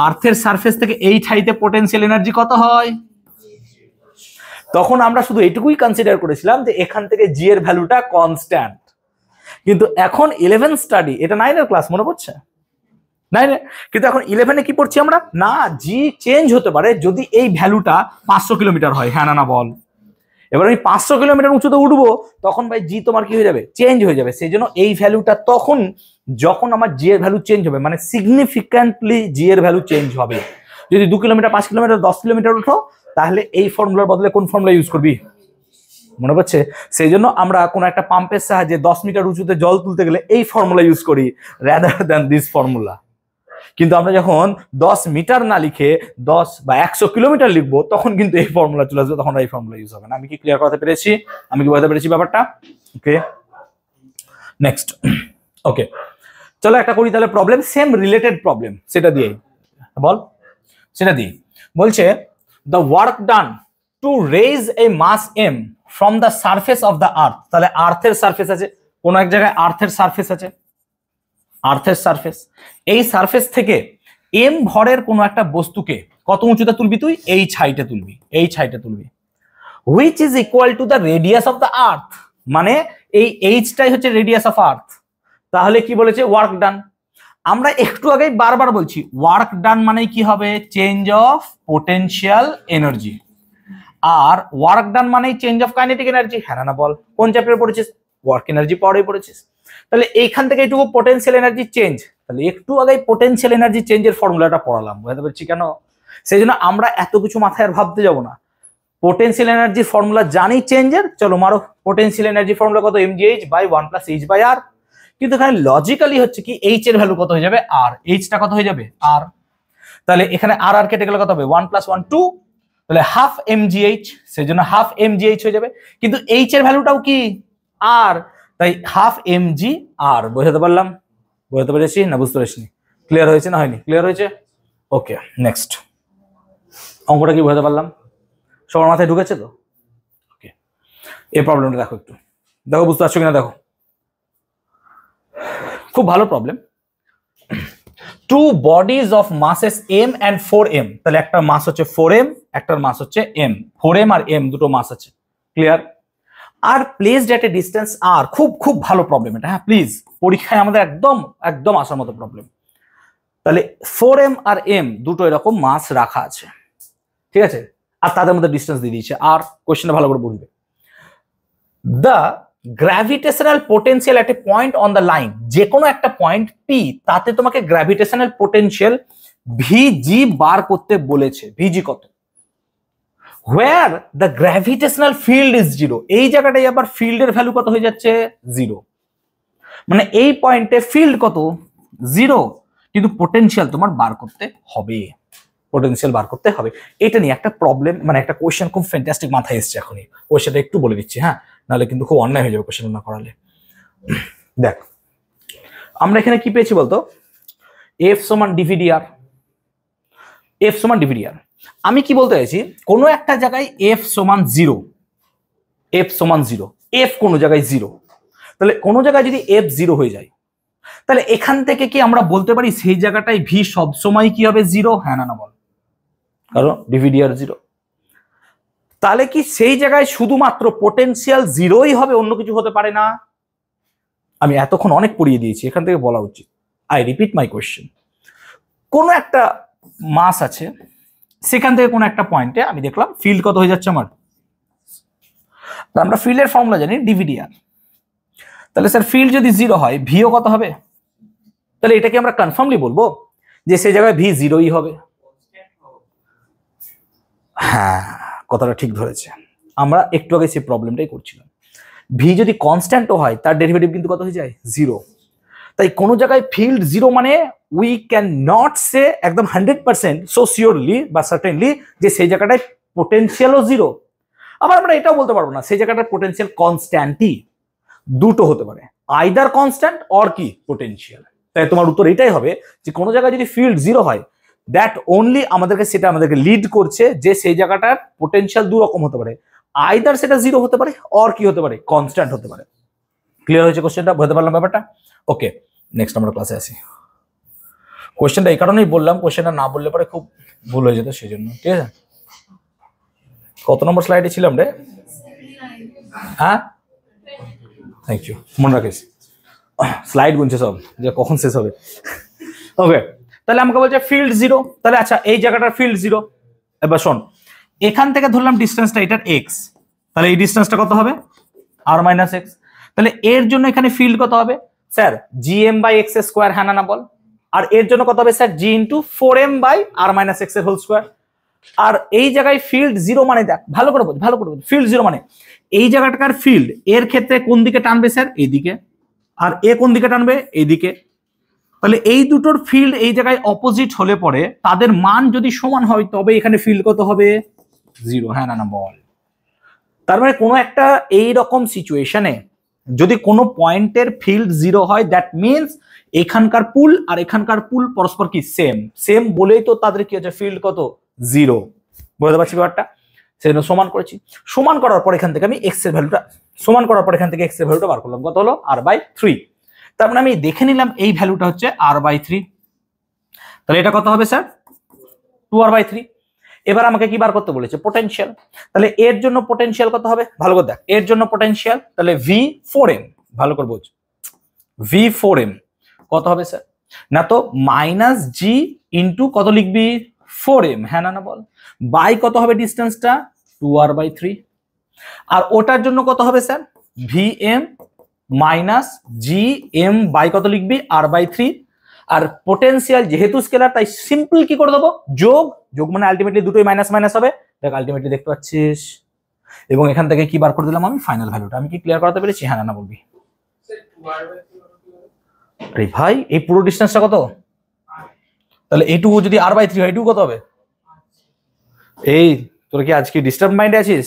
আর্থের সারফেস থেকে এইচ হাইটে পোটেনশিয়াল এনার্জি কত হয়? তখন আমরা শুধু এইটুকুই কনসিডার করেছিলাম যে এখান থেকে জি এর ভ্যালুটা কনস্ট্যান্ট। কিন্তু এখন 11 স্টাডি, এটা 9 এর ক্লাস মনে পড়ছে? 9 এ, কিন্তু এখন 11 এ কি পড়ছি আমরা? না, জি চেঞ্জ হতে পারে যদি এই ভ্যালুটা 500 কিলোমিটার হয়। হ্যাঁ না না বল। এবার আমি 500 কিলোমিটার উঁচুতে উঠবো, তখন ভাই জি তোমার কি হয়ে যাবে? চেঞ্জ হয়ে যাবে। সেই জন্য এই ভ্যালুটা তখন, যখন আমার জি এর ভ্যালু চেঞ্জ হবে, মানে সিগনিফিক্যান্টলি জি এর ভ্যালু চেঞ্জ হবে। যদি 2 কিলোমিটার, 5 কিলোমিটার, 10 কিলোমিটার উঠো, তাহলে এই ফর্মুলার বদলে কোন ফর্মুলা ইউজ করবি? মনে পড়ছে? সেই জন্য আমরা কোন একটা পাম্পের সাহায্যে 10 মিটার উঁচুতে জল তুলতে গেলে এই ফর্মুলা ইউজ করি রাদার দ্যান দিস ফর্মুলা। কিন্তু আমরা যখন 10 মিটার না লিখে 10 বা 100 কিলোমিটার লিখবো, তখন কিন্তু এই ফর্মুলা চলে আসবে, তখন এই ফর্মুলা ইউজ হবে না। আমি কি ক্লিয়ার করতে পেরেছি? আমি কি বলতে পেরেছি ব্যাপারটা? ওকে, নেক্সট। ওকে, চলো একটা করি তাহলে প্রবলেম, সেম রিলেটেড প্রবলেম, সেটা দিয়ে বল, সেটা দিয়ে বলছে the work done to raise a mass m from the surface of the earth। তাহলে আর্থের সারফেস আছে, কোন এক জায়গায় আর্থের সারফেস আছে, আর্থের সারফেস, এই সারফেস থেকে এম ভরের কোনো একটা বস্তুকে কত উঁচুতে তুলবি তুই? এইচ হাইটে তুলবি, এইচ হাইটে তুলবি, which is equal to the radius of the earth, মানে এই এইচটাই হচ্ছে রেডিয়াস অফ আর্থ। তাহলে কি বলেছে? Work done. আমরা একটু আগেই বারবার বলছি ওয়ার্ক ডান মানে কি হবে? Change of potential energy. আর ওয়ার্ক ডান মানে চেঞ্জ অফ কাইনেটিক এনার্জি। হ্যাঁ না বল, কোন চ্যাপ্টারে পড়েছিস? ওয়ার্ক এনার্জি পাওয়ারে পড়েছিস। তাহলে এইখান থেকে এইটুকু পোটেনশিয়াল এনার্জি চেঞ্জ, তাহলে একটু আগে পোটেনশিয়াল এনার্জি চেঞ্জের ফর্মুলাটা পড়ালাম, বুঝতে পারছি কেন? সেই জন্য আমরা এত কিছু মাথায় আর ভাবতে যাব না, পোটেনশিয়াল এনার্জির ফর্মুলা জানি চেঞ্জের, চলো মারো। পোটেনশিয়াল এনার্জি ফর্মুলা কত? mgh by 1 plus h by r। কিন্তু এখানে লজিক্যালি হচ্ছে কি এইচ এর ভ্যালু কত হয়ে যাবে? r। এইচটা কত হয়ে যাবে? r। তাহলে এখানে আর আর কেটে গেলে কত হবে? 1 প্লাস 1 2, তাহলে হাফ mgh, সেই জন্য হাফ mgh হয়ে যাবে। কিন্তু এইচ এর ভ্যালুটাও কি? r, তাই হাফ mg r। বোঝাতে পারলাম? বোঝাতে পেরেছি না বুঝতে পারিসনি? ক্লিয়ার হয়েছে না হয়নি? ক্লিয়ার হয়েছে? ওকে, নেক্সট অঙ্কটা কি বোঝাতে পারলাম? সবার মাথায় ঢুকেছে তো? ওকে, এই প্রবলেমটা দেখো একটু, দেখো বুঝতে পারছো কিনা দেখো। খুব ভালো problem. Two bodies of masses m and 4m, তাহলে একটা মাস হচ্ছে 4m, একটার মাস হচ্ছে m। 4m আর m দুটো মাস আছে, clear? R placed at a distance r, খুব খুব ভালো প্রবলেম এটা, হ্যাঁ প্লিজ, পরীক্ষায় আমাদের একদম একদম আসার মতো প্রবলেম। তাহলে 4m আর m দুটো এরকম মাস রাখা আছে, ঠিক আছে? আর তাদের মধ্যে ডিস্টেন্স দিয়ে দিয়েছে আর। কোশ্চেনটা ভালো করে বুঝবে। The gravitational potential at a point on the line, যে কোনো একটা পয়েন্ট পি, তাতে তোমাকে গ্র্যাভিটেশনাল পোটেনশিয়াল ভিজি বার করতে বলেছে। ভিজি কত? Where the gravitational field is zero, এই জায়গাটাই আবার ফিল্ডের ভ্যালু কত হয়ে যাচ্ছে? জিরো। মানে এই পয়েন্টে ফিল্ড কত? জিরো, কিন্তু পোটেনশিয়াল তোমার বার করতে হবে, পোটেনশিয়াল বার করতে হবে। এটা নিয়ে একটা প্রবলেম, মানে একটা কোয়েশ্চেন খুব ফ্যান্টাস্টিক মাথায় এসছে এখনই, কোয়েশ্চেনটা একটু বলে দিচ্ছি, হ্যাঁ, নাহলে কিন্তু খুব অন্যায় হয়ে যাবে কোয়েশ্চেন না করালে। দেখ, আমরা এখানে কি পেয়েছি বলতো? এফ সমান ডিভিডিআর, এফ সমান ডিভিডিআর। আমি কি বলতে চাইছি, কোনো একটা জায়গায় এফ সমান জিরো, এফ সমান জিরো, এফ কোনো জায়গায় জিরো, তাহলে কোনো জায়গায় যদি এফ জিরো হয়ে যায়, তাহলে এখান থেকে কি আমরা বলতে পারি সেই জায়গাটায় ভি সবসময় কি হবে? জিরো। হ্যাঁ না বল, কারণ ডিভিডিআর জিরো। তাহলে কি সেই জায়গায় শুধুমাত্র পোটেনশিয়াল জিরোই হবে, অন্য কিছু হতে পারে না? আমি এতক্ষণ অনেক পড়িয়ে দিয়েছি, এখান থেকে বলা উচিত। I repeat my question. কোনো একটা মাস আছে, সেখান থেকে কোনো একটা পয়েন্টে আমি দেখলাম ফিল্ড কত হয়ে যাচ্ছে আমার। আমরা ফিল্ডের ফর্মুলা জানি ডিভিডিআর। তাহলে স্যার ফিল্ড যদি জিরো হয়, ভিও কত হবে? তাহলে এটা কি আমরা কনফার্মলি বলবো যে সেই জায়গায় ভি জিরোই হবে? হ্যাঁ, কথাটা ঠিক ধরেছে। আমরা একটু আগে সেই প্রবলেমটাই করছিলাম। ভি যদি কনস্ট্যান্টও হয়, তার ডেরিভেটিভ কিন্তু কত হয়ে যায়? জিরো। তাই কোনো জায়গায় ফিল্ড জিরো মানে উই ক্যান নট সে একদম 100% সো শিওরলি বা সার্টেনলি যে সেই জায়গাটায় পোটেনশিয়ালও জিরো। আবার আমরা এটাও বলতে পারবো না সেই জায়গাটার পোটেনশিয়াল কনস্ট্যান্টই, দুটো হতে পারে, আইদার কনস্ট্যান্ট অর কি পোটেনশিয়াল। তাই তোমার উত্তর এটাই হবে যে কোনো জায়গায় যদি ফিল্ড জিরো হয়, দ্যাট ওনলি আমাদেরকে লিড করছে যে সেই জায়গাটার পোটেনশিয়াল দু রকম হতে পারে, আইদার সেটা জিরো হতে পারে অর কি হতে পারে? কনস্ট্যান্ট হতে পারে। ক্লিয়ার হয়েছে কোশ্চেনটা? বুঝতে পারলাম ব্যাপারটা? ওকে, নেক্সট আমরা ক্লাসে আসি। কোশ্চেনটা এই কারণেই বললাম, কোশ্চেনটা না বললে পরে খুব ভুল হয়ে যেত, সেই জন্য। ঠিক আছে, কত নম্বর স্লাইডে ছিলাম রে? হ্যাঁ, থ্যাংক ইউ, মনে রাখিস। স্লাইড গুনছে সব যে কখন শেষ হবে। ওকে, তাহলে আমাকে বলছে ফিল্ড জিরো। তাহলে আচ্ছা, এই জায়গাটার ফিল্ড জিরো। এবার শোন, এখান থেকে ধরলাম ডিস্টেন্সটা এটার এক্স, তাহলে এই ডিস্টেন্সটা কত হবে? R minus x. তাহলে এর জন্য এখানে ফিল্ড কত হবে sir? G M by x square, হ্যাঁ না বল? আর এর জন্য কত হবে sir? G into 4m by r minus x এর হোল স্কোয়ার। আর এই জায়গায় ফিল্ড জিরো মানে দেখ, ভালো করে বোঝ, ভালো করে বোঝ, ফিল্ড জিরো মানে এই জায়গাটার ফিল্ড এর ক্ষেত্রে কোন দিকে টানবে স্যার? এইদিকে। আর এ কোন দিকে টানবে? এইদিকে। তাহলে এই দুটোর ফিল্ড এই জায়গায় অপোজিট হলে পরে তাদের মান যদি সমান হয়, তবে এখানে ফিল্ড কত হবে? জিরো। হ্যাঁ না বল? তার মানে কোনো একটা এই রকম সিচুয়েশনে যদি কোনো পয়েন্টের ফিল্ড জিরো হয়, দ্যাট মিনস এখানকার পুল আর এখানকার পুল পরস্পর কি সেম, সেম বলেই তো তাদের কি হচ্ছে ফিল্ড কত? জিরো। বুঝতে পারছি ব্যাপারটা? সেজন্য সমান করেছি। সমান করার পর এখান থেকে আমি এক্স এর ভ্যালুটা, সমান করার পর এখান থেকে এক্স এর ভ্যালুটা বার করলাম, কত হলো? r/3। তার মানে আমি দেখে নিলাম এই ভ্যালুটা হচ্ছে r/3। তাহলে এটা কত হবে স্যার? 2r/3। এবার আমাকে কি বার করতে বলেছে, পোটেনশিয়াল। তাহলে এর জন্য পোটেনশিয়াল কত হবে, ভালো করে দেখ, এর জন্য পোটেনশিয়াল তাহলে V4M, ভালো করে বোঝ, V4M কত হবে স্যার, না তো মাইনাস জি ইন্টু কত লিখবি 4M, হ্যাঁ না বল, বাই কত হবে ডিস্টেন্সটা 2r/3, আর ওটার জন্য কত হবে sir VM minus GM by কত লিখবি r/3, আর পোটেনশিয়াল যেহেতু স্কেলার তাই সিম্পল কি করে দেবো, যোগ, যোগ মানে আলটিমেটলি দুটোই মাইনাস মাইনাস হবে, দেখ আলটিমেটলি দেখতে পাচ্ছিস, এবং এখান থেকে কি বার করে দিলাম আমি ফাইনাল ভ্যালুটা। আমি কি ক্লিয়ার করাতে পেরেছি, হ্যাঁ না বলবি। আরে ভাই এই পুরো ডিসটেন্সটা কত, তাহলে এইটুকু যদি r/3 হয় এইটুকু কত হবে, এই তোরা কি আজকে ডিস্টার্ব মাইন্ডে আছিস,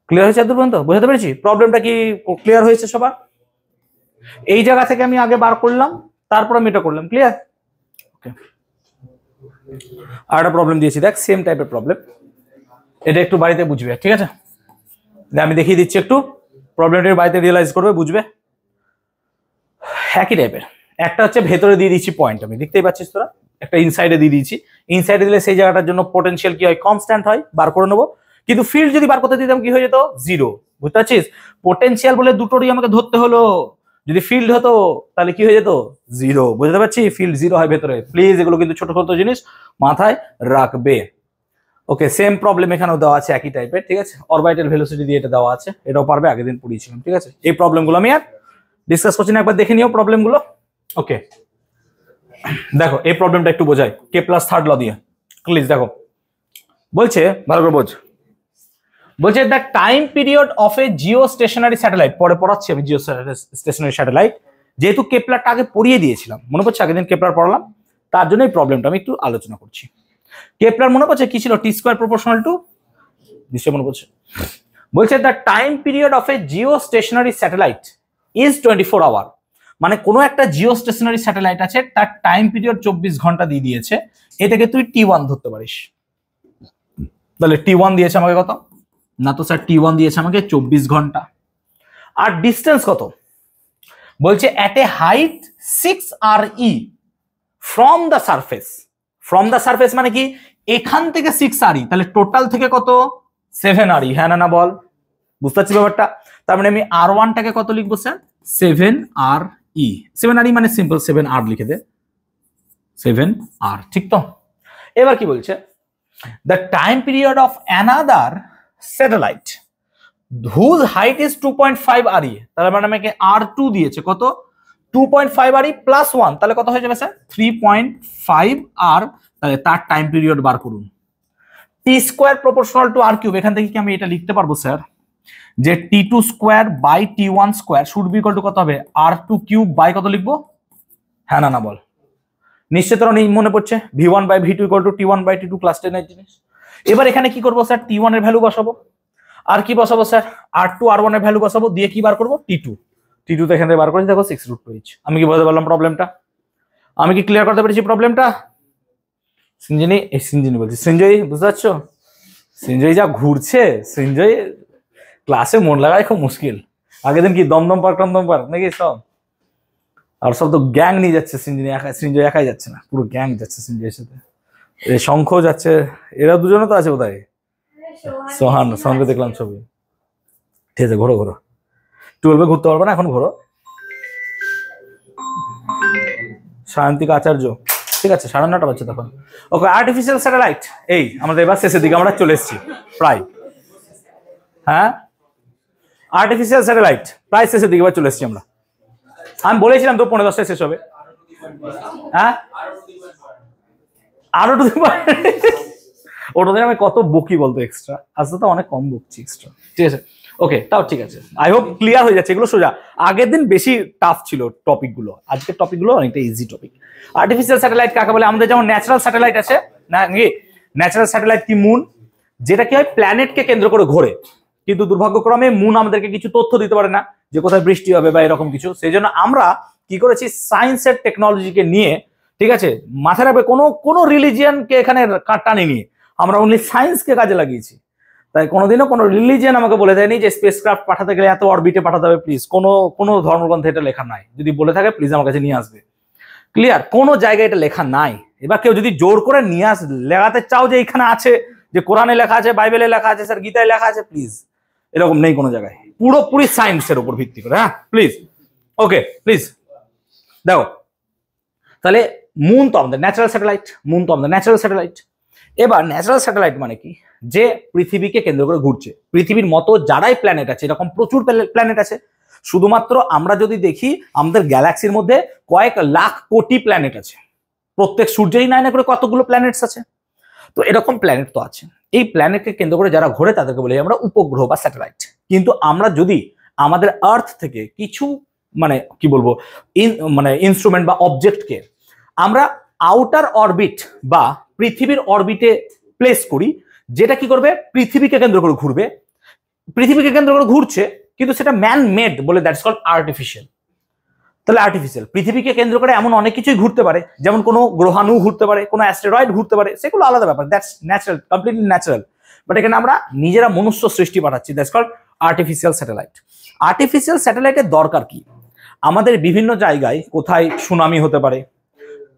ক্লিয়ার হয়েছে এতদূর পর্যন্ত, বুঝতে পেরেছি প্রবলেমটা কি ক্লিয়ার হয়েছে সবার, এই জায়গা থেকে আমি আগে বার করলাম তারপর আমি এটা করলাম, ক্লিয়ার। ওকে, আর একটা প্রবলেম দিয়েছি দেখ, সেম টাইপের প্রবলেম, এটা একটু বাড়িতে বুঝবে, ঠিক আছে, আমি দেখিয়ে দিচ্ছি একটু, প্রবলেমটা বাড়িতে রিয়েলাইজ করবে, বুঝবে, একই টাইপের। একটা হচ্ছে ভেতরে দিয়ে দিচ্ছি পয়েন্ট, আমি দেখতেই পাচ্ছিস তোরা, একটা ইনসাইডে দিয়ে দিয়েছি, ইনসাইডে দিলে সেই জায়গাটার জন্য পোটেনশিয়াল কি হয়, কনস্ট্যান্ট হয়, বার করে নেবো, কিন্তু ফিল্ড যদি বার করতে দিতাম কি হয়ে যেত, জিরো, বুঝতে পারছিস, পোটেনশিয়াল বলে দুটোরই আমাকে ধরতে হলো, যদি ফিল্ড হতো তাহলে কি হয়ে যেত, জিরো, বুঝতে পারছি, ফিল্ড জিরো হয় ভেতরে, প্লিজ এগুলো কিন্তু ছোট ছোট জিনিস মাথায় রাখবে। ওকে, সেম প্রবলেম এখানেও দেওয়া আছে একই টাইপের, ঠিক আছে, অরবিটাল ভেলোসিটি দিয়ে এটা দেওয়া আছে, এটাও পারবে, আগের দিন পড়িয়েছিলাম, ঠিক আছে, এই প্রবলেমগুলো আমি আর ডিসকাস করছি না, একবার দেখে নিও প্রবলেমগুলো। ওকে, দেখো এই প্রবলেমটা একটু বোঝাই, কেপলারস থার্ড ল দিয়ে, প্লিজ দেখো, বলছে ভালো করে বোঝ, বলছে the time period of a geostationary satellite, পরে পড়াচ্ছি আমি জিও স্টেশনারি স্যাটেলাইট, যেহেতু কেপলারটা আগে পড়িয়ে দিয়েছিলাম, মনে পড়ছে আগের দিন কেপলার পড়ালাম, তার জন্য এই প্রবলেমটা আমি একটু আলোচনা করছি। কেপলার মনে পড়ছে কি ছিল, টি স্কোয়ার প্রপোর্শনাল টু, নিশ্চয় মনে পড়ছে, বলছে the time period of a geostationary satellite is 24 hour, মানে কোনো একটা জিও স্টেশনারি স্যাটেলাইট আছে তার টাইম পিরিয়ড 24 ঘন্টা দিয়ে দিয়েছে, এটাকে তুই T1 ধরতে পারিস, তাহলে T1 দিয়েছে আমাকে কত, না তো স্যার T1 দিয়েছে আমাকে 24 ঘন্টা, আর ডিস্টেন্স কত, বলছে at a height 6RE from the surface, from the surface মানে কি, এখান থেকে 6RE, তাহলে টোটাল থেকে কত 7RE, হ্যাঁ না বল, বুঝতে পারছি ব্যাপারটা, তার মানে আমি R1টাকে কত লিখবো স্যার 7RE, 7RE মানে সিম্পল 7R লিখে দে, 7R, ঠিক তো। এবার কি বলছে, the time period of another satellite whose height is 2.5 RE, তাহলে মানে আমাকে R2 দিয়েছে কত 2.5 RE প্লাস 1, তাহলে কত হয়ে যাবে স্যার 3.5 R, তাহলে তার টাইম পিরিয়ড বার করুন, T square proportional to R cube, এখান থেকে কি আমি এটা লিখতে পারবো স্যার যে T2 square by T1 square should be equal to কত হবে R2 কিউব বাই কত লিখবো, হ্যাঁ না বল, নিশ্চয় তোর মনে পড়ছে V1 by V2 equal to T1 by T2 class 10 এর জিনিস। এবার এখানে কি করবো স্যার, T1 এর ভ্যালু বসাবো, আর কি বসাবো স্যার R2 R1 এর ভ্যালু বসাবো, দিয়ে কি বার করবো T2 তো এখান থেকে বার করেছি, দেখো 6√2h। আমি কি বলতে পারলাম প্রবলেমটা, আমি কি ক্লিয়ার করতে পেরেছি প্রবলেমটা, সিঞ্জনি বলছি সঞ্জয়, বুঝতে পারছো, সঞ্জয় যা ঘুরছে, সঞ্জয় ক্লাসে মন লাগায় খুব মুশকিল, আগের দিন কি দমদম পার্ক নাকি সব, আর সব তো গ্যাং নিয়ে যাচ্ছে, সঞ্জয় একাই যাচ্ছে না, পুরো গ্যাং যাচ্ছে সঞ্জয়ের সাথে, শঙ্খ যাচ্ছে, এরা দুজনে তো আছে বোধহয়, সোহানকে দেখলাম ছবি, ঠিক আছে ঘোরো 12 ঘুরতে পারবে না, এখন ঘোরো, সায়ন্তিকা আচার্য, ঠিক আছে 9:30 বাজছে তখন। ওকে, আর্টিফিশিয়াল স্যাটেলাইট, এই আমাদের এবার শেষের দিকে আমরা চলে এসেছি প্রায়, হ্যাঁ আর্টিফিশিয়াল স্যাটেলাইট প্রায় শেষের দিকে এবার চলে এসেছি আমরা, আমি বলেছিলাম তো 9:45 শেষ হবে, হ্যাঁ আরো ওটা আমি কত বকি বলতো এক্সট্রা, আজকে তো অনেক কম বকছি এক্সট্রা, ঠিক আছে। ওকে, তাও ঠিক আছে, আই হোপ ক্লিয়ার হয়ে যাচ্ছে, এগুলো সোজা, আগের দিন বেশি টাফ ছিল টপিকগুলো, আজকের টপিকগুলো অনেকটা ইজি টপিক। আর্টিফিশিয়াল স্যাটেলাইট কাকে বলে, আমাদের যেমন ন্যাচারাল স্যাটেলাইট আছে না, ন্যাচারাল স্যাটেলাইট কি মুন, যেটা কি হয় প্ল্যানেটকে কেন্দ্র করে ঘোরে, কিন্তু দুর্ভাগ্যক্রমে মুন আমাদেরকে কিছু তথ্য দিতে পারে না যে কোথায় বৃষ্টি হবে বা এরকম কিছু, সেই জন্য আমরা কি করেছি সায়েন্সের টেকনোলজিকে নিয়ে, ঠিক আছে, মাথায় রাখবে কোনো রিলিজিয়ানকে এখানে টানি নিয়ে, আমরা অনলি সায়েন্সকে কাজে লাগিয়েছি, তাই কোনোদিনও কোনো রিলিজিয়ান আমাকে বলে দেয়নি যে স্পেসক্রাফট পাঠাতে গেলে এত অরবিটে পাঠাতে হবে, প্লিজ কোনো ধর্মগ্রন্থে এটা লেখা নাই, যদি বলে থাকে প্লিজ আমার কাছে নিয়ে আসবে, ক্লিয়ার, কোনো জায়গায় এটা লেখা নাই, এবার কেউ যদি জোর করে নিয়ে লেখাতে চাও যে এখানে আছে, যে কোরআনে লেখা আছে, বাইবেলে লেখা আছে, স্যার গীতায় লেখা আছে, প্লিজ, এরকম নেই কোনো জায়গায়, পুরোপুরি সায়েন্সের উপর ভিত্তি করে। হ্যাঁ প্লিজ, ওকে প্লিজ। দেখো তাহলে মুন তো আমাদের ন্যাচারাল স্যাটেলাইট, মুন তো আমাদের ন্যাচারাল স্যাটেলাইট। এবার ন্যাচারাল স্যাটেলাইট মানে কি, যে পৃথিবীকে কেন্দ্র করে ঘুরছে। পৃথিবীর মতো যারাই প্ল্যানেট আছে, এরকম প্রচুর প্ল্যানেট আছে। শুধুমাত্র আমরা যদি দেখি আমাদের গ্যালাক্সির মধ্যে কয়েক লাখ কোটি প্ল্যানেট আছে, প্রত্যেক সূর্যেই নাই না করে কতগুলো প্ল্যানেটস আছে। তো এরকম প্ল্যানেট তো আছে, এই প্ল্যানেটকে কেন্দ্র করে যারা ঘোরে তাদেরকে বলি আমরা উপগ্রহ বা স্যাটেলাইট। কিন্তু আমরা যদি আমাদের আর্থ থেকে কিছু মানে কি বলবো মানে ইনস্ট্রুমেন্ট বা অবজেক্টকে আমরা আউটার অরবিট বা পৃথিবীর অরবিটে প্লেস করি, যেটা কি করবে, পৃথিবীকে কেন্দ্র করে ঘুরবে। পৃথিবীকে কেন্দ্র করে ঘুরছে কিন্তু সেটা ম্যান মেড বলে, দ্যাটস কল্ড আর্টিফিশিয়াল। তাহলে আর্টিফিশিয়াল, পৃথিবীকে কেন্দ্র করে এমন অনেক কিছুই ঘুরতে পারে, যেমন কোনো গ্রহাণু ঘুরতে পারে, কোনো অ্যাস্টেরয়েড ঘুরতে পারে, সেগুলো আলাদা ব্যাপার, that's natural, completely natural. But এখানে আমরা নিজেরা মনুষ্য সৃষ্টি পাঠাচ্ছি, that's called artificial satellite. Artificial স্যাটেলাইটের দরকার কি, আমাদের বিভিন্ন জায়গায় কোথায় সুনামি হতে পারে,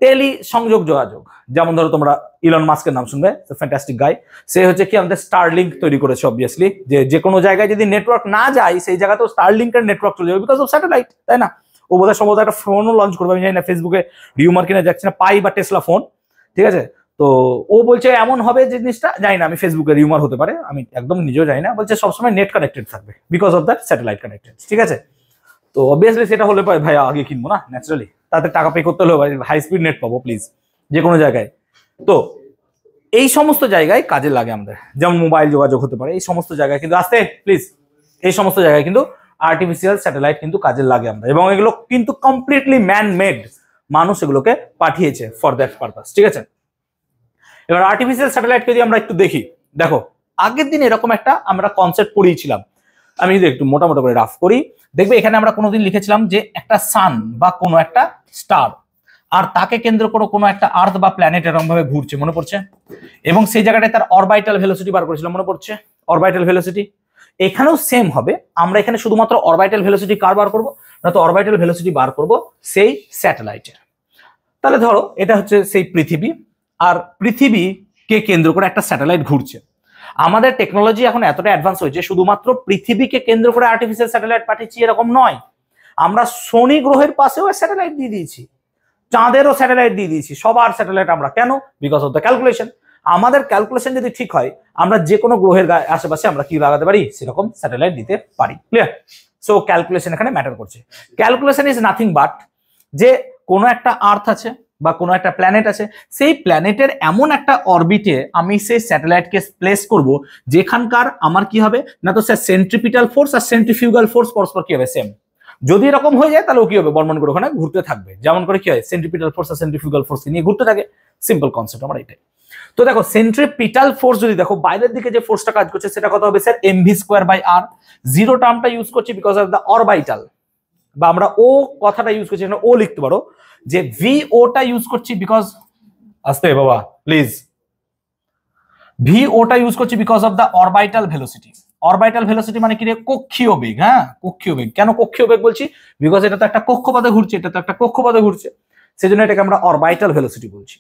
টেলি সংযোগ যোগাযোগ, যেমন ধরো তোমরা ইলন মাস্কের নাম শুনবে, ফ্যান্টাস্টিক গাই। সে হচ্ছে কি আমাদের স্টারলিংক তৈরি করেছে, অবভিয়াসলি, যে কোনো জায়গায় যদি নেটওয়ার্ক না যায় সেই জায়গায় তো স্টারলিংকের নেটওয়ার্ক চলে যাবে বিকজ অফ স্যাটেলাইট, তাই না? ও বোধহয় সম্ভবত একটা ফোনও লঞ্চ করবে, আমি জানি না, ফেসবুকে রিউমার কিনা যাচ্ছে না, পাই বা টেসলা ফোন, ঠিক আছে? তো ও বলছে এমন হবে যে জিনিসটা, জানি না, আমি ফেসবুকে রিউমার হতে পারে, আমি একদম নিজেও জানি না, বলছে সবসময় নেট কানেক্টেড থাকবে because of that satellite connected, ঠিক আছে? তো অবভিয়াসলি সেটা হলে ভাই আগে কিনবো না, ন্যাচারালি তাদের টাকা পে করতে হলে হাই স্পিড নেট পাবো প্লিজ, যে কোনো জায়গায়। তো এই সমস্ত জায়গায় কাজে লাগে আমাদের, যেমন মোবাইল যোগাযোগ হতে পারে, এই সমস্ত জায়গায় কিন্তু আসতে প্লিজ, এই সমস্ত জায়গায় কিন্তু আর্টিফিশিয়াল স্যাটেলাইট কিন্তু কাজে লাগে আমাদের, এবং এগুলো কিন্তু কমপ্লিটলি ম্যান মেড, মানুষ এগুলোকে পাঠিয়েছে ফর দ্যাট পারপাস, ঠিক আছে? এবার আর্টিফিশিয়াল স্যাটেলাইট যদি আমরা একটু দেখি, দেখো আগের দিন এরকম একটা আমরা কনসেপ্ট পড়িয়েছিলাম, আমি যদি একটু মোটামোটা করে রাফ করি, দেখবে এখানে আমরা কোনোদিন লিখেছিলাম যে একটা সান বা কোনো একটা স্টার, আর তাকে কেন্দ্র করে কোনো একটা আর্থ বা প্ল্যানেট এরকম ভাবে ঘুরছে, মনে পড়ছে? এবং সেই জায়গাটায় তার অরবাইটাল ভেলোসিটি বার করেছিলাম, মনে পড়ছে? অরবাইটাল ভেলোসিটি এখানেও সেম হবে, আমরা এখানে শুধুমাত্র অরবাইটাল ভেলোসিটি কার বার করবো, না তো অরবাইটাল ভেলোসিটি বার করব সেই স্যাটেলাইটের। তাহলে ধরো এটা হচ্ছে সেই পৃথিবী, আর পৃথিবীকে কেন্দ্র করে একটা স্যাটেলাইট ঘুরছে। আমাদের টেকনোলজি এখন এতটা অ্যাডভান্স হয়েছে, শুধুমাত্র পৃথিবীকে কেন্দ্র করে আর্টিফিশিয়াল স্যাটেলাইট পাঠিয়েছি এরকম নয়, আমরা শনি গ্রহের পাশেও স্যাটেলাইট দিয়ে দিয়েছি, চাঁদেরও স্যাটেলাইট দিয়ে দিয়েছি, সবার স্যাটেলাইট আমরা, কেন? Because of the calculation. আমাদের ক্যালকুলেশন যদি ঠিক হয়, আমরা যে কোনো গ্রহের আশেপাশে আমরা কি লাগাতে পারি, সেরকম স্যাটেলাইট দিতে পারি, ক্লিয়ার? সো ক্যালকুলেশন এখানে ম্যাটার করছে। ক্যালকুলেশন ইজ নাথিং বাট, যে কোনো একটা আর্থ আছে বা কোনো একটা প্ল্যানেট আছে, সেই প্ল্যানেটের এমন একটা অরবিটে আমি সেই স্যাটেলাইটকে প্লেস করব যেখানকার আমার কি হবে, না তো স্যার সেন্ট্রিপিটাল ফোর্স আর সেন্ট্রিফিউগাল ফোর্স পরস্পর কি হবে, সেম। যদি এরকম হয়ে যায় তাহলে ও কি হবে, বর্মন করে ওখানে ঘুরতে থাকবে, যেমন করে কি হয় সেন্ট্রিপিটাল ফোর্স আর সেন্ট্রিফিউগাল ফোর্স নিয়ে ঘুরতে থাকে, সিম্পল কনসেপ্ট আমার এটাই। তো দেখো সেন্ট্রিপিটাল ফোর্স যদি দেখো বাইরের দিকে যে ফোর্সটা কাজ করছে সেটা কত হবে sir, mv square by r। Zero টার্মটা ইউজ করছি বিকজ অফ দ্য অরবাইটাল, বা আমরা ও কথাটা ইউজ করছি, ও লিখতে পারো যে ভি ওটা ইউজ করছি বিকজ, আস্তে বাবা প্লিজ, ভি ওটা ইউজ করছি because of the orbital velocity. Orbital velocity মানে কি রে, কক্ষীয় বেগ। হ্যাঁ কক্ষীয় বেগ, কেন কক্ষীয় বেগ বলছি, বিকজ এটা তো একটা কক্ষপথে ঘুরছে, এটা তো একটা কক্ষপথে ঘুরছে, সেজন্য এটাকে আমরা অরবাইটাল ভেলোসিটি বলছি।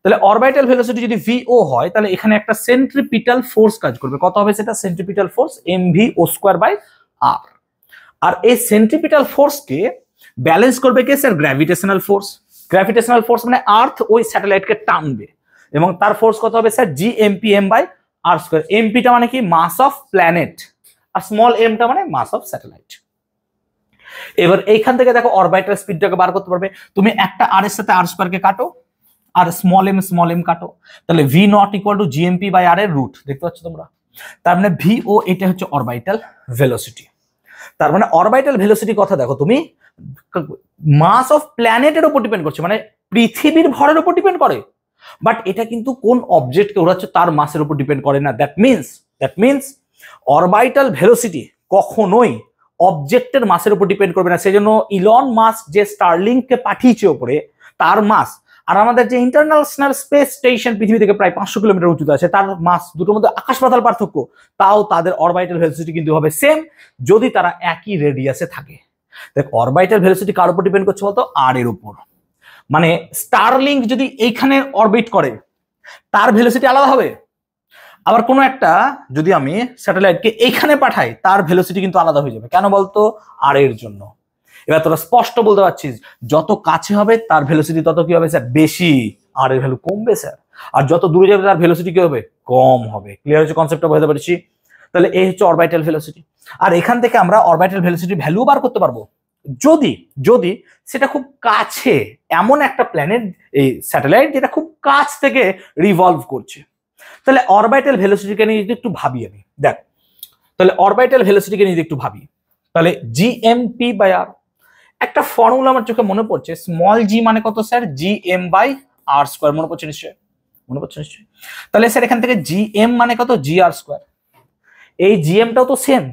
তাহলে অরবাইটাল ভেলোসিটি যদি ভিও হয়, তাহলে এখানে একটা সেন্ট্রিপিটাল ফোর্স কাজ করবে, কত হবে সেটা, centripetal force mv O square by r। আর এই সেন্ট্রিপিটাল ফোর্সকে ব্যালেন্স করবে কে sir, gravitational force. Gravitational force মানে আর্থ ওই স্যাটেলাইটকে টানবে, এবং তার ফোর্স কত হবে sir, gmpm by r square. mp-টা মানে কি, মাস অফ প্ল্যানেট, আর স্মল m-টা মানে মাস অফ স্যাটেলাইট। এবার এইখান থেকে দেখো অরবিটাল স্পিডটাকে বার করতে পারবে তুমি, একটা r এর সাথে r স্কয়ারকে কাটো, আর স্মল m কাটো, তাহলে v not equal to gmp by r এর রুট, দেখতে পাচ্ছ তোমরা? তার মানে vo এটা হচ্ছে অরবিটাল ভেলোসিটি। তার মানে অরবিটাল ভেলোসিটি কথা দেখো তুমি, মাস অফ প্ল্যানেটের উপর ডিপেন্ড করছে, মানে পৃথিবীর ভরের উপর ডিপেন্ড করে, বাট এটা কিন্তু কোন অবজেক্টকে ওড়াচ্ছে তার মাসের উপর ডিপেন্ড করে না। দ্যাট মিনস অরবিটাল ভেলোসিটি কখনোই অবজেক্টের মাসের উপর ডিপেন্ড করবে না। সেজন্য ইলন মাস্ক যে স্টারলিংককে পাঠিয়েছে উপরে, তার মাস আর আমাদের যে ইন্টারন্যাশনাল স্পেস স্টেশন পৃথিবী থেকে প্রায় 500 কিলোমিটার উঁচুতে আছে, তার মাস দুটোর মধ্যে আকাশ পাতাল পার্থক্য, তাও তাদের অরবিটাল ভেলোসিটি কিন্তু হবে সেম, যদি তারা একই রেডিয়াসে থাকে। দেখ অরবিটাল ভেলোসিটি কার উপর ডিপেন্ড করছে বলতো, আর এর উপর। মানে স্টারলিংক যদি এইখানে অরবিট করে তার ভেলোসিটি আলাদা হবে, আবার কোনো একটা যদি আমি স্যাটেলাইটকে এইখানে পাঠাই তার ভেলোসিটি কিন্তু আলাদা হয়ে যাবে। কেন বলতো? আর এর জন্য। এবার তোরা স্পষ্ট বলতে পারছিস যত কাছে হবে তার ভেলোসিটি তত কি হবে স্যার? বেশি। আর এর ভ্যালু কমবে স্যার। আর যত দূরে যাবে তার ভেলোসিটি কি হবে? কম হবে। ক্লিয়ার হচ্ছে কনসেপ্টটা? বুঝতে পেরেছি? তাহলে এই হচ্ছে অরবিটাল ভেলোসিটি। আর এখান থেকে আমরা অরবিটাল ভেলোসিটির ভ্যালু বার করতে পারবো যদি যদি সেটা খুব কাছে, এমন একটা প্ল্যানেট, এই স্যাটেলাইট যেটা খুব কাছ থেকে রিভলভ করছে। তাহলে অরবিটাল ভেলোসিটিকে নিয়ে যদি একটু ভাবি আমি, দেখ তাহলে অরবিটাল ভেলোসিটিকে নিয়ে একটু ভাবি, তাহলে জিএমপি বাই আর, একটা ফর্মুলা আমার চোখে মনে পড়ছে, স্মল জি মানে কত sir? GM by R square. মনে পড়ছে নিশ্চয়ই? মনে পড়ছে নিশ্চয়ই। তাহলে স্যার এখান থেকে জিএম মানে কত? জি আর স্কোয়ার। এই জিএমটাও তো সেম,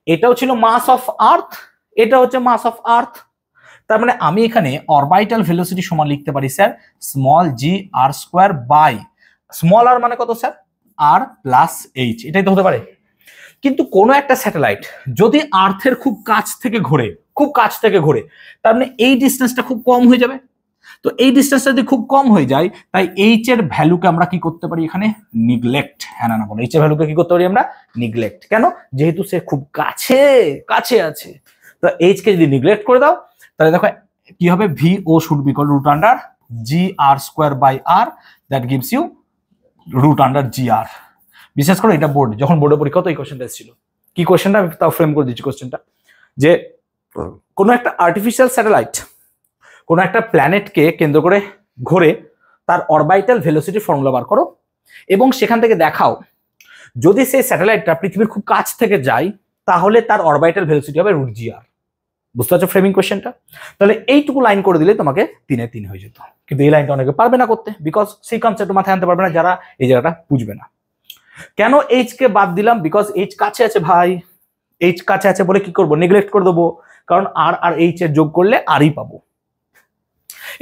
এটাও ছিল মাস অফ আর্থ, এটা হচ্ছে মাস অফ আর্থ। তার মানে আমি এখানে অরবিটাল ভেলোসিটি সমান লিখতে পারি sir small G R square by small R মানে কত স্যার? R plus H. এটাই তো হতে পারে। কিন্তু কোনো একটা স্যাটেলাইট যদি আর্থের খুব কাছ থেকে ঘোরে, খুব কাছ থেকে ঘোরে, তার মানে এই ডিস্টেন্সটা খুব কম হয়ে যাবে। তো এই ডিস্টেন্সটা যদি খুব কম হয়ে যায়, তাই এইচ এর ভ্যালুকে আমরা কি করতে পারি এখানে? নিগলেক্ট। হ্যাঁ না বলো, এইচ এর ভ্যালুকে কি করতে পারি আমরা? নিগলেক্ট। কেন? যেহেতু সে খুব কাছে কাছে আছে। তো এইচ কে যদি নিগলেক্ট করে দাও তাহলে দেখো কি হবে? V O should be equal root under G R square by R, that gives you root under G R. বিশেষ করে এটা বোর্ড, যখন বোর্ডে পরীক্ষা তো এই কোশ্চেনটা এসেছিল। কি কোশ্চেনটা আমি তাও ফ্রেম করে দিচ্ছি কোশ্চেনটা, যে কোনো একটা আর্টিফিশিয়াল স্যাটেলাইট কোনো একটা প্ল্যানেটকে কেন্দ্র করে ঘোরে, তার অরবিটাল ভেলোসিটি ফর্মুলা বার করো এবং সেখান থেকে দেখাও যদি সেই স্যাটেলাইটটা পৃথিবীর খুব কাছ থেকে যায় তাহলে তার অরবিটাল ভেলোসিটি হবে রুট জি আর। বুঝতে পারছো ফ্রেমিং কোশ্চেনটা? তাহলে এইটুকু লাইন করে দিলে তোমাকে 3-3 হয়ে যেত। কিন্তু এই লাইনটা অনেকে পারবে না করতে, বিকজ সেই কনসেপ্ট মাথায় আনতে পারবে না যারা এই জায়গাটা বুঝবে না। কেন এইচ কে বাদ দিলাম? বিকজ এইচ কাছে আছে ভাই, এইচ কাছে আছে বলে কি করবো? নেগলেক্ট করে দেবো, কারণ আর আর এইচ এর যোগ করলে আরই পাবো।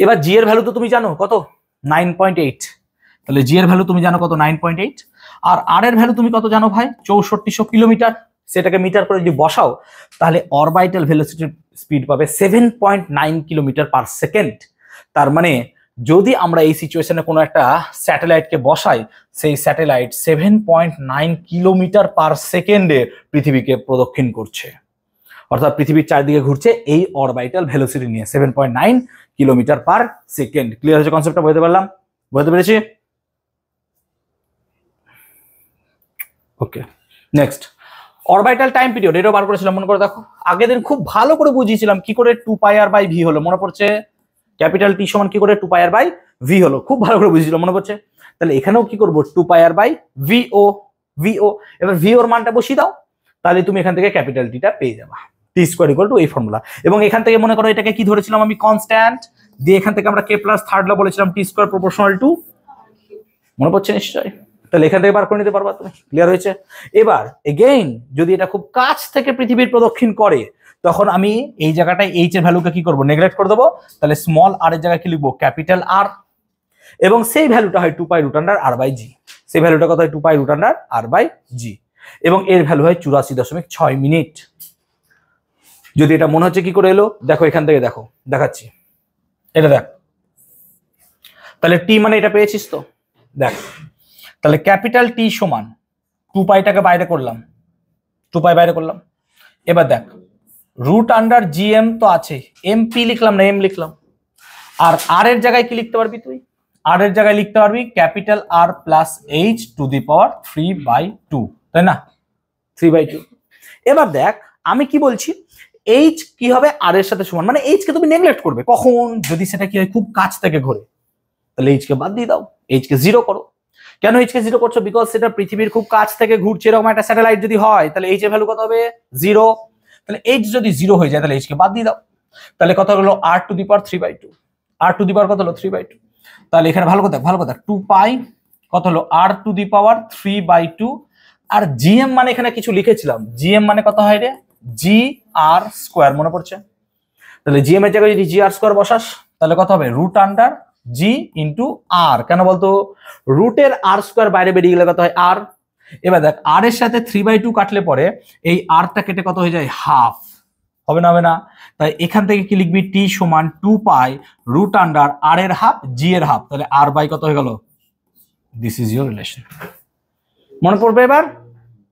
এবার জি এর ভ্যালু তো তুমি জানো কত? 9.8। তাহলে জি এর ভ্যালু তুমি জানো কত? 9.8। আর আর এর ভ্যালু তুমি কত জানো ভাই? 6400 কিলোমিটার। সেটাকে মিটার করে যদি বসাও তাহলে অরবিটাল ভেলোসিটির স্পিড পাবে 7.9 কিলোমিটার পার সেকেন্ড। তার মানে যদি আমরা এই সিচুয়েশনে কোনো একটা স্যাটেলাইটকে বসাই, সেই স্যাটেলাইট 7.9 কিলোমিটার পার সেকেন্ডে পৃথিবীকে প্রদক্ষিণ করছে, অর্থাৎ পৃথিবীর চারদিকে ঘুরছে এই অরবিটাল ভেলোসিটি নিয়ে 7.9 কিলোমিটার পার সেকেন্ড। ক্লিয়ার হচ্ছে কনসেপ্টটা? বুঝতে পারলাম? বুঝতে পেরেছি? ওকে, নেক্সট অরবিটাল টাইম পিরিয়ড। এটাও বার করেছিলাম, মনে করে দেখো। আগের দিন খুব ভালো করে বুঝিয়েছিলাম কি করে 2 পাই আর বাই ভি হলো, মনে পড়ছে? ক্যাপিটাল টি সমান কি করে 2 পাই আর বাই ভি হলো, খুব ভালো করে বুঝিয়েছিলাম, মনে পড়ছে? তাহলে এখানেও কি করবো? 2 পাই আর বাই ভিও। ভিও এবার ভিওর মানটা বসিয়ে দাও, তাহলে তুমি এখান থেকে ক্যাপিটাল টিটা পেয়ে যাবা। টি স্কোয়ার ইকুয়াল টু এই ফর্মুলা। এবং এখান থেকে মনে করো এটাকে কি ধরেছিলাম আমি? কনস্ট্যান্ট। দিয়ে এখান থেকে আমরা কে প্লাস থার্ড ল বলেছিলাম টি স্কোয়ার প্রপোর্শনাল টু। মনে পড়ছে নিশ্চয়ই? তাহলে এখান থেকে বার করে নিতে পারবা তুমি। ক্লিয়ার হয়েছে? এবার এগেইন যদি এটা খুব কাছ থেকে পৃথিবীর প্রদক্ষিণ করে তখন আমি এই জায়গাটায় এইচ এর ভ্যালুকে কি করবো? নেগলেক্ট করে দেবো। তাহলে স্মল আর এর জায়গায় কি লিখবো? Capital r. এবং সেই ভ্যালুটা হয় 2 pi root under r by g. সেই ভ্যালুটা কত হয়? 2 pi root under r by g. এবং এর ভ্যালু হয় 84.6 মিনিট। যদি এটা মনে হচ্ছে কি করে এলো, দেখো এখান থেকে দেখো, দেখাচ্ছি, এটা দেখ। তাহলে টি মানে এটা পেয়েছিস তো? দেখ, তাহলে ক্যাপিটাল টি সমান 2 পাইটাকে বাইরে করলাম, 2 পাই বাইরে করলাম। এবার দেখ রুট আন্ডার জিএম তো আছে, এম পি লিখলাম না এম লিখলাম। আর আর এর জায়গায় কি লিখতে পারবি তুই? আর এর জায়গায় লিখতে পারবি capital R plus H to the power 3/2, তাই না? 3/2। এবার দেখ আমি কি বলছি, এইচ কি হবে? আর এর সাথে সমান, মানে এইচ কে তুমি নেগলেক্ট করবে কখন? যদি সেটা কি হয়? খুব কাছ থেকে ঘোরে। তাহলে এইচ কে বাদ দিয়ে দাও, এইচ কে 0 করো। কেন এইচ কে 0 করছো? বিকজ সেটা পৃথিবীর খুব কাছ থেকে ঘুরছে এরকম একটা স্যাটেলাইট যদি হয় তাহলে এইচ এর ভ্যালু কত হবে? 0। তাহলে এইচ যদি 0 হয়ে যায় তাহলে এইচ কে বাদ দিয়ে দাও। তাহলে কত হলো? আর two the power 3/2। R two the power কত হলো? 3/2। তাহলে এখানে ভালো কথা, ভালো কথা, 2 পাই কত হলো? আর two the power 3/2। R GM মানে এখানে কিছু লিখেছিলাম, জিএম মানে কত হয় রে? জি আর স্কোয়ার। মনে পড়ছে? তাহলে জিএম এর জায়গায় যদি জি আর স্কোয়ার বসাস তাহলে কত হবে? রুট আন্ডার জি ইন্টু আর। কেন বলতো? রুটের আর স্কোয়ার বাইরে বেরিয়ে গেলে কত হয়? আর। এবার দেখ আর এর সাথে 3/2 কাটলে পরে এই আরটা কেটে কত হয়ে যায়? হাফ। হবে না? হবে না। তাই এখান থেকে কি লিখবি, টি সমান 2 পাই রুট আন্ডার আর এর হাফ জি এর হাফ, তাহলে আর বাই কত হয়ে গেল, দিস ইজ ইউর রিলেশন। মনে পড়বে এবার?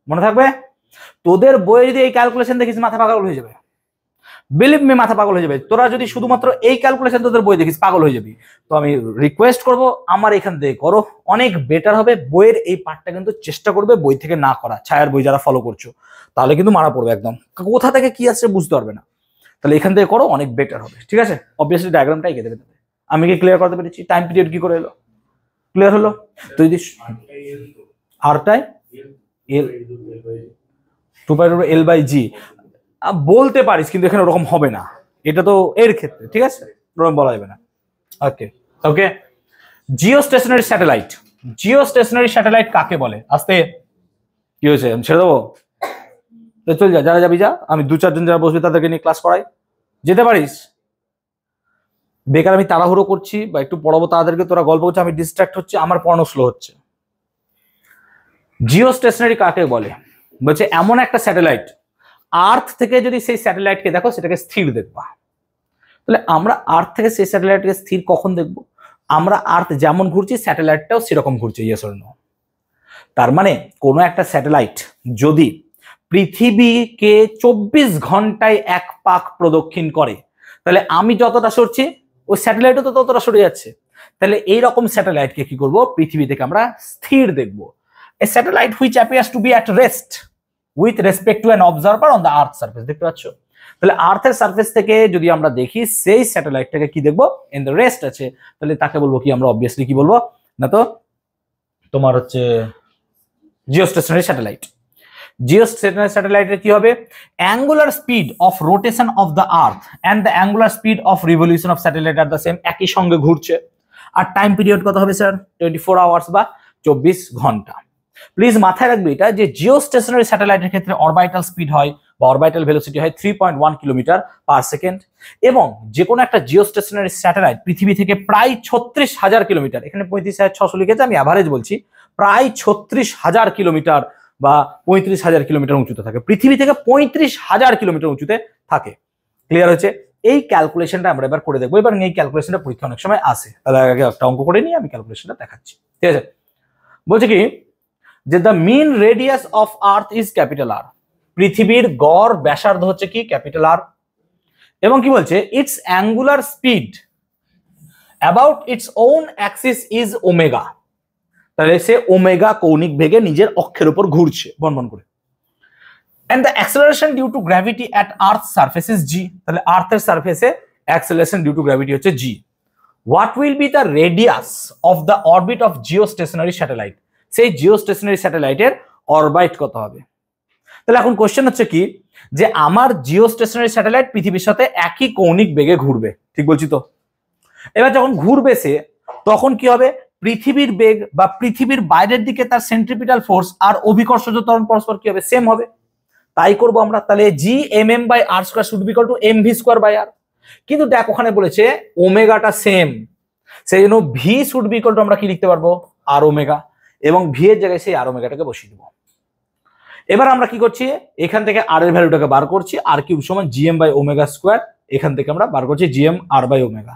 মনে থাকবে? তোদের বইয়ে যদি এই ক্যালকুলেশন দেখিস মাথা পাগল হয়ে যাবে, বিলিভ মি মাথা পাগল হয়ে যাবে। তোরা যদি শুধুমাত্র এই ক্যালকুলেশন তোদের বই দেখিস পাগল হয়ে যাবি। তো আমি রিকোয়েস্ট করব আমার এখান থেকে করো, অনেক বেটার হবে। বইয়ের এই পার্টটা কিন্তু চেষ্টা করবে বই থেকে না করা, ছায়ার বই যারা ফলো করছো, তাহলে কিন্তু মারা পড়বে একদম, কোথা থেকে কি আসছে বুঝতে পারবে না। তাহলে এখান থেকে করো, অনেক বেটার হবে, ঠিক আছে? অবভিয়াসলি ডায়াগ্রামটা এঁকে দেবে। আমি কি ক্লিয়ার করতে পেরেছি? টাইম পিরিয়ড কি করে এলো, ক্লিয়ার হলো? তো যদি আরটাই এল 2 পাই এল বাই জি বলতে পারিস, কিন্তু এখানে ওরকম হবে না, এটা তো এর ক্ষেত্রে, ঠিক আছে? ওরকম বলা যাবে না। Okay okay, geostationary satellite. Geostationary satellite কাকে বলে? আস্তে, কি হয়েছে, আমি ছেড়ে দেবো? চল যা, যারা যাবি যা, আমি 2-4 জন যারা বসবে তাদেরকে নিয়ে ক্লাস করাই, যেতে পারিস। বেকার আমি তাড়াহুড়ো করছি বা একটু পড়াবো তাদেরকে, তোরা গল্প করছে, আমি ডিস্ট্রাক্ট হচ্ছে, আমার পড়ানো স্লো হচ্ছে। জিও স্টেশনারি কাকে বলে? বলছে এমন একটা স্যাটেলাইট, আর্থ থেকে যদি সেই স্যাটেলাইটকে দেখো সেটাকে স্থির দেখবা। তাহলে আমরা আর্থ থেকে সেই স্যাটেলাইটকে স্থির কখন দেখবো? আমরা আর্থ যেমন ঘুরছি স্যাটেলাইটটাও সেরকম ঘুরছে, ইয়েস অর নো? তার মানে কোনো একটা স্যাটেলাইট যদি পৃথিবীকে 24 ঘন্টায় এক পাক প্রদক্ষিণ করে, তাহলে আমি যতটা সরছি ওই স্যাটেলাইটও তো ততটা সরে যাচ্ছে। তাহলে এইরকম স্যাটেলাইটকে কি করব, পৃথিবী থেকে আমরা স্থির দেখব। A satellite which appears to be at rest with respect to an observer on the earth surface. দেখতে পাচ্ছ? তাহলে আর্থের সারফেস থেকে যদি আমরা দেখি সেই স্যাটেলাইটটাকে কি দেখবো, ইন দ্য রেস্ট আছে, তাহলে তাকে বলবো কি আমরা, অবভিয়াসলি কি বলবো না, তো তোমার হচ্ছে জিওস্টেশনারি স্যাটেলাইট। জিওস্টেশনারি স্যাটেলাইটের কি হবে, angular speed of rotation of the earth and the angular speed of revolution of satellite are the same, একই সঙ্গে ঘুরছে। আর টাইম পিরিয়ড কত হবে স্যার? 24 আওয়ার্স বা 24 ঘন্টা। প্লিজ মাথায় রাখবে এটা, যে জিওস্টেশনারি স্যাটেলাইটের ক্ষেত্রে অরবিটাল স্পিড হয় বা অরবিটাল ভেলোসিটি হয় 3.1 কিলোমিটার পার সেকেন্ড, এবং যে কোনো একটা জিওস্টেশনারি স্যাটেলাইট পৃথিবী থেকে প্রায় 36,000 কিলোমিটার, এখানে 35,600 লিখেছে, আমি অ্যাভারেজ বলছি, প্রায় 36,000 কিলোমিটার বা 35,000 কিলোমিটার উঁচুতে থাকে, পৃথিবী থেকে 35,000 কিলোমিটার উঁচুতে থাকে। ক্লিয়ার হচ্ছে? এই ক্যালকুলেশনটা আমরা এবার করে দেখবো। এবার এই ক্যালকুলেশনটা পরীক্ষা অনেক সময় আসে, তাহলে আগে একটা অঙ্ক করে নিয়ে আমি ক্যালকুলেশনটা দেখাচ্ছি, ঠিক আছে? বলছে কি যে the mean radius of earth is capital r, পৃথিবীর গড় ব্যাসার্ধ হচ্ছে কি ক্যাপিটাল আর, এবং কি বলছে it's angular speed about its own Axis is omega, তাহলে সে ওমেগা কৌণিক বেগে নিজের অক্ষের উপর ঘুরছে বনবন করে। and the acceleration due to gravity at earth's surface is g, তাহলে আর্থের সারফেসে acceleration due to gravity হচ্ছে g. what will be the radius of the orbit of geostationary satellite, সেই জিওস্টেশনারি স্যাটেলাইটের অরবিট কত হবে? তাহলে এখন কোশ্চেন হচ্ছে কি, যে আমার জিওস্টেশনারি স্যাটেলাইট পৃথিবীর সাথে একই কৌণিক বেগে ঘুরবে, ঠিক বলছি তো? এবার যখন ঘুরবে সে, তখন কি হবে, পৃথিবীর বেগ বা পৃথিবীর বাইরের দিকে তার সেন্ট্রিপিটাল ফোর্স আর অভিকর্ষজ ত্বরণ পরস্পর কি হবে, সেম হবে। তাই করবো আমরা। তাহলে G M M by R square should be equal to M V square by R. কিন্তু দেখ ওখানে বলেছে ওমেগাটা সেম, সেই জন্য V should be equal to আমরা কি লিখতে পারবো, আর ওমেগা, এবং ভি এর জায়গায় সেই আর ওমেগাটাকে বসিয়ে দেবো। এবার আমরা কি করছি, এখান থেকে আর এর ভ্যালুটাকে বার করছি, আর কিউব সমান জিএম বাই ওমেগা স্কোয়ার, এখান থেকে আমরা বার করছি জিএম আর বাই ওমেগা,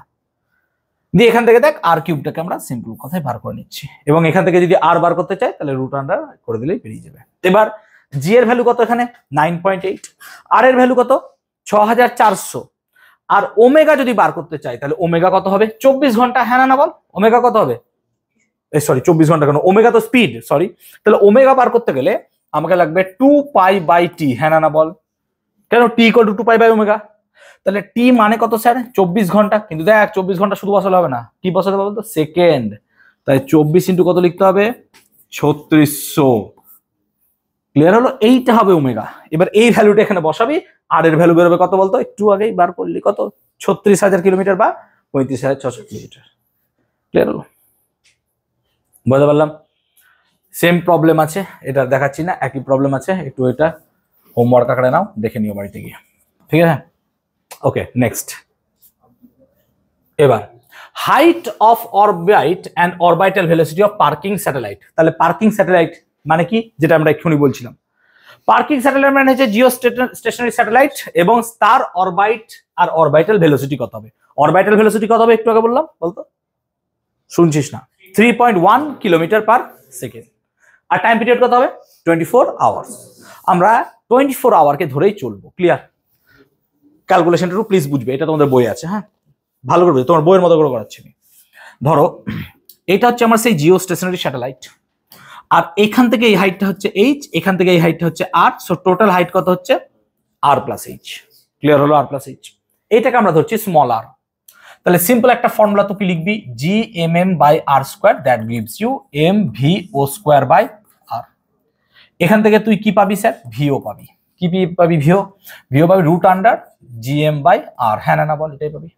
দিয়ে এখান থেকে দেখ আর কিউবটাকে আমরা সিম্পল কথায় বার করে নিচ্ছি, এবং এখান থেকে যদি আর বার করতে চাই তাহলে রুট আন্ডার করে দিলেই বেরিয়ে যাবে। এবার জি এর ভ্যালু কত এখানে 9.8, আর এর ভ্যালু কত 6400, আর ওমেগা যদি বার করতে চাই তাহলে ওমেগা কত হবে 24 ঘন্টা, হ্যাঁ না বল? ওমেগা কত হবে, সরি 24 ঘন্টা কেন, ওমেগা তো স্পিড, সরি। তাহলে ওমেগা বার করতে গেলে আমাকে লাগবে 2 পাই বাই টি, হ্যাঁ না বল? কেন T equal to 2 pi by omega, তাহলে টি মানে কত স্যার 24 ঘন্টা, কিন্তু দেখ 24 ঘন্টা শুধু বসালে হবে না, কি বসাতে হবে বলতো, সেকেন্ড, তাই 24 ইন্টু কত লিখতে হবে 3600। ক্লিয়ার হলো? এইটা হবে ওমেগা। এবার এই ভ্যালুটা এখানে বসাবি, আর এর ভ্যালু বেরোবে কত বলতো, একটু আগেই বার করলি, কত 36,000 কিলোমিটার বা 35,600 কিলোমিটার। ক্লিয়ার হলো? বুঝতে পারলাম? সেম প্রবলেম আছে, এটা দেখাচ্ছি না, একই প্রবলেম আছে, একটু এটা হোমওয়ার্ক আকারে নাও, দেখে নিও বাড়িতে গিয়ে, ঠিক আছে? ওকে, নেক্সট। এবার height of orbit and orbital velocity of parking satellite. তাহলে পার্কিং স্যাটেলাইট মানে কি, যেটা আমরা এক্ষুনি বলছিলাম, পার্কিং স্যাটেলাইট মানে হচ্ছে জিও স্টেশনারি স্যাটেলাইট, এবং তার অরবাইট আর অরবাইটাল ভেলোসিটি কত হবে? অরবাইটাল ভেলোসিটি কত হবে একটু আগে বললাম, বলতো শুনছিস না? 3.1 কিলোমিটার পার সেকেন্ড। আর টাইম পিরিয়ড কত হবে? 24 আওয়ার্স। আমরা 24 আওয়ারকে ধরেই চলবো। ক্লিয়ার? ক্যালকুলেশনটা একটু প্লিজ বুঝবে, এটা তোমাদের বই আছে, হ্যাঁ ভালো করবে, তোমার বইয়ের মতো করে করাচ্ছি। ধরো এটা হচ্ছে আমার সেই জিও স্টেশনারি স্যাটেলাইট, আর এখান থেকে এই হাইটটা হচ্ছে এইচ, এখান থেকে এই হাইটটা হচ্ছে আর, সো টোটাল হাইট কত হচ্ছে? আর প্লাস এইচ। ক্লিয়ার হলো? আর প্লাস এইচ, এইটাকে আমরা ধরছি স্মল আর। তাহলে সিম্পল একটা ফর্মুলা তো কি লিখবি? G M M by R square, that gives you M V O square by R. এখান থেকে তুই কি পাবি স্যার? ভিও পাবি। কি পাবি? ভিও। ভিও পাবি root under G M by R. হ্যাঁ না বল, এটাই পাবি।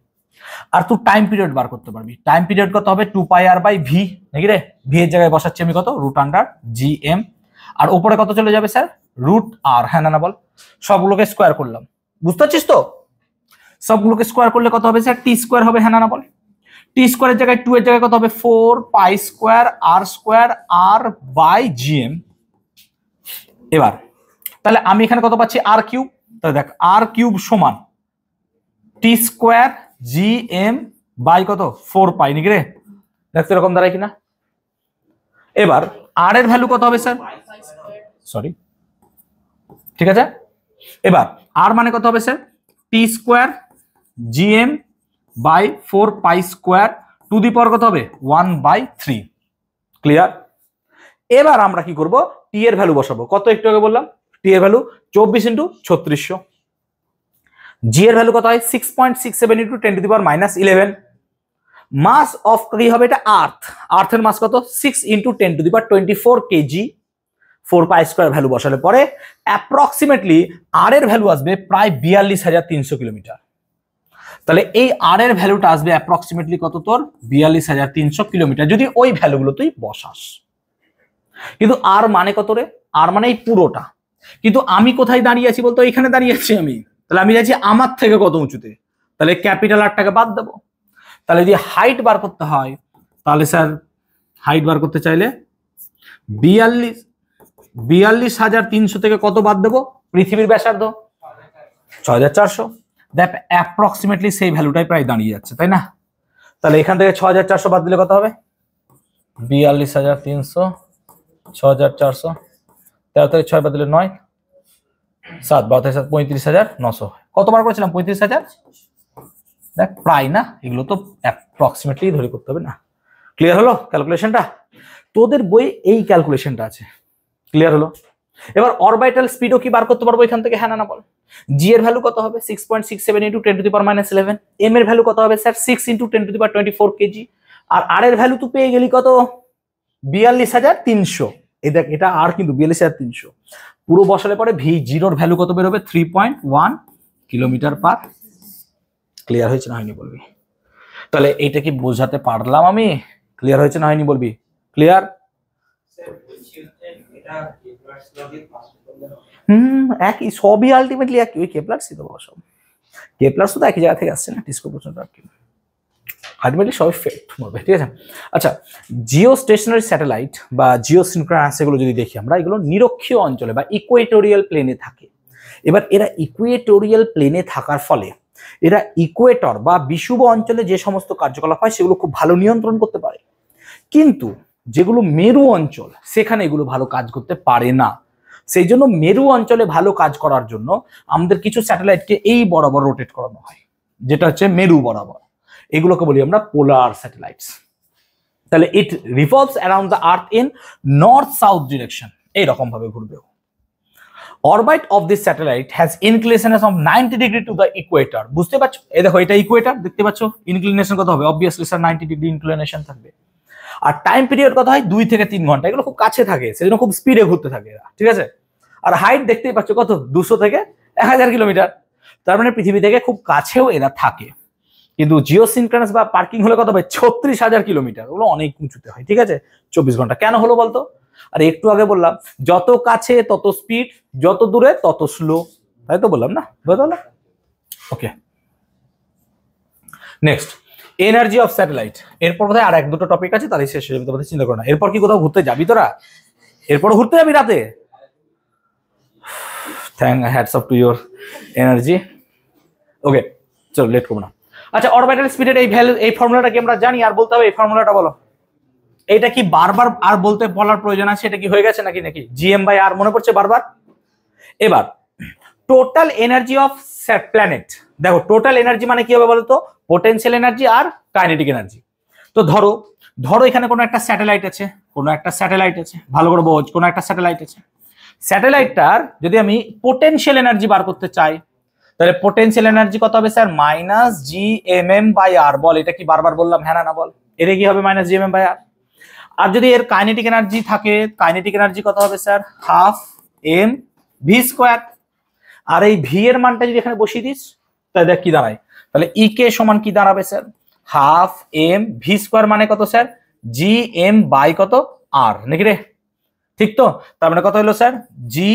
আর তুই টাইম পিরিয়ড বার করতে পারবি। টাইম পিরিয়ড কত হবে? 2 পাই আর বাই ভি, নাকি রে? ভি এর জায়গায় বসাচ্ছি আমি কত? Root under G M. আর উপরে কত চলে যাবে স্যার? রুট আর। হ্যাঁ না বল? সবগুলোকে স্কোয়ার করলাম, বুঝতে পারছিস তো? সবগুলোকে স্কোয়ার করলে কত হবে স্যার? টি স্কোয়ার হবে। হ্যাঁ না বল? টি স্কোয়ারের জায়গায় 2 এর জায়গায় কত হবে? 4 পাই স্কোয়ার আর বাই জি এম। এবার তাহলে আমি এখানে কত পাচ্ছি? R cube. তাহলে দেখ আর কিউব সমান T square G M by কত? 4 পাই, নাকি রে? দেখতে এরকম দাঁড়ায় কিনা? এবার আর এর ভ্যালু কত হবে স্যার? সরি, ঠিক আছে। এবার আর মানে কত হবে sir? T square G M by 4 pi square to the power কত হবে? 1/3। ক্লিয়ার? এবার আমরা কি করব? টি এর ভ্যালু বসাবো। কত একটু আগে বললাম? টি এর ভ্যালু 24 ইন্টু 3600। জি এর ভ্যালু কত হয়? 6.67 into 10 to the power -11। Mass of কি হবে? এটা আর্থ। আর্থের মাস কত? 6 into 10 to the power 24 kg. 4 pi square value বসালে পরে অ্যাপ্রক্সিমেটলি আর এর ভ্যালু আসবে প্রায় 42,300 কিলোমিটার। তাহলে এই আর এর ভ্যালুটা আসবে অ্যাপ্রক্সিমেটলি কত? তোর 42,300 কিলোমিটার, যদি ওই ভ্যালুগুলো তুই বসাস। কিন্তু আর মানে কত রে? আর মানে এই পুরোটা। কিন্তু আমি কোথায় দাঁড়িয়ে আছি বলতো? এখানে দাঁড়িয়ে আছি আমি। তাহলে আমি যাচ্ছি আমার থেকে কত উঁচুতে, তাহলে ক্যাপিটাল আরটাকে বাদ দেবো। তাহলে যদি হাইট বার করতে হয়, তাহলে স্যার হাইট বার করতে চাইলে 42,300 থেকে কত বাদ দেবো? পৃথিবীর ব্যাসার্ধ 6,400। দেখ অ্যাপ্রক্সিমেটলি সেই ভ্যালুটাই প্রায় দাঁড়িয়ে যাচ্ছে, তাই না? তাহলে এখান থেকে 6,400 বাদ দিলে কত হবে? 42,300, 6,400, 13 থেকে 6 বাদ দিলে 9, 7, 12 থেকে 7, 35,900। কতবার করেছিলাম? 35,000। দেখ প্রায় না, এগুলো তো অ্যাপ্রক্সিমেটলি ধরে করতে হবে না। ক্লিয়ার হলো ক্যালকুলেশনটা? তোদের বই এই ক্যালকুলেশনটা আছে। ক্লিয়ার হলো? এবার অরবিটাল স্পিডও কি বার করতে পারবো এখান থেকে? হ্যাঁ না বল? জি এর ভ্যালু কত হবে? 6.67 into 10 to the power -11। M এর ভ্যালু কত হবে sir? 6 into 10 to the power 24 KG. আর আর এর ভ্যালু তুই পেয়ে গেলি কত? 42,300। এই দেখ এটা আর কিন্তু 42,300 পুরো বসালে পরে ভি জিরোর ভ্যালু কত বেরোবে? 3.1 কিলোমিটার পার। ক্লিয়ার হয়েছে না হয়নি বলবি? তাহলে এইটা কি বোঝাতে পারলাম আমি? ক্লিয়ার হয়েছে না হয়নি বলবি? ক্লিয়ার? একই, সবই আলটিমেটলি একই। ওই কেপলার সি তো সব কেপলার তো একই জায়গা থেকে আসছে না, টিস্কো পর্যন্ত আর কি। আলটিমেটলি সবই ফেক্ট বলবে, ঠিক আছে? আচ্ছা, জিও স্টেশনারি স্যাটেলাইট বা জিও সিনক্রোনাস এগুলো যদি দেখি আমরা, এগুলো নিরক্ষীয় অঞ্চলে বা ইকুয়েটোরিয়াল প্লেনে থাকে। এবার এরা ইকুয়েটোরিয়াল প্লেনে থাকার ফলে এরা ইকুয়েটর বা বিষুব অঞ্চলে যে সমস্ত কার্যকলাপ হয় সেগুলো খুব ভালো নিয়ন্ত্রণ করতে পারে। কিন্তু যেগুলো মেরু অঞ্চল, সেখানে এগুলো ভালো কাজ করতে পারে না। সেই জন্য মেরু অঞ্চলে ভালো কাজ করার জন্য আমাদের কিছু স্যাটেলাইটকে এই বরাবর রোটেট করানো হয়, যেটা হচ্ছে মেরু বরাবর। এগুলোকে বলি আমরা পোলার স্যাটেলাইটস। তাহলে it revolves around the earth in north south direction, এইরকম ভাবে ঘুরবে। Orbit of this satellite has inclination of 90 degree to the equator. বুঝতে পারছো? এই দেখো এটা ইকুয়েটর, দেখতে পাচ্ছ? ইনক্লিনেশন কত হবে? অবভিয়াসলি স্যার 90 ডিগ্রি ইনক্লিনেশন থাকবে। আর টাইম পিরিয়ড কত হয়? 2 থেকে 3 ঘন্টা। এগুলো খুব কাছে থাকে, সেজন্য খুব স্পিডে ঘুরতে থাকে এরা, ঠিক আছে? আর হাইট দেখতেই পাচ্ছ কত? 200 থেকে 1000 কিলোমিটার। তার মানে পৃথিবী থেকে খুব কাছেও এরা থাকে। কিন্তু জিও সিনক্রোনাস বা পার্কিং হলে কত হবে? 36,000 কিলোমিটার। ওগুলো অনেক উঁচুতে হয়, ঠিক আছে? 24 ঘন্টা। কেন হলো বলতো? আর একটু আগে বললাম যত কাছে তত স্পিড, যত দূরে তত স্লো, তাই তো বললাম না? বুঝলো? ওকে, নেক্সট এনার্জি অফ স্যাটেলাইট। এরপর বোধহয় আর 1-2টো টপিক আছে, তাহলে শেষ হয়ে যাবে, তোমাদের চিন্তা করো না। এরপর কি কোথাও ঘুরতে যাবি তোরা? এরপর ঘুরতে যাবি রাতে? Hats off to your energy. Okay, চলো লেট করবো না। আচ্ছা, অরবিটাল স্পিডের এই ভ্যালু, এই ফর্মুলাটা কি আমরা জানি, আর বলতে হবে এই ফর্মুলাটা বলো। এটা কি বারবার আর বলার প্রয়োজন আছে? এটা কি হয়ে গেছে নাকি জিএম বাই আর মনে পড়ছে বারবার? এবার টোটাল এনার্জি অফ প্ল্যানেট, দেখো টোটাল এনার্জি মানে কি হবে বলতো? পোটেনশিয়াল এনার্জি আর কাইনেটিক এনার্জি। তো ধরো এখানে কোনো একটা স্যাটেলাইট আছে, ভালো করে বোঝ, কোনো একটা স্যাটেলাইট আছে। স্যাটেলাইটটার যদি আমি পোটেনশিয়াল এনার্জি বার করতে চাই, তাহলে পোটেনশিয়াল এনার্জি কত হবে sir? Minus G M M by R. বল, এটা কি বারবার বললাম, হ্যাঁ না বল? এটা কি হবে? Minus G M M by আর। আর যদি এর কাইনেটিক এনার্জি থাকে, কাইনেটিক এনার্জি কত হবে sir? Half M V square. আর এই ভি এর মানটা যদি এখানে বসিয়ে দিস, তাহলে দেখ কি দাঁড়ায়। তাহলে ই কে সমান কি দাঁড়াবে sir? Half M V square মানে কত স্যার? জি এম বাই কত? আর, নাকি রে? ঠিক তো? তার মানে কত হলো sir? G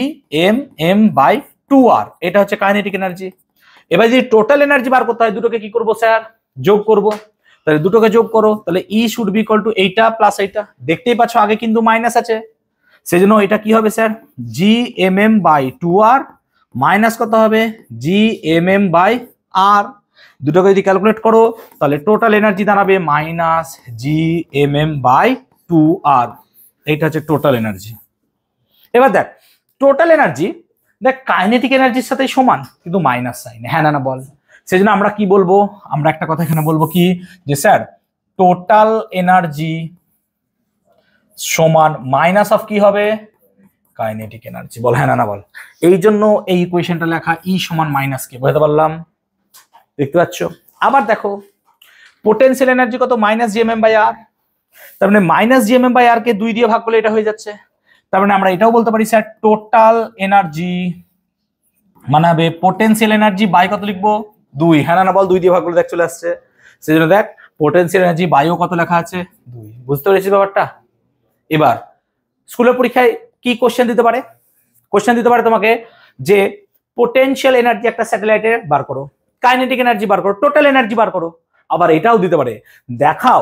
M M by 2r। এটা হচ্ছে কাইনেটিক এনার্জি। এবার যদি টোটাল এনার্জি বার করতে হয়, দুটোকে কি করব স্যার? যোগ করব। তাহলে দুটোকে যোগ করো, তাহলে ই শুড বি ইকুয়াল টু এইটা প্লাস এইটা। দেখতেই পাচ্ছ আগে কিন্তু মাইনাস আছে, সেজন্য এটা কি হবে sir? G M M by 2r minus কত হবে? G M M by r. দুটোকে যদি ক্যালকুলেট করো, তাহলে টোটাল এনার্জি দাঁড়াবে minus G M M by 2r। এইটা হচ্ছে টোটাল এনার্জি। এবার দেখ টোটাল এনার্জি, দেখ কাইনেটিক এনার্জির সাথে সমান কিন্তু মাইনাস সাইন, হ্যাঁ না বল? সেজন্য আমরা কি বলবো? আমরা একটা কথা এখানে বলবো কি, যে স্যার টোটাল এনার্জি সমান মাইনাস অফ কি হবে? Kinetic energy. বল হ্যাঁ না বল? এই জন্য এই ইকুয়েশনটা লেখা, ই সমান মাইনাস কে, বুঝতে পারলাম? দেখতে পাচ্ছ? আবার দেখো পোটেনশিয়াল এনার্জি কত? মাইনাস জিএমএম বাই আর। তার মানে মাইনাস জিএমএম বাই আর কে 2 দিয়ে ভাগ করলে এটা হয়ে যাচ্ছে। তার মানে আমরা এটাও বলতে পারি স্যার টোটাল এনার্জি মানাবে পোটেনশিয়াল এনার্জি বাই কত লিখবো? 2। হ্যাঁ না বল? 2 দিয়ে ভাগ করলে দেখ চলে আসছে। সেজন্য দেখ পোটেনশিয়াল এনার্জি বাইও কত লেখা আছে? 2। বুঝতে পেরেছিস ব্যাপারটা? এবার স্কুলের পরীক্ষায় কি কোশ্চেন দিতে পারে? কোশ্চেন দিতে পারে তোমাকে যে পোটেনশিয়াল এনার্জি একটা স্যাটেলাইটে বার করো, কাইনেটিক এনার্জি বার করো, টোটাল এনার্জি বার করো। আবার এটাও দিতে পারে, দেখাও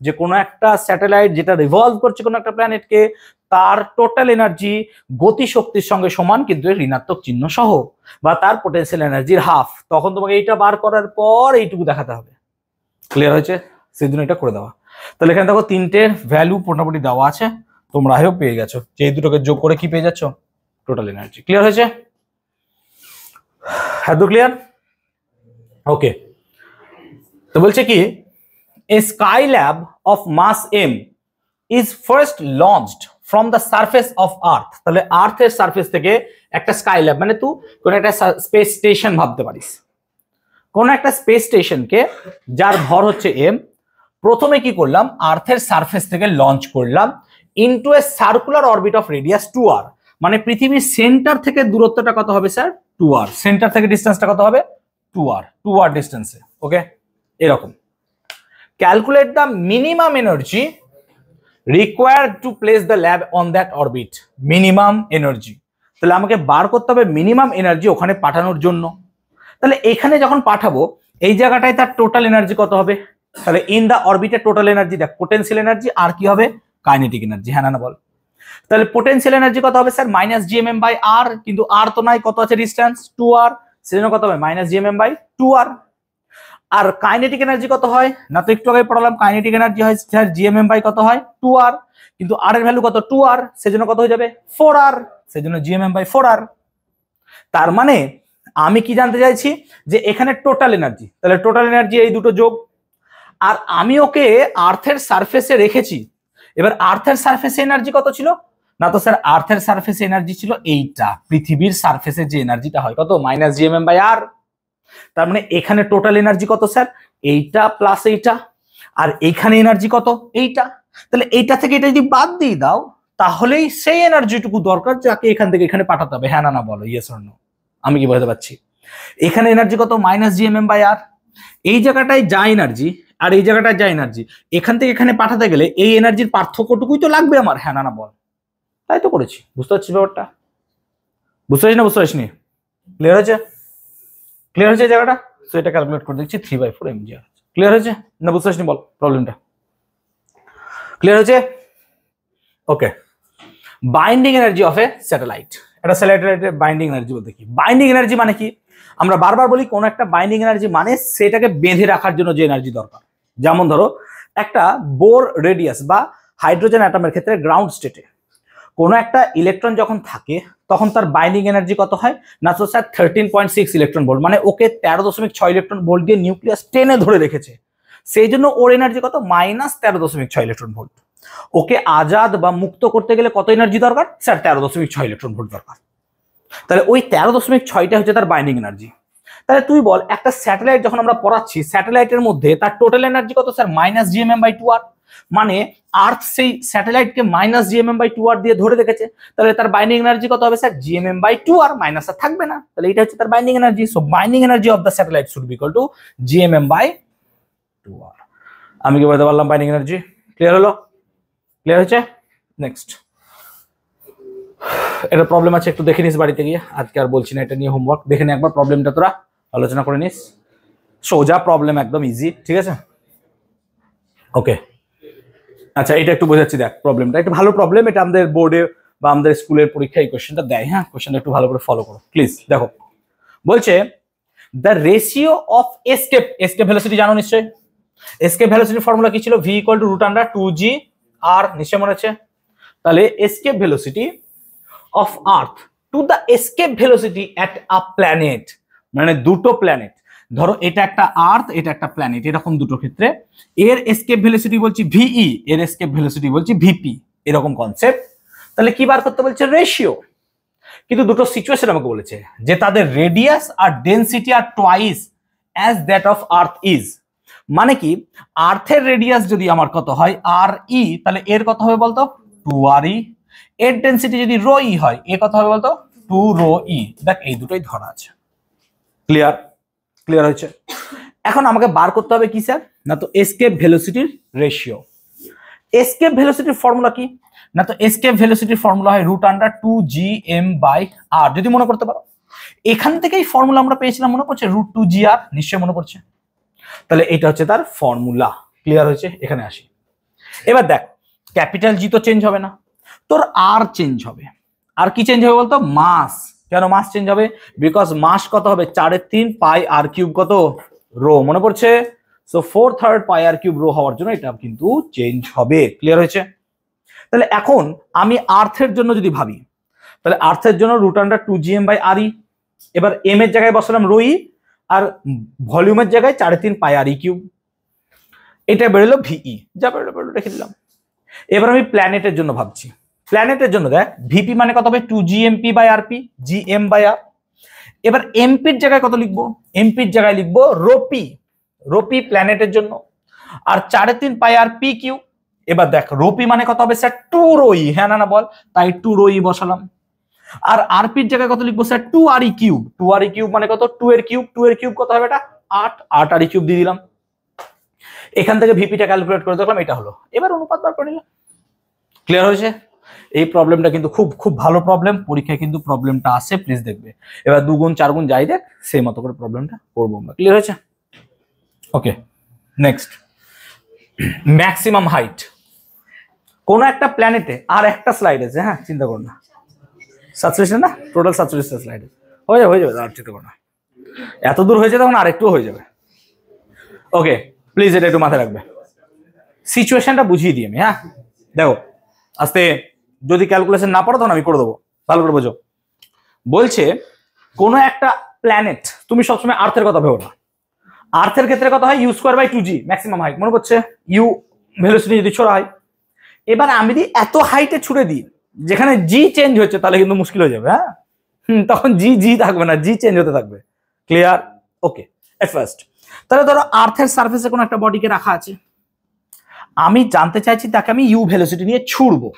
যে কোনো একটা স্যাটেলাইট যেটা রিভলভ করছে কোনো একটা প্ল্যানেটকে, তার টোটাল এনার্জি গতি শক্তির সঙ্গে সমান কিন্তু ঋণাত্মক চিহ্ন সহ, বা তার পোটেনশিয়াল এনার্জির হাফ। তখন তোমাকে এইটা বার করার পর এইটুকু দেখাতে হবে। ক্লিয়ার হয়েছে? সেই জন্য এটা করে দেওয়া। তাহলে এখানে দেখো তিনটে ভ্যালু মোটামুটি দেওয়া আছে, তোমরা হয়তো পেয়ে গেছো যে এই দুটোকে যোগ করে কি পেয়ে যাচ্ছ? Total energy. ক্লিয়ার হয়েছে? হ্যাঁ তো ক্লিয়ার? ওকে। তো বলছে কি, a skylab of mass m is first launched from the surface of earth. তাহলে আর্থের সারফেস থেকে একটা স্কাই ল্যাব, মানে তুই কোন একটা স্পেস স্টেশন ভাবতে পারিস, কোন একটা স্পেস স্টেশনকে যার ভর হচ্ছে এম, প্রথমে কি করলাম? আর্থের সারফেস থেকে লঞ্চ করলাম into a circular orbit of radius 2r। মানে পৃথিবীর সেন্টার থেকে দূরত্বটা কত হবে স্যার? 2r। সেন্টার থেকে ডিস্টেন্সটা কত হবে? 2r ডিস্টেন্সে। ওকে, এরকম। Calculate the minimum energy required to place the lab on that orbit. Minimum energy, তাহলে আমাকে বার করতে হবে মিনিমাম এনার্জি ওখানে পাঠানোর জন্য। তাহলে এখানে যখন পাঠাবো, এই জায়গাটায় তার টোটাল এনার্জি কত হবে? তাহলে ইন দা অরবিটের টোটাল এনার্জি, দেখ পোটেনশিয়াল এনার্জি আর কি হবে? Kinetic energy. হ্যাঁ না বল? তাহলে পোটেনশিয়াল এনার্জি কত হবে sir? Minus GMM by R, কিন্তু আর তো নাই, কত আছে ডিস্টেন্স? 2r, সেজন্য কত হবে? Minus GMM by 2r। আর কাইনেটিক এনার্জি কত হয় না? তো একটু আগে পড়ালাম, কাইনেটিক এনার্জি হয় স্যার জিএমএম বাই কত হয়? 2r, কিন্তু আর এর ভ্যালু কত? 2r, সেজন্য কত হয়ে যাবে? 4r, সেজন্য জিএমএম বাই 4r। তার মানে আমি কি জানতে চাইছি? যে এখানে টোটাল এনার্জি, তাহলে টোটাল এনার্জি এই দুটো যোগ। আর আমি ওকে আর্থের সারফেসে রেখেছি, এবার আর্থের সারফেসে এনার্জি কত ছিল? না তো স্যার আর্থের সারফেসে এনার্জি ছিল এইটা, পৃথিবীর সারফেসে যে এনার্জিটা হয় কত? মাইনাস জিএমএম বাই আর। তার মানে এখানে টোটাল এনার্জি কত স্যার? এইটা প্লাস এইটা। আর এইখানে এনার্জি কত? এইটা। তাহলে এইটা থেকে এটা যদি বাদ দিয়ে দাও, তাহলেই সেই এনার্জিটুকু দরকার যাকে এখান থেকে এখানে পাঠাতে হবে। হ্যাঁ না বলো? Yes or no? আমি কি বলতে পারছি? এখানে এনার্জি কত? Minus GMM by r. এই জায়গাটায় যা এনার্জি আর এই জায়গাটায় যা এনার্জি, এখান থেকে এখানে পাঠাতে গেলে এই এনার্জির পার্থক্যটুকুই তো লাগবে আমার। হ্যাঁ না বল? তাই তো করেছি। বুঝতে পারছিস ব্যাপারটা? বুঝতে পারছিস না? বুঝতে পারছিস নি? ক্লিয়ার হয়েছে? ক্লিয়ার হয়েছে জায়গাটা? তো এটা ক্যালকুলেট করে দেখছি 3/4 mg। ক্লিয়ার হয়েছে না? বুঝতে পারছিস নি? বল প্রবলেমটা। ক্লিয়ার হয়েছে? Okay. Binding energy of a satellite. একটা স্যাটেলাইটের বাইন্ডিং এনার্জি বলতে কি, বাইন্ডিং এনার্জি মানে কি, আমরা বারবার বলি কোন একটা বাইন্ডিং এনার্জি মানে সেটাকে বেঁধে রাখার জন্য যে এনার্জি দরকার। যেমন ধরো একটা বোর রেডিয়াস বা হাইড্রোজেন অ্যাটমের ক্ষেত্রে গ্রাউন্ড স্টেটে কোনো একটা ইলেকট্রন যখন থাকে তখন তার বাইন্ডিং এনার্জি কত হয় না, তো স্যার 13.6 ইলেকট্রন ভোল্ট, মানে ওকে 13.6 ইলেকট্রন ভোল্ট দিয়ে নিউক্লিয়াস টেনে ধরে রেখেছে, সেই জন্য ওর এনার্জি কত -13.6 ইলেকট্রন ভোল্ট। ওকে আজাদ বা মুক্ত করতে গেলে কত এনার্জি দরকার স্যার, 13.6 ইলেকট্রন ভোল্ট দরকার। তাহলে ওই 13.6টা হচ্ছে তার বাইন্ডিং এনার্জি। তাহলে তুই বল একটা স্যাটেলাইট যখন আমরা পড়াচ্ছি, স্যাটেলাইটের মধ্যে তার টোটাল এনার্জি কত স্যার, -gmm/2r, মানে আর্থ সেই স্যাটেলাইটকে -gmm/2r দিয়ে ধরে রেখেছে, তাহলে তার বাইন্ডিং এনার্জি কত হবে স্যার, gmm/2r, মাইনাস আর থাকবে না, তাহলে এটা হচ্ছে তার binding energy. So binding energy of the satellite should be equal two gmm/2r। আমি কি বলতে পারলাম বাইন্ডিং এনার্জি? ক্লিয়ার হলো? ক্লিয়ার হয়েছে? নেক্সট এটা প্রবলেম আছে, একটু দেখে নিস বাড়িতে গিয়ে, আজকে আর বলছি না এটা নিয়ে, হোমওয়ার্ক দেখে নি একবার, প্রবলেমটা তোরা আলোচনা করে নিস, সোজা প্রবলেম, একদম ইজি, ঠিক আছে? ওকে, আচ্ছা এটা একটু বোঝাচ্ছি, দেখ প্রবলেমটা একটু ভালো প্রবলেম, এটা আমাদের বোর্ডে বা আমাদের স্কুলের পরীক্ষায় এই কোশ্চেনটা দেয়, হ্যাঁ কোশ্চেনটা একটু ভালো করে ফলো করো প্লিজ। দেখো বলছে the ratio of escape, escape velocity জানো নিশ্চয়ই, এসকেপ ভেলোসিটির ফর্মুলা কি ছিল, v = √2gr, নিশ্চয় মনে আছে? তাহলে escape velocity of earth to the escape velocity at a planet, মানে দুটো প্ল্যানেট, ধরো এটা একটা আর্থ এটা একটা প্ল্যানেট, এরকম দুটো ক্ষেত্রে এর এসকেপ ভেলোসিটি বলছি ভিই, এর এসকেপ ভেলোসিটি বলছি ভিপি, এরকম কনসেপ্ট। তাহলে কি বার করতে বলছে, রেশিও। কিন্তু দুটো সিচুয়েশন আমাকে বলেছে যে তাদের রেডিয়াস আর density are twice as that of earth is, মানে কি আর্থের রেডিয়াস যদি আমার কত হয় আর ই, তাহলে এর কত হবে বলতো 2re, এর ডেনসিটি যদি রো ই হয় এর কত হবে বলতো 2ρe। দেখ এই দুটোই ধরা আছে, ক্লিয়ার? ক্লিয়ার হয়েছে? এখন আমাকে বার করতে হবে কি স্যার, না তো এসকেপ ভেলোসিটির রেশিও। এসকেপ ভেলোসিটির ফর্মুলা কি না, তো এসকেপ ভেলোসিটির ফর্মুলা হয় √2gm/r, যদি মনে করতে পারো এখান থেকেই ফর্মুলা আমরা পেয়েছিলাম, মনে পড়ছে, √2gr, নিশ্চয় মনে পড়ছে। তাহলে এটা হচ্ছে তার ফর্মুলা, ক্লিয়ার হয়েছে? এখানে আসি, এবার দেখ ক্যাপিটাল জি তো চেঞ্জ হবে না, তোর আর চেঞ্জ হবে। আর কি চেঞ্জ হবে বলতো, মাস। কেন মাস চেঞ্জ হবে, বিকজ মাস কত হবে 4/3 πr³ কত রো, মনে পড়ছে? সো 4/3 πr³ রো হওয়ার জন্য এটা কিন্তু চেঞ্জ হবে, ক্লিয়ার হয়েছে? তাহলে এখন আমি আর্থের জন্য যদি ভাবি, তাহলে আর্থের জন্য √2gm/re, এবার এম এর জায়গায় বসালাম রোই, আর ভলিউমের জায়গায় 4/3 πre³, এটা বেরোলো ভিই, যা বেরোলো রেখে দিলাম। এবার আমি প্ল্যানেটের জন্য ভাবছি, প্ল্যানেটের জন্য দেখ ভিপি মানে কত হবে 2gmp/rp, gm/r। এবার এমপির জায়গায় কত লিখবো, এমপির জায়গায় লিখবো রোপি, রোপি প্ল্যানেটের জন্য, আর 4/3 πr/p³। এবার দেখ রোপি মানে কত হবে স্যার 2ρe, হ্যাঁ না বল, তাই 2ρe বসালাম। আর আরপির জায়গায় কত লিখবো স্যার 2re³ 2re³ মানে কত 2 এর কিউব, 2 এর কিউব কত হবে এটা 8, 8re³ দিয়ে দিলাম। এখান থেকে ভিপিটা ক্যালকুলেট করে দেখলাম, এটা হলো। এবার অনুপাত বার করে নিলাম, ক্লিয়ার হয়েছে? এই প্রবলেমটা কিন্তু খুব খুব ভালো প্রবলেম, পরীক্ষায় কিন্তু প্রবলেমটা আসে, প্লিজ দেখবে। এবার 2 গুণ 4 গুণ যাই দেখ সেই মতো করে প্রবলেমটা করবো আমরা, ক্লিয়ার হয়েছে? Okay next, maximum height. কোন একটা প্ল্যানেটে আর একটা স্লাইড আছে, হ্যাঁ চিন্তা করো না, সাবস্ক্রিপশন না, টোটাল সাবস্ক্রিপশন স্লাইড হয়ে যাবে, আর চিন্তা করো না, এত দূর হয়েছে তখন আর একটু হয়ে যাবে। ওকে প্লিজ এটা একটু মাথায় রাখবে, সিচুয়েশনটা বুঝিয়ে দিই আমি, হ্যাঁ দেখো আস্তে, যদি ক্যালকুলেশন না পারো তখন আমি করে দেবো, ভালো করে বোঝো। বলছে কোনো একটা প্ল্যানেট, তুমি সবসময় আর্থের কথা ভেবো না, আর্থের ক্ষেত্রে কত হয় u²/2g ম্যাক্সিমাম হাইট, মনে করছে ইউ ভেলোসিটি যদি ছোড়া হয়। এবার আমি যদি এত হাইটে ছুড়ে দিই যেখানে জি চেঞ্জ হচ্ছে, তাহলে কিন্তু মুশকিল হয়ে যাবে, হ্যাঁ তখন জি থাকবে না, জি চেঞ্জ হতে থাকবে, ক্লিয়ার? ওকে এট ফার্স্ট, তাহলে ধরো আর্থের সার্ফেসে কোনো একটা বডিকে রাখা আছে, আমি জানতে চাইছি তাকে আমি ইউ ভেলোসিটি নিয়ে ছুড়বো,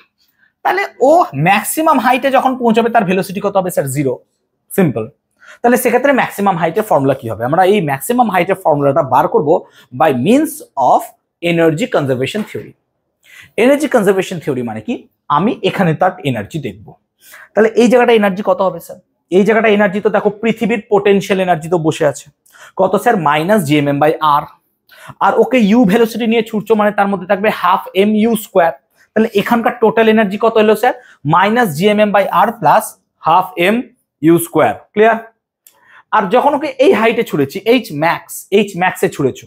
তাহলে ও ম্যাক্সিমাম হাইটে যখন পৌঁছাবে তার ভেলোসিটি কত হবে স্যার 0, সিম্পল। তাহলে সেক্ষেত্রে ম্যাক্সিমাম হাইটের ফর্মুলা কি হবে, আমরা এই ম্যাক্সিমাম হাইটের ফর্মুলাটা বার করব by means of energy conservation theory. Energy conservation theory মানে কি, আমি এখানে তার এনার্জি দেখব, তাহলে এই জায়গাটা এনার্জি কত হবে স্যার, এই জায়গাটা এনার্জি তো দেখো পৃথিবীর পোটেনশিয়াল এনার্জি তো বসে আছে কত স্যার -gmm/r, আর ওকে ইউ ভেলোসিটি নিয়ে ছুটছো মানে তার মধ্যে থাকবে ½ mu², তাহলে এখানকার টোটাল এনার্জি কত হলো sir -gmm/r plus half M U square. Clear? আর যখন ওকে এই হাইটে ছুড়েছি এইচ ম্যাক্সে ছুড়েছো,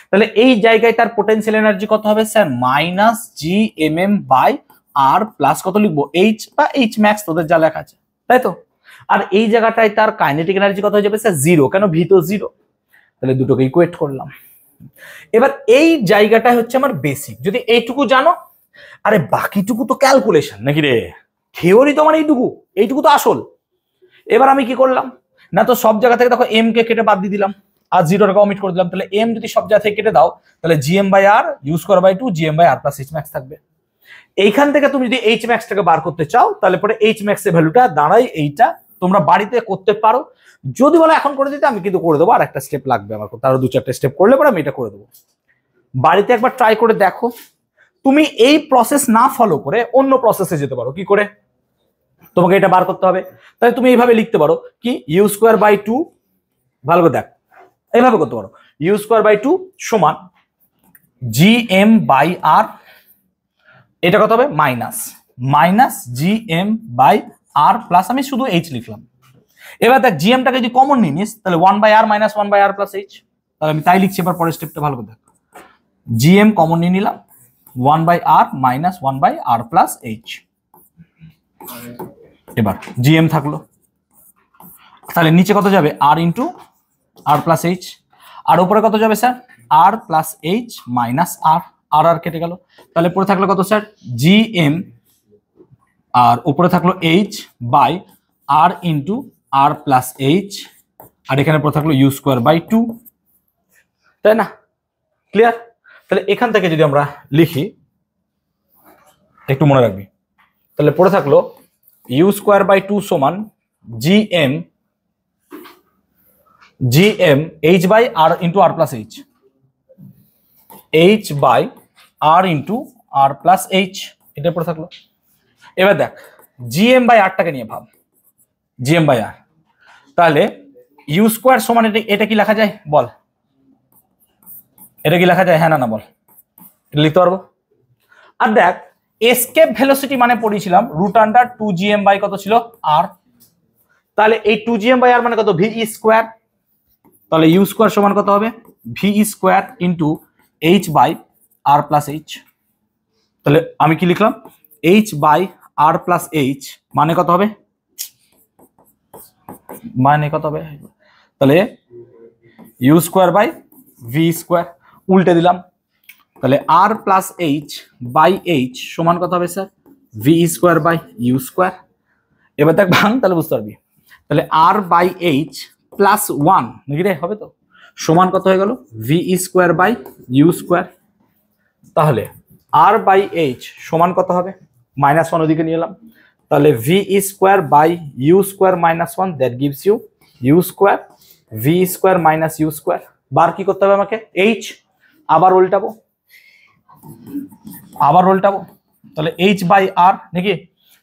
তাহলে এই জায়গায় তার পোটেনশিয়াল এনার্জি কত হবে sir? Minus G M M by R plus কত লিখবো? এইচ বা এইচ ম্যাক্স, তোদের যা লেখা আছে, তাই তো? আর এই জায়গাটায় তার কাইনেটিক এনার্জি কত হয়ে যাবে স্যার? জিরো। কেন? ভি তো জিরো। তাহলে দুটোকে ইকুয়েট করলাম। এবার এই জায়গাটায় হচ্ছে আমার বেসিক। যদি এইটুকু জানো, আরে বাকিটুকু তো ক্যালকুলেশন নাকি রে? থিওরি তো আমার এইটুকু তো আসল। এবার আমি কি করলাম না, তো সব জায়গা থেকে দেখো এম কে কেটে বাদ দিয়ে দিলাম আর জিরোটাকে অমিট করে দিলাম। তাহলে এম যদি সব জায়গা থেকে কেটে দাও, তাহলে GM by r u square by 2 GM by R plus h max থাকবে। এইখান থেকে তুমি যদি এইচ ম্যাক্সটাকে বার করতে চাও, তাহলে পরে এইচ ম্যাক্স এর ভ্যালুটা দাঁড়াই এইটা। তোমরা বাড়িতে করতে পারো, যদি বলো এখন করে দিতে আমি কিন্তু করে দেবো। আর একটা স্টেপ লাগবে আমার, তারও 2-4টে স্টেপ করলে পরে আমি এটা করে দেবো। বাড়িতে একবার ট্রাই করে দেখো। তুমি এই প্রসেস না ফলো করে অন্য প্রসেসে যেতে পারো। কি করে? তোমাকে এটা বার করতে হবে। তাহলে তুমি এইভাবে লিখতে পারো কি, ইউ স্কোয়ার বাই 2, ভালো করে দেখ, এইভাবে করতে পারো, ইউ স্কোয়ার বাই 2 সমান জি এম বাই আর, এটা কত হবে? Minus G M by R plus, আমি শুধু এইচ লিখলাম। এবার দেখ জিএমটাকে যদি কমন নিয়ে নিস, তাহলে 1 by r minus 1 by R plus h. তাহলে আমি তাই লিখছি। এবার পরের স্টেপটা ভালো করে দেখ, জিএম কমন নিয়ে নিলাম, 1 by r minus 1 by R plus h. এবার জিএম থাকলো, তাহলে নিচে কত যাবে? আর ইন্টু আর প্লাস এইচ। আর উপরে কত যাবে sir? R plus h minus r, r কেটে গেল। তাহলে পরে থাকলো কত স্যার? জিএম, আর উপরে থাকলো H by R into R plus H, আর এখানে পরে থাকলো ইউ স্কোয়ার বাই 2, তাই না? ক্লিয়ার? তাহলে এখান থেকে যদি আমরা লিখি, একটু মনে রাখবি, তাহলে পরে থাকলো ইউ স্কোয়ার বাই 2 সমান GM h by R into R plus h, h by R into R plus h, এটা পরে থাকলো। এবার দেখ জিএম বাই আরটাকে নিয়ে ভাব, জিএম বাই আর, তাহলে ইউ স্কোয়ার সমান এটা কি লেখা যায় বল? এটা কি লেখা যায়? হ্যাঁ না বল? এটা লিখতে পারবো। আর দেখ এসকেপ ভেলোসিটি মানে পড়িয়েছিলাম রুট আন্ডার 2gm বাই কত ছিল? আর। তাহলে এই 2gm বাই আর মানে কত? V square. তাহলে ইউ স্কোয়ার সমান কত হবে? V square into h by R plus h. তাহলে আমি কি লিখলাম? H by R plus h মানে কত হবে? তাহলে u square by V square, উল্টে দিলাম। তাহলে r plus h by h সমান কত হবে sir? V square by you square. এবার দেখ ভাঙ, তাহলে বুঝতে পারবি। তাহলে আর বাই এইচ প্লাস 1 নাকি রে? হবে তো, সমান কত হয়ে গেল? V square by you square. তাহলে আর বাই এইচ সমান কত হবে? -1 ওদিকে নিয়ে এলাম। তাহলে V square by you square -1, that gives you U square, V square minus U square. বার কি করতে হবে আমাকে? এইচ, আবার উল্টাবো, তাহলে এইচ বাই আর নাকি?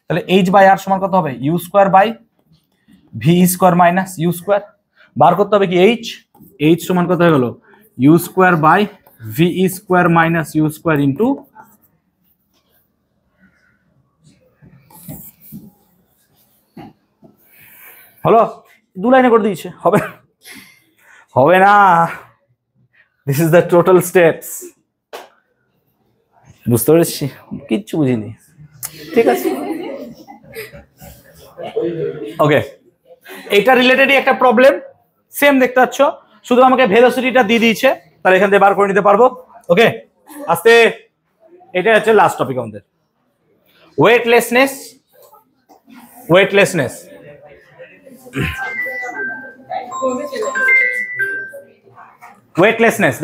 তাহলে এইচ বাই আর সমান কত হবে? U square by V square minus U square. বার করতে হবে কি? এইচ সমান কত হয়ে গেল? U square by V square minus U square into হলো। 2 লাইনে করে দিয়েছে, হবে না। This is the total steps. বুঝতে পেরেছি? কিচ্ছু বুঝিনি, ঠিক আছে। ওকে, এটা রিলেটেডই একটা প্রবলেম, সেম দেখতে পাচ্ছ, শুধু আমাকে ভেলোসিটিটা দিয়ে দিয়েছে, তাহলে এখান থেকে বার করে নিতে পারবো। ওকে, আস্তে, এটা হচ্ছে লাস্ট টপিক আমাদের, ওয়েটলেসনেস।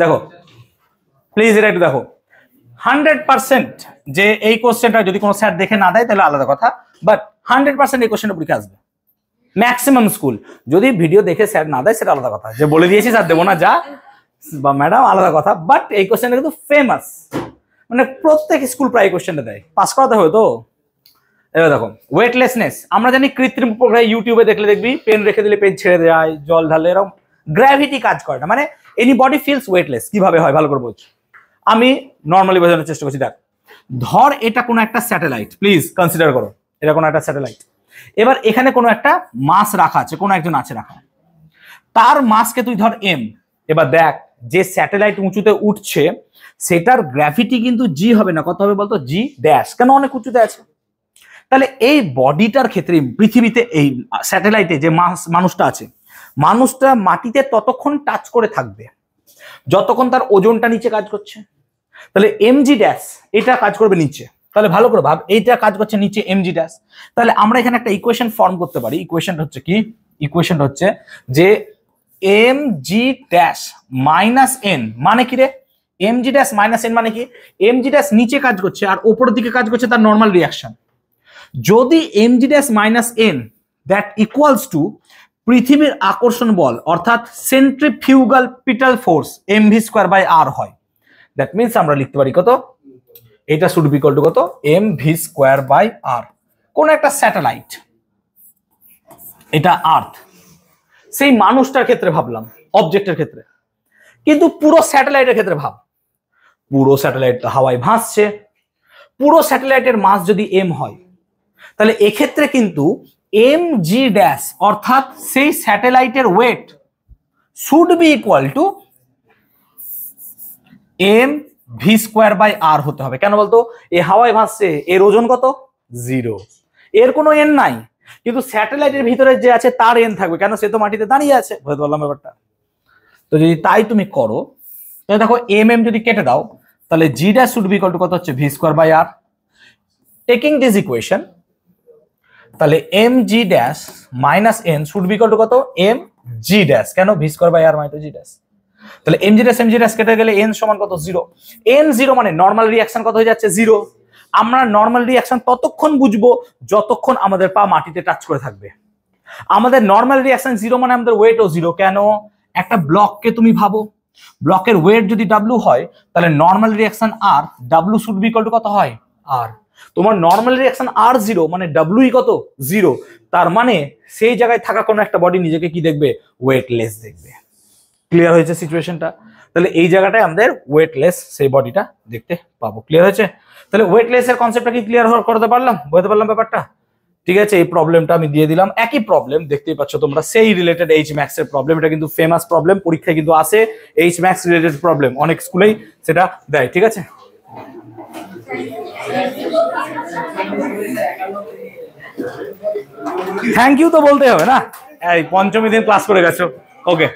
দেখো প্লিজ, এটা একটু দেখো। 100% যে এই কোশ্চেনটা যদি কোনো স্যার দেখে না দেয় তাহলে আলাদা কথা, বাট 100% এই কোশ্চেনটা পরীক্ষা আসবে। ম্যাক্সিমাম স্কুল যদি ভিডিও দেখে স্যার না দেয় সেটা আলাদা কথা, যে বলে দিয়েছি স্যার দেবো না যা বা ম্যাডাম, আলাদা কথা। বাট এই কোশ্চেনটা কিন্তু ফেমাস, মানে প্রত্যেক স্কুল প্রায় কোশ্চেনটা দেয়, পাস করাতে হবে তো। এবার দেখো ওয়েটলেসনেস, আমরা জানি কৃত্রিম প্রক্রিয়া, ইউটিউবে দেখলে দেখবি পেন রেখে দিলে পেন ছেড়ে দেয়, জল ঢালে, এরকম গ্র্যাভিটি কাজ করে না, মানে এনি বডি ফিলস ওয়েটলেস। কিভাবে হয় ভালো করে বলছি, আমি নর্মালি বোঝানোর চেষ্টা করছি। দেখ ধর এটা কোনো একটা স্যাটেলাইট, প্লিজ কনসিডার করো, এটা কোনো একটা স্যাটেলাইট। এবার এখানে কোনো একটা মাস রাখা আছে, কোনো একজন আছে রাখা, তার মাসকে তুই ধর এম। এবার দেখ যে স্যাটেলাইট উঁচুতে উঠছে সেটার গ্র্যাভিটি কিন্তু জি হবে না, কত হবে বলতো, জি ড্যাশ, কেন অনেক উঁচুতে আছে। তাহলে এই বডিটার ক্ষেত্রে পৃথিবীতে এই স্যাটেলাইটে যে মানুষটা আছে, মানুষটা মাটিতে ততক্ষণ টাচ করে থাকবে যতক্ষণ তার ওজনটা নিচে কাজ করছে। তাহলে এমজি ড্যাশ এটা কাজ করবে নিচে, তাহলে ভালো করে ভাব, এইটা কাজ করছে নিচে এমজি ড্যাশ। তাহলে আমরা এখানে একটা ইকুয়েশন ফর্ম করতে পারি। ইকুয়েশনটা হচ্ছে কি, ইকুয়েশনটা হচ্ছে যে এম জি ড্যাশ মাইনাস এন মানে কি রে, এম জি ড্যাশ মাইনাস এন মানে কি, এম জি ড্যাশ নিচে কাজ করছে আর উপরের দিকে কাজ করছে তার নর্মাল রিয়াকশন। যদি M G dash minus N that equals to পৃথিবীর আকর্ষণ বল অর্থাৎ সেন্ট্রিফিউগাল পিটাল force M V square by R হয়, দ্যাট মিনস আমরা লিখতে পারি কত, এটা শুড বি ইকুয়াল টু কত, M V square by R. কোন একটা স্যাটেলাইট, এটা আর্থ, সেই মানুষটার ক্ষেত্রে ভাবলাম, অবজেক্টের ক্ষেত্রে, কিন্তু পুরো স্যাটেলাইটের ক্ষেত্রে ভাব, পুরো স্যাটেলাইট হাওয়ায় ভাসছে, পুরো স্যাটেলাইটের মাস যদি এম হয় তাহলে এক্ষেত্রে কিন্তু এম জি ড্যাশ অর্থাৎ সেই স্যাটেলাইটের weight should be equal to M V square by R হতে হবে। কেন বলতো, এ হাওয়ায় ভাসছে, এর ওজন কত, 0, এর কোনো এন নাই, কিন্তু স্যাটেলাইটের ভিতরে যে আছে তার এন থাকবে, কেন সে তো মাটিতে দাঁড়িয়ে আছে। বুঝতে পারলাম ব্যাপারটা? তো যদি তাই তুমি করো তাহলে দেখো এম এম যদি কেটে দাও তাহলে G dash should be equal to কত হচ্ছে, V square by R. Taking this equation, তাহলে M G dash minus N should be equal to কত, এম জি ড্যাশ, কেন ভি স্কোয়ার বাই আর মানে তো জি ড্যাশ। তাহলে এম জি ড্যাশ কেটে গেলে এন সমান কত, 0। এন 0 মানে নর্মাল রিয়াকশন কত হয়ে যাচ্ছে, 0। আমরা নর্মাল রিয়াকশন ততক্ষণ বুঝবো যতক্ষণ আমাদের পা মাটিতে টাচ করে থাকবে। আমাদের নর্মাল রিয়াকশন 0 মানে আমাদের ওয়েটও 0। কেন, একটা ব্লককে তুমি ভাবো, ব্লকের ওয়েট যদি ডাব্লিউ হয় তাহলে নর্মাল রিয়াকশন আর, ডাব্লিউ শুড বি ইকুয়াল টু কত হয়, আর। তোমার নর্মাল রিয়াকশন আর 0 মানে ডাব্লিউ কত, 0। তার মানে সেই জায়গায় থাকা কোনো একটা বডি নিজেকে কি দেখবে, ওয়েটলেস দেখবে। ক্লিয়ার হয়েছে সিচুয়েশনটা? তাহলে এই জায়গাটায় আমাদের ওয়েটলেস সেই বডিটা দেখতে পাবো। ক্লিয়ার হয়েছে? তাহলে ওয়েটলেস এর কনসেপ্টটা কি ক্লিয়ার করতে পারলাম, বুঝতে পারলাম ব্যাপারটা? ঠিক আছে, এই প্রবলেমটা আমি দিয়ে দিলাম। একই প্রবলেম দেখতেই পাচ্ছ তোমরা, সেই রিলেটেড এইচ ম্যাক্স এর প্রবলেম। এটা কিন্তু ফেমাস প্রবলেম, পরীক্ষায় কিন্তু আসে এইচ ম্যাক্স রিলেটেড প্রবলেম, অনেক স্কুলেই সেটা দেয়। ঠিক আছে, থ্যাংক ইউ তো বলতে হবে না, এই পঞ্চমী দিন ক্লাস করে গেছো। ওকে।